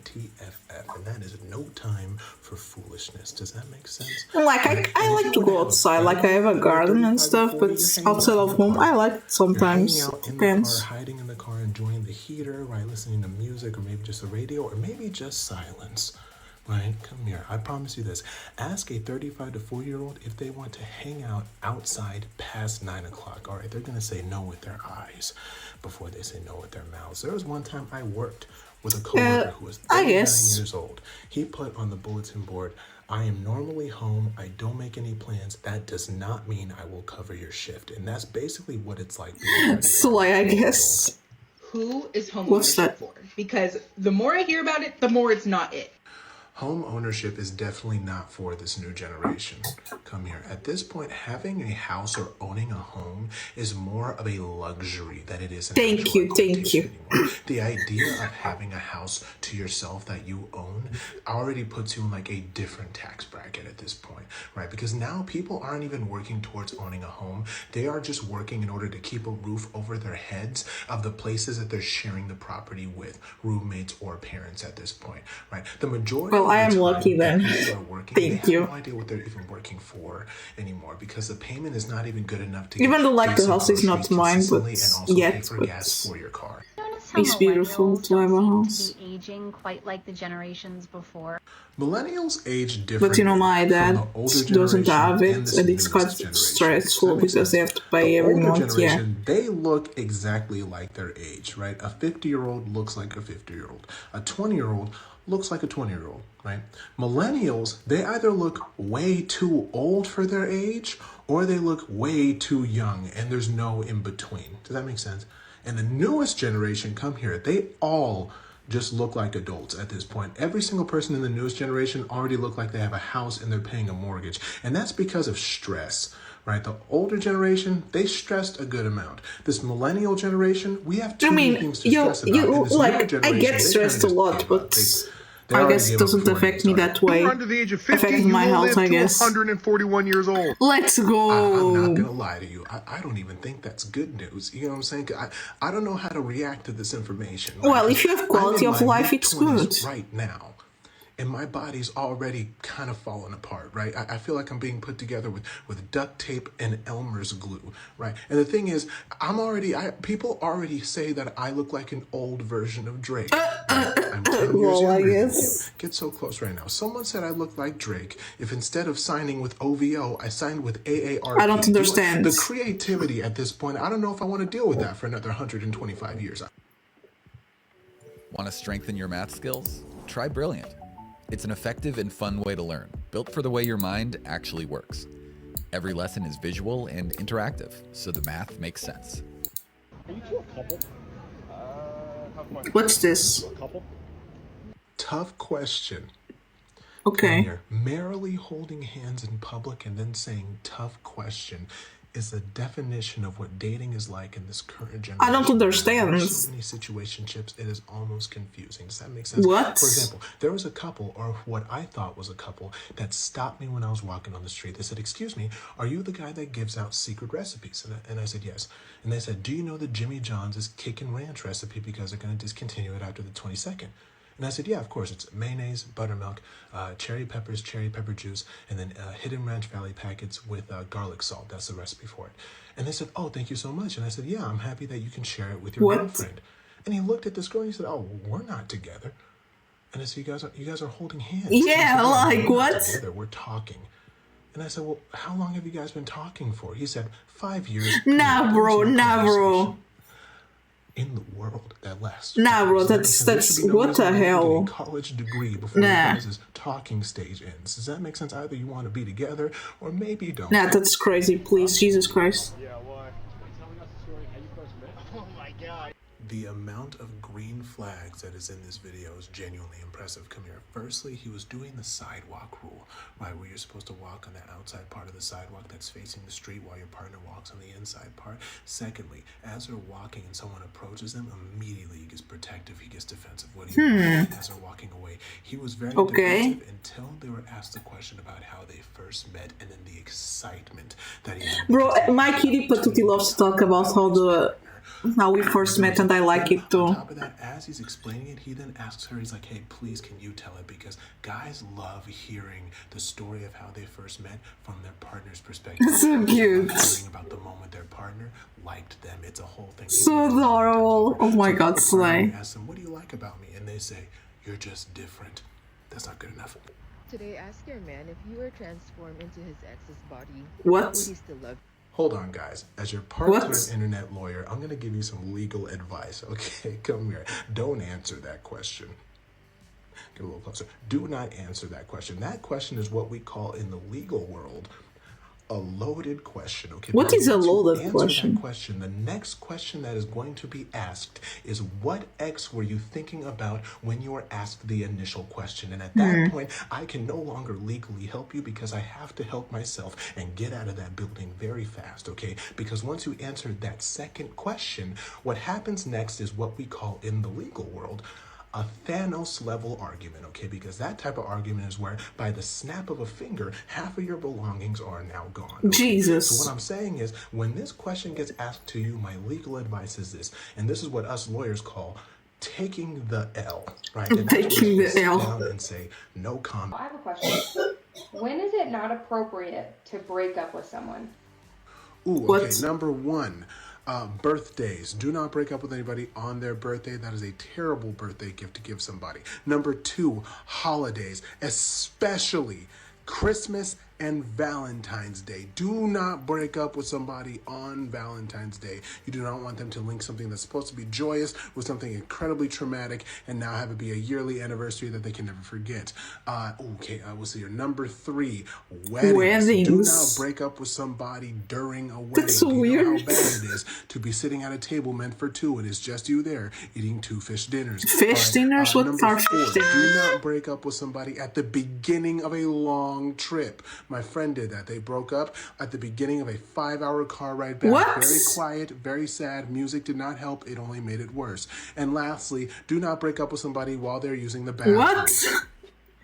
And that is no time for foolishness. Does that make sense? Like I like to go outside. Like I have a garden and stuff, but outside of home I like it sometimes. Depends. Hiding in the car, enjoying the heater, right? Listening to music, or maybe just the radio, or maybe just silence. Right? Come here. I promise you this. Ask a 35 to 40-year-old if they want to hang out outside past 9 o'clock. All right, they're going to say no with their eyes before they say no with their mouths. There was one time I worked with a coworker who was 39 years old. He put on the bulletin board, I am normally home. I don't make any plans. That does not mean I will cover your shift. And that's basically what it's like. So I guess. Who is home ownership for? Because the more I hear about it, the more it's not it. Home ownership is definitely not for this new generation. Come here. At this point, having a house or owning a home is more of a luxury than it is an Thank you. anymore. The idea of having a house to yourself that you own already puts you in like a different tax bracket at this point, right? Because now people aren't even working towards owning a home. They are just working in order to keep a roof over their heads of the places that they're sharing the property with, roommates or parents at this point, right? The majority Well, I am lucky then. Thank you. They have no idea what they're even working for anymore because the payment is not even good enough to even though like the house is not mine, but yet for gas for your car. It's beautiful to have a house. Aging quite like the generations before. Millennials age differently. But you know, my dad doesn't have it, and it's quite stressful because they have to pay every month. Yeah. They look exactly like their age, right? A 50-year-old looks like a 50-year-old. A 20-year-old looks like a 20-year-old, right? Millennials, they either look way too old for their age or they look way too young, and there's no in between. Does that make sense? And the newest generation come here, they all just look like adults at this point. Every single person in the newest generation already look like they have a house and they're paying a mortgage. And that's because of stress, right? The older generation, they stressed a good amount. This millennial generation, we have too many things to stress about. Like, I get stressed a lot, but I guess it doesn't affect me that way. Under the age of 50, affects my health, I guess. 141 years old. Let's go. I'm not gonna lie to you. I don't even think that's good news. You know what I'm saying? I don't know how to react to this information. Well, if you have quality of life, it's good. Right now. And my body's already kind of falling apart, right? I feel like I'm being put together with duct tape and Elmer's glue, right? And the thing is, people already say that I look like an old version of Drake. I'm 10 years younger than you. Get so close right now. Someone said I look like Drake if instead of signing with OVO, I signed with AARP. I don't understand. The creativity at this point, I don't know if I want to deal with that for another 125 years. Want to strengthen your math skills? Try Brilliant. It's an effective and fun way to learn, built for the way your mind actually works. Every lesson is visual and interactive, so the math makes sense. Are you two a couple? What's this? Tough question. Okay. Merrily holding hands in public and then saying tough question is the definition of what dating is like in this current generation. I don't understand. There's so many situationships, it is almost confusing. Does that make sense? What? For example, there was a couple, or what I thought was a couple, that stopped me when I was walking on the street. They said, "Excuse me, are you the guy that gives out secret recipes?" And I said, "Yes." And they said, "Do you know that Jimmy John's is Kickin' Ranch recipe because they're going to discontinue it after the 22nd?" And I said, "Yeah, of course. It's mayonnaise, buttermilk, cherry peppers, cherry pepper juice, and then Hidden Ranch Valley packets with garlic salt. That's the recipe for it." And they said, "Oh, thank you so much." And I said, "Yeah, I'm happy that you can share it with your girlfriend." And he looked at this girl and he said, "Oh, we're not together." And I said, you guys are holding hands." Yeah, said, like what? Together, we're talking. And I said, "Well, how long have you guys been talking for?" He said, 5 years. Nah, bro. In the world that lasts. Nah, bro, that's what the hell? College degree before you guys' talking stage ends. Does that make sense? Either you want to be together or maybe you don't. Nah, that's crazy. Please, Jesus Christ. Yeah, why? Telling us the story how you first met. Oh my god. The amount of green flags that is in this video is genuinely impressive. Come here. Firstly, he was doing the sidewalk rule, right, where you're supposed to walk on the outside part of the sidewalk that's facing the street while your partner walks on the inside part. Secondly, as they're walking and someone approaches them, immediately he gets protective, he gets defensive. What do you mean? As they're walking away, he was very defensive until they were asked the question about how they first met and then the excitement that he had. Bro, my kitty Patuti loves to talk about how we first met, and I like it too. On top of that, as he's explaining it, he then asks her, he's like, "Hey, please, can you tell it?" Because guys love hearing the story of how they first met from their partner's perspective. So cute. Hearing about the moment their partner liked them. It's a whole thing. So adorable. Oh my god, Slay. Ask them, "What do you like about me?" And they say, "You're just different." That's not good enough. Today, ask your man if you were transformed into his ex's body. What? Would he still love you? Hold on, guys. As your part-time internet lawyer, I'm going to give you some legal advice, okay? Come here. Don't answer that question. Get a little closer. Do not answer that question. That question is what we call in the legal world a loaded question, okay? What Because is a once you loaded answer question? that question, the next question that is going to be asked is, what X were you thinking about when you were asked the initial question? And at that point, I can no longer legally help you because I have to help myself and get out of that building very fast, okay? Because once you answer that second question, what happens next is what we call in the legal world a Thanos level argument, okay? Because that type of argument is where by the snap of a finger, half of your belongings are now gone. Okay? Jesus. So what I'm saying is, when this question gets asked to you, my legal advice is this, and this is what us lawyers call taking the L, right? And taking the L. Down and say no comment. I have a question. When is it not appropriate to break up with someone? Ooh, okay. Number one. Birthdays. Do not break up with anybody on their birthday. That is a terrible birthday gift to give somebody. Number two, holidays, especially Christmas and Valentine's Day. Do not break up with somebody on Valentine's Day. You do not want them to link something that's supposed to be joyous with something incredibly traumatic and now have it be a yearly anniversary that they can never forget. We'll see here. Number three, weddings. Do not break up with somebody during a wedding. That's so weird. Know how bad it is to be sitting at a table meant for two and it's just you there eating 2 fish dinners. Fish dinners? What are fish dinners? Do not break up with somebody at the beginning of a long trip. My friend did that. They broke up at the beginning of a 5-hour car ride back. What? Very quiet, very sad. Music did not help. It only made it worse. And lastly, do not break up with somebody while they're using the bathroom. What?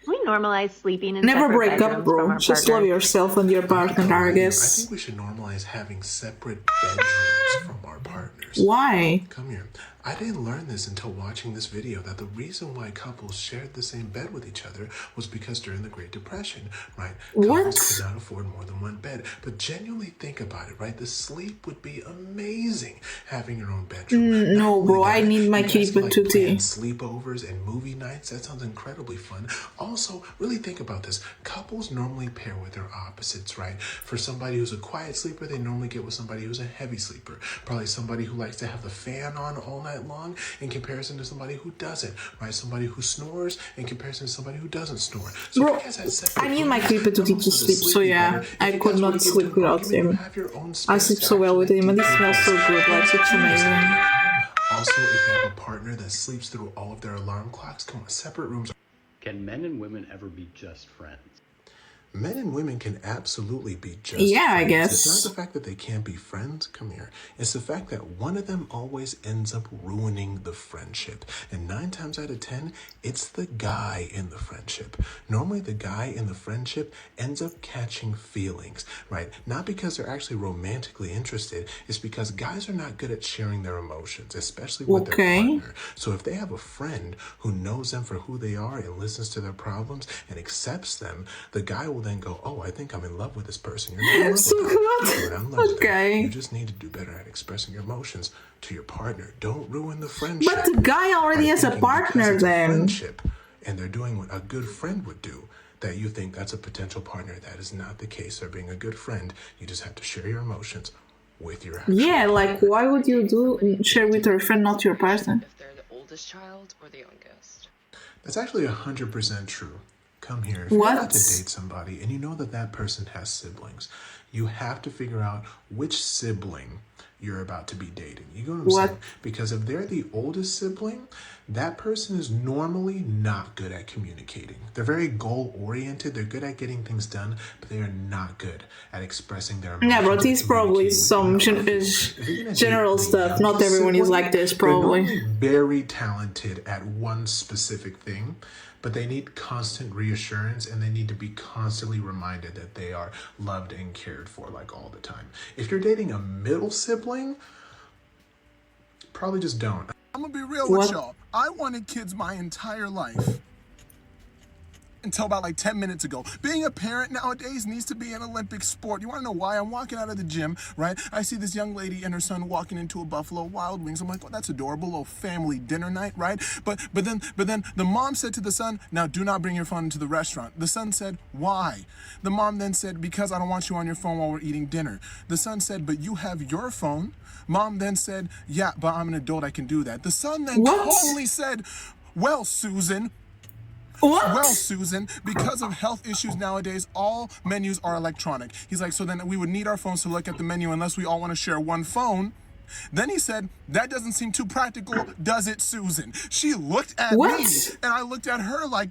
We normalize sleeping in Never separate break up, bedrooms bro. from our Just partner. love yourself and your partner, I I guess. think we should normalize having separate bedrooms from our partners. Why? Come here. I didn't learn this until watching this video, that the reason why couples shared the same bed with each other was because during the Great Depression, right? Couples could not afford more than one bed. But genuinely think about it, right? The sleep would be amazing having your own bedroom. No, bro, I need my kitty patootie. Sleepovers and movie nights, that sounds incredibly fun. Also, really think about this. Couples normally pair with their opposites, right? For somebody who's a quiet sleeper, they normally get with somebody who's a heavy sleeper. Probably somebody who likes to have the fan on all night long in comparison to somebody who doesn't, right? Somebody who snores in comparison to somebody who doesn't snore. So bro, I need my kitty patootie to sleep, so yeah, I could not sleep without him. I sleep so well with him and he smells so good, like it's amazing. Also, if you have a partner that sleeps through all of their alarm clocks, come on, separate rooms. Can men and women ever be just friends? Men and women can absolutely be just friends. I guess. It's not the fact that they can't be friends. Come here. It's the fact that one of them always ends up ruining the friendship. And 9 times out of 10, it's the guy in the friendship. Normally, the guy in the friendship ends up catching feelings, right? Not because they're actually romantically interested. It's because guys are not good at sharing their emotions, especially with their partner. So if they have a friend who knows them for who they are and listens to their problems and accepts them, the guy will then go, oh, I think I'm in love with this person. You're not in love with them. You're not in love with them. You just need to do better at expressing your emotions to your partner. Don't ruin the friendship. But the guy already has a partner then. Friendship, and they're doing what a good friend would do, that you think that's a potential partner. That is not the case. They're being a good friend. You just have to share your emotions with your actual partner. Like why would you share with your friend, not your partner? If they're the oldest child or the youngest. That's actually 100% true. Come here. If you're about to date somebody and you know that that person has siblings, you have to figure out which sibling you're about to be dating. You know what I'm saying? Because if they're the oldest sibling, that person is normally not good at communicating. They're very goal-oriented. They're good at getting things done, but they are not good at expressing their emotions. Yeah, but it's probably some general stuff. Not everyone is like this, probably. They're normally very talented at one specific thing, but they need constant reassurance and they need to be constantly reminded that they are loved and cared for, like all the time. If you're dating a middle sibling, probably just don't. I'm gonna be real with y'all. I wanted kids my entire life. Until about like 10 minutes ago. Being a parent nowadays needs to be an Olympic sport. You want to know why? I'm walking out of the gym, right? I see this young lady and her son walking into a Buffalo Wild Wings. I'm like, oh, that's adorable, little family dinner night, right? But then the mom said to the son, now do not bring your phone into the restaurant. The son said, why? The mom then said, because I don't want you on your phone while we're eating dinner. The son said, but you have your phone. Mom then said, yeah, but I'm an adult, I can do that. The son then calmly said, well, Susan, What? Well, Susan, because of health issues nowadays, all menus are electronic. He's like, so then we would need our phones to look at the menu unless we all want to share one phone. Then he said, that doesn't seem too practical, does it, Susan? She looked at me, and I looked at her like,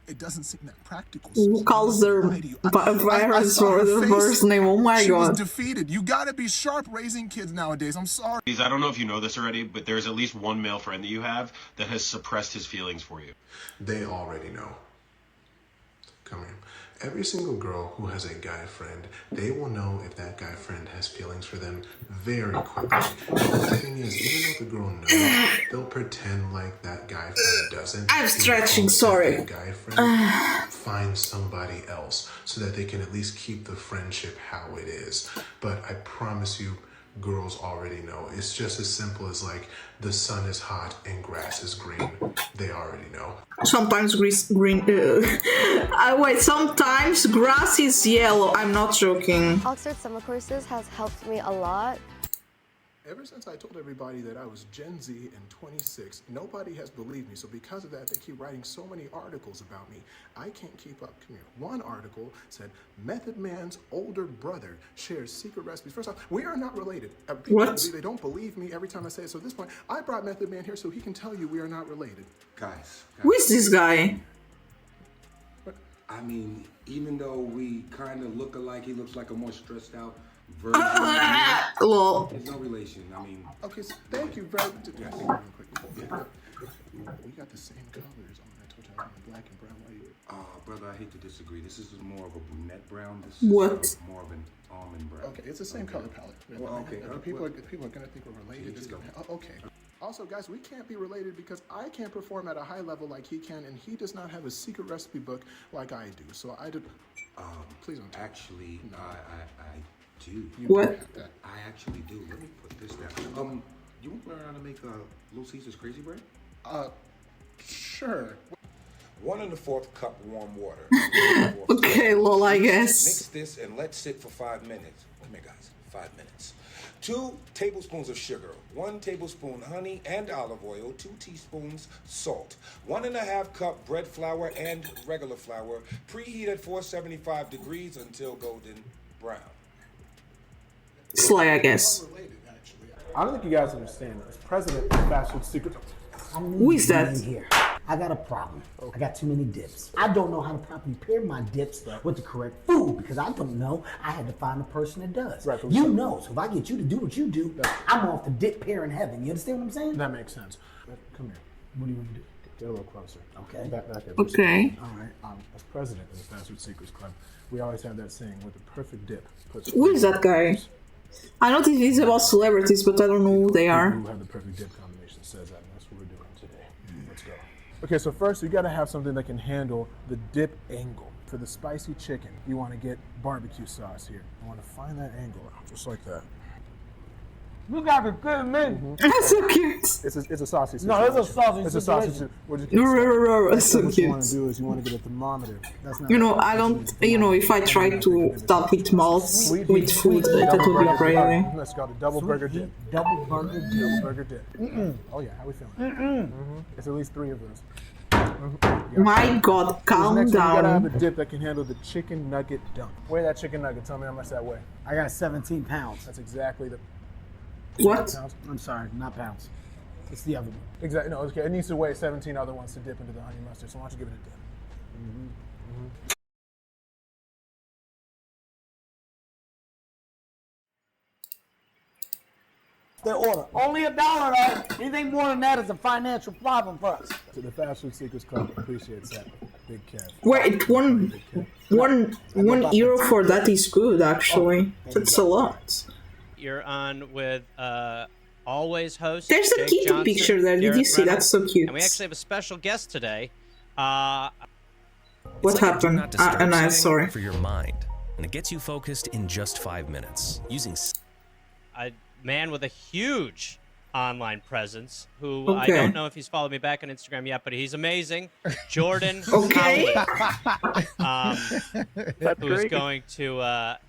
it doesn't seem that practical. Who calls their virus for the first name? Oh my She was god. defeated. You gotta be sharp raising kids nowadays. I'm sorry. I don't know if you know this already, but there's at least one male friend that you have that has suppressed his feelings for you. They already know. Come here. Every single girl who has a guy friend, they will know if that guy friend has feelings for them very quickly. And the thing is, even though the girl knows, they'll pretend like that guy friend doesn't. I'm stretching, sorry. That guy friend find somebody else so that they can at least keep the friendship how it is. But I promise you, girls already know. It's just as simple as like, the sun is hot and grass is green. They already know. Sometimes green. Wait, sometimes grass is yellow. I'm not joking. Oxford Summer Courses has helped me a lot. Ever since I told everybody that I was Gen Z and 26, nobody has believed me. So because of that, they keep writing so many articles about me. I can't keep up. Come here. One article said, Method Man's older brother shares secret recipes. First off, we are not related. What? They don't believe me every time I say it. So at this point, I brought Method Man here so he can tell you we are not related. Guys. Who is this guy? I mean, even though we kind of look alike, he looks like a more stressed out version. Lol. There's no relation. I mean, okay, so thank you very much. Yeah, real quick. Yeah, we got the same colors on. I told you I'm black and brown. Why you? brother, I hate to disagree. This is more of a brunette brown. This What? is more of an almond brown. Okay, it's the same color palette. Well, okay. People are gonna think we're related. Okay. Also, guys, we can't be related because I can't perform at a high level like he can, and he does not have a secret recipe book like I do. So I did. Please don't. Actually, no. I do. What? I actually do. Let me put this down. You want to learn how to make Little Caesar's crazy bread? Sure. 1 1/4 cup warm water. Okay, lol, I guess. Mix this and let sit for 5 minutes. Come here, guys. 5 minutes. 2 tablespoons of sugar, 1 tablespoon honey and olive oil, 2 teaspoons salt, 1 1/2 cup bread flour and regular flour. Preheat at 475 degrees until golden brown. Slay, I guess. I don't think you guys understand. As president of Fast Food Secret. Who is that? Here. I got a problem. I got too many dips. I don't know how to properly pair my dips with the correct food because I don't know. I had to find a person that does. Right, you know, so if I get you to do what you do, I'm off to dip pair in heaven. You understand what I'm saying? That makes sense. Come here. What do you want to do? Get a little closer. Okay. Back there. Okay. All right. As president of the Fast Food Secrets Club, we always have that saying with the perfect dip. Who is that guy? I know this is about celebrities, but I don't know who they are. Who have the perfect dip combination says that, and that's what we're doing today. Let's go. Okay, so first you got to have something that can handle the dip angle. For the spicy chicken, you want to get barbecue sauce here. You want to find that angle, just like that. You got a good man. That's so cute. It's a sausage. No, it's a sausage. It's a sausage. That's so What cute. you want to do is you want to get a thermometer. That's not You know, I don't. You know, if I try to talk with mouths with food, that would be crazy. Let's go to double burger dip. Double burger dip. Double burger dip. Oh yeah, how we feeling? It's at least 3 of those. My God, calm Next one, you gotta have down. a dip that can handle the chicken nugget dunk. Weigh that chicken nugget. Tell me how much that weigh. I got 17 pounds. That's exactly the. What? I'm sorry, not pounds. It's the other one. Exactly. No, okay. It needs to weigh 17 other ones to dip into the honey mustard. So why don't you give it a dip? Their order. Only $1 though. Anything more than that is a financial problem for us. So the Fast Food Secrets Club appreciates that. Big cat. Wait, one euro for that is good, actually. That's a lot. You're on with always host. There's a Jake kitty Johnson, picture there. Did you Garrett see? Reynolds, That's so cute. And we actually have a special guest today. What happened? I'm sorry. For your mind, and it gets you focused in just 5 minutes using A man with a huge online presence who I Okay. don't know if he's followed me back on Instagram yet, but he's amazing. Jordan Okay. Howlett, That's who's great. going to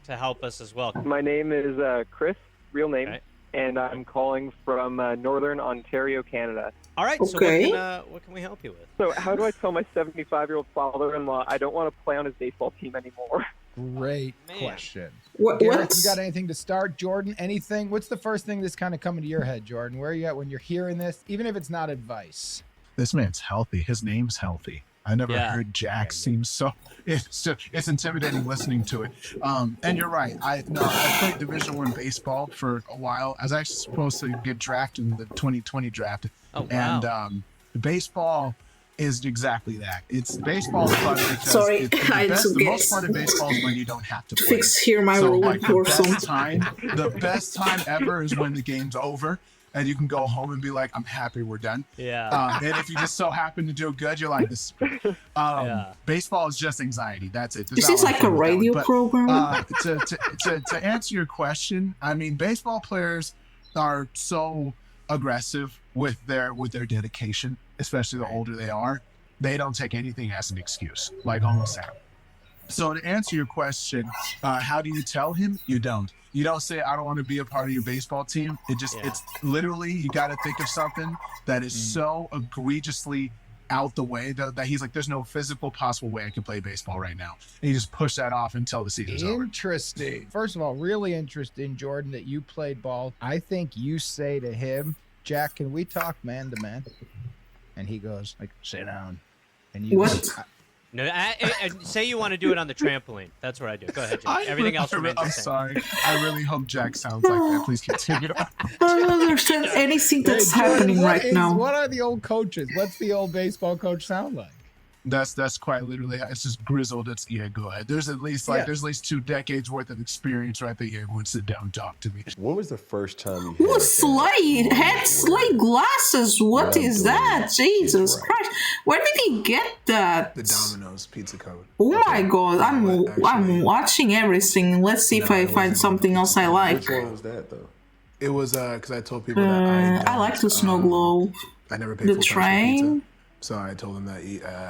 help us as well. My name is Chris, real name. Right. and I'm calling from Northern Ontario, Canada. All right, Okay. so what can we help you with? So how do I tell my 75-year-old father-in-law I don't want to play on his baseball team anymore? Great question. What? Garrett, you got anything to start? Jordan, anything? What's the first thing that's kind of coming to your head, Jordan? Where are you at when you're hearing this, even if it's not advice? This man's healthy. His name's healthy. I never heard Jack seem so. It's intimidating listening to it. And you're right. I played Division I baseball for a while. I was actually supposed to get drafted in the 2020 draft. Oh, wow. And baseball is exactly that. It's baseball is fun because Sorry, the most fun of baseball is when you don't have to play. Fix here my So room like or something. the best time ever is when the game's over. And you can go home and be like, I'm happy we're done. Yeah. And if you just so happen to do good, you're like, this. Baseball is just anxiety. That's it. Is this like a radio program? To answer your question, I mean, baseball players are so aggressive with their dedication, especially the older they are. They don't take anything as an excuse, like almost that. So to answer your question, how do you tell him? You don't. You don't say, I don't want to be a part of your baseball team. It's literally, you got to think of something that is so egregiously out the way that he's like, there's no physical possible way I can play baseball right now. And you just push that off until the season's over. Interesting. First of all, really interesting, Jordan, that you played ball. I think you say to him, Jack, can we talk man to man? And he goes, like, sit down. And you No, say you want to do it on the trampoline. That's what I do. Go ahead, Jack. Everything else remains the same. I'm sorry. I really hope Jack sounds like that. Please continue. I don't understand anything that's happening right now. What are the old coaches? What's the old baseball coach sound like? That's quite literally. It's just grizzled. Go ahead. There's at least 2 decades worth of experience right there. Yeah, everyone sit down and talk to me. When was the first time you had Slade? Had Slade glasses? What is that? Jesus Christ! Where did he get that? The Domino's pizza code. Oh my God! I'm watching everything. Let's see if I find something else I like. Which one was that though? It was because I told people that I like the snow globe. I never paid the full train. price for pizza. So I told them that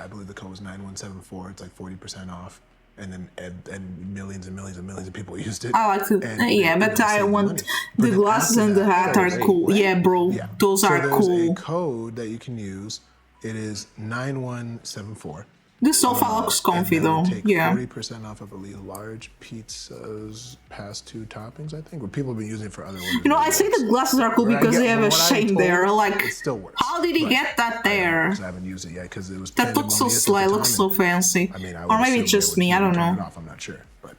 I believe the code was 9174. It's like 40% off, and then and millions and millions and millions of people used it. I like to, but I want the glasses and the hat are cool. Yeah, bro, those are cool. There's a code that you can use. It is 9174. This sofa looks comfy though. Take yeah. 40% off, I believe, large pizzas past 2 toppings. I think, but people have been using it for other ones. I say the glasses are cool because they have a shade there. Like, it still works. How did he get that there? I haven't used it yet because it was. That looks so sly. Looks so fancy. I mean, or maybe it's just me. I don't know. I'm not sure, but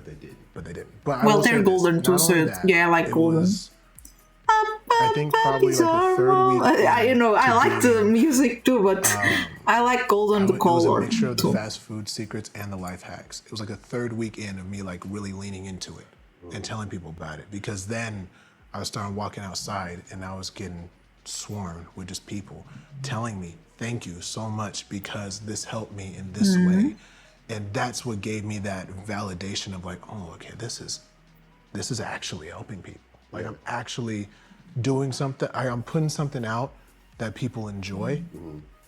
they did. But they didn't. Well, they're golden too, so yeah, I like golden. I think probably like the 3rd week. I like the music too, but I like golden the color. It was a mixture of the fast food secrets and the life hacks. It was like a 3rd week in of me like really leaning into it and telling people about it, because then I was starting walking outside and I was getting swarmed with just people telling me thank you so much because this helped me in this way, and that's what gave me that validation of like, oh, okay, this is actually helping people. Like I'm actually doing something. I'm putting something out that people enjoy,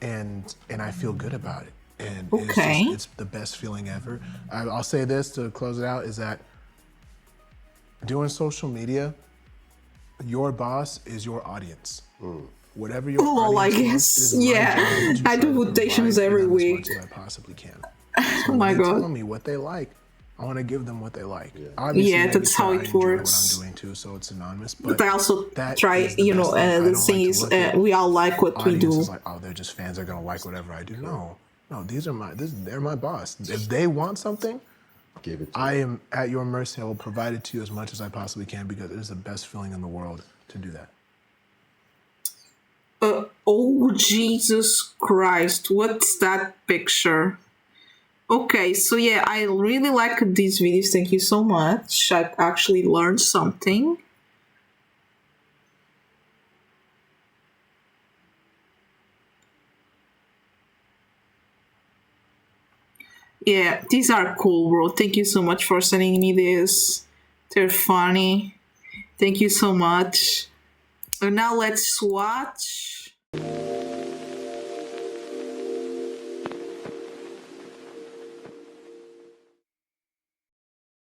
and I feel good about it. And it's the best feeling ever. I'll say this to close it out is that doing social media, your boss is your audience. Whatever your audience is, yeah. I do rotations every week. As much as I possibly can. Oh my God. Tell me what they like. I want to give them what they like. Yeah, that's how it works. What I'm doing too, so it's anonymous. But I also try, the thing is, we all like what we do. Like, oh, they're just fans. They're gonna like whatever I do. No, they're my boss. If they want something, give it. I am at your mercy. I will provide it to you as much as I possibly can because it is the best feeling in the world to do that. Oh Jesus Christ! What's that picture? Okay, so yeah, I really like these videos. Thank you so much. I actually learned something. Yeah, these are cool, bro. Thank you so much for sending me this. They're funny. Thank you so much. And now let's watch.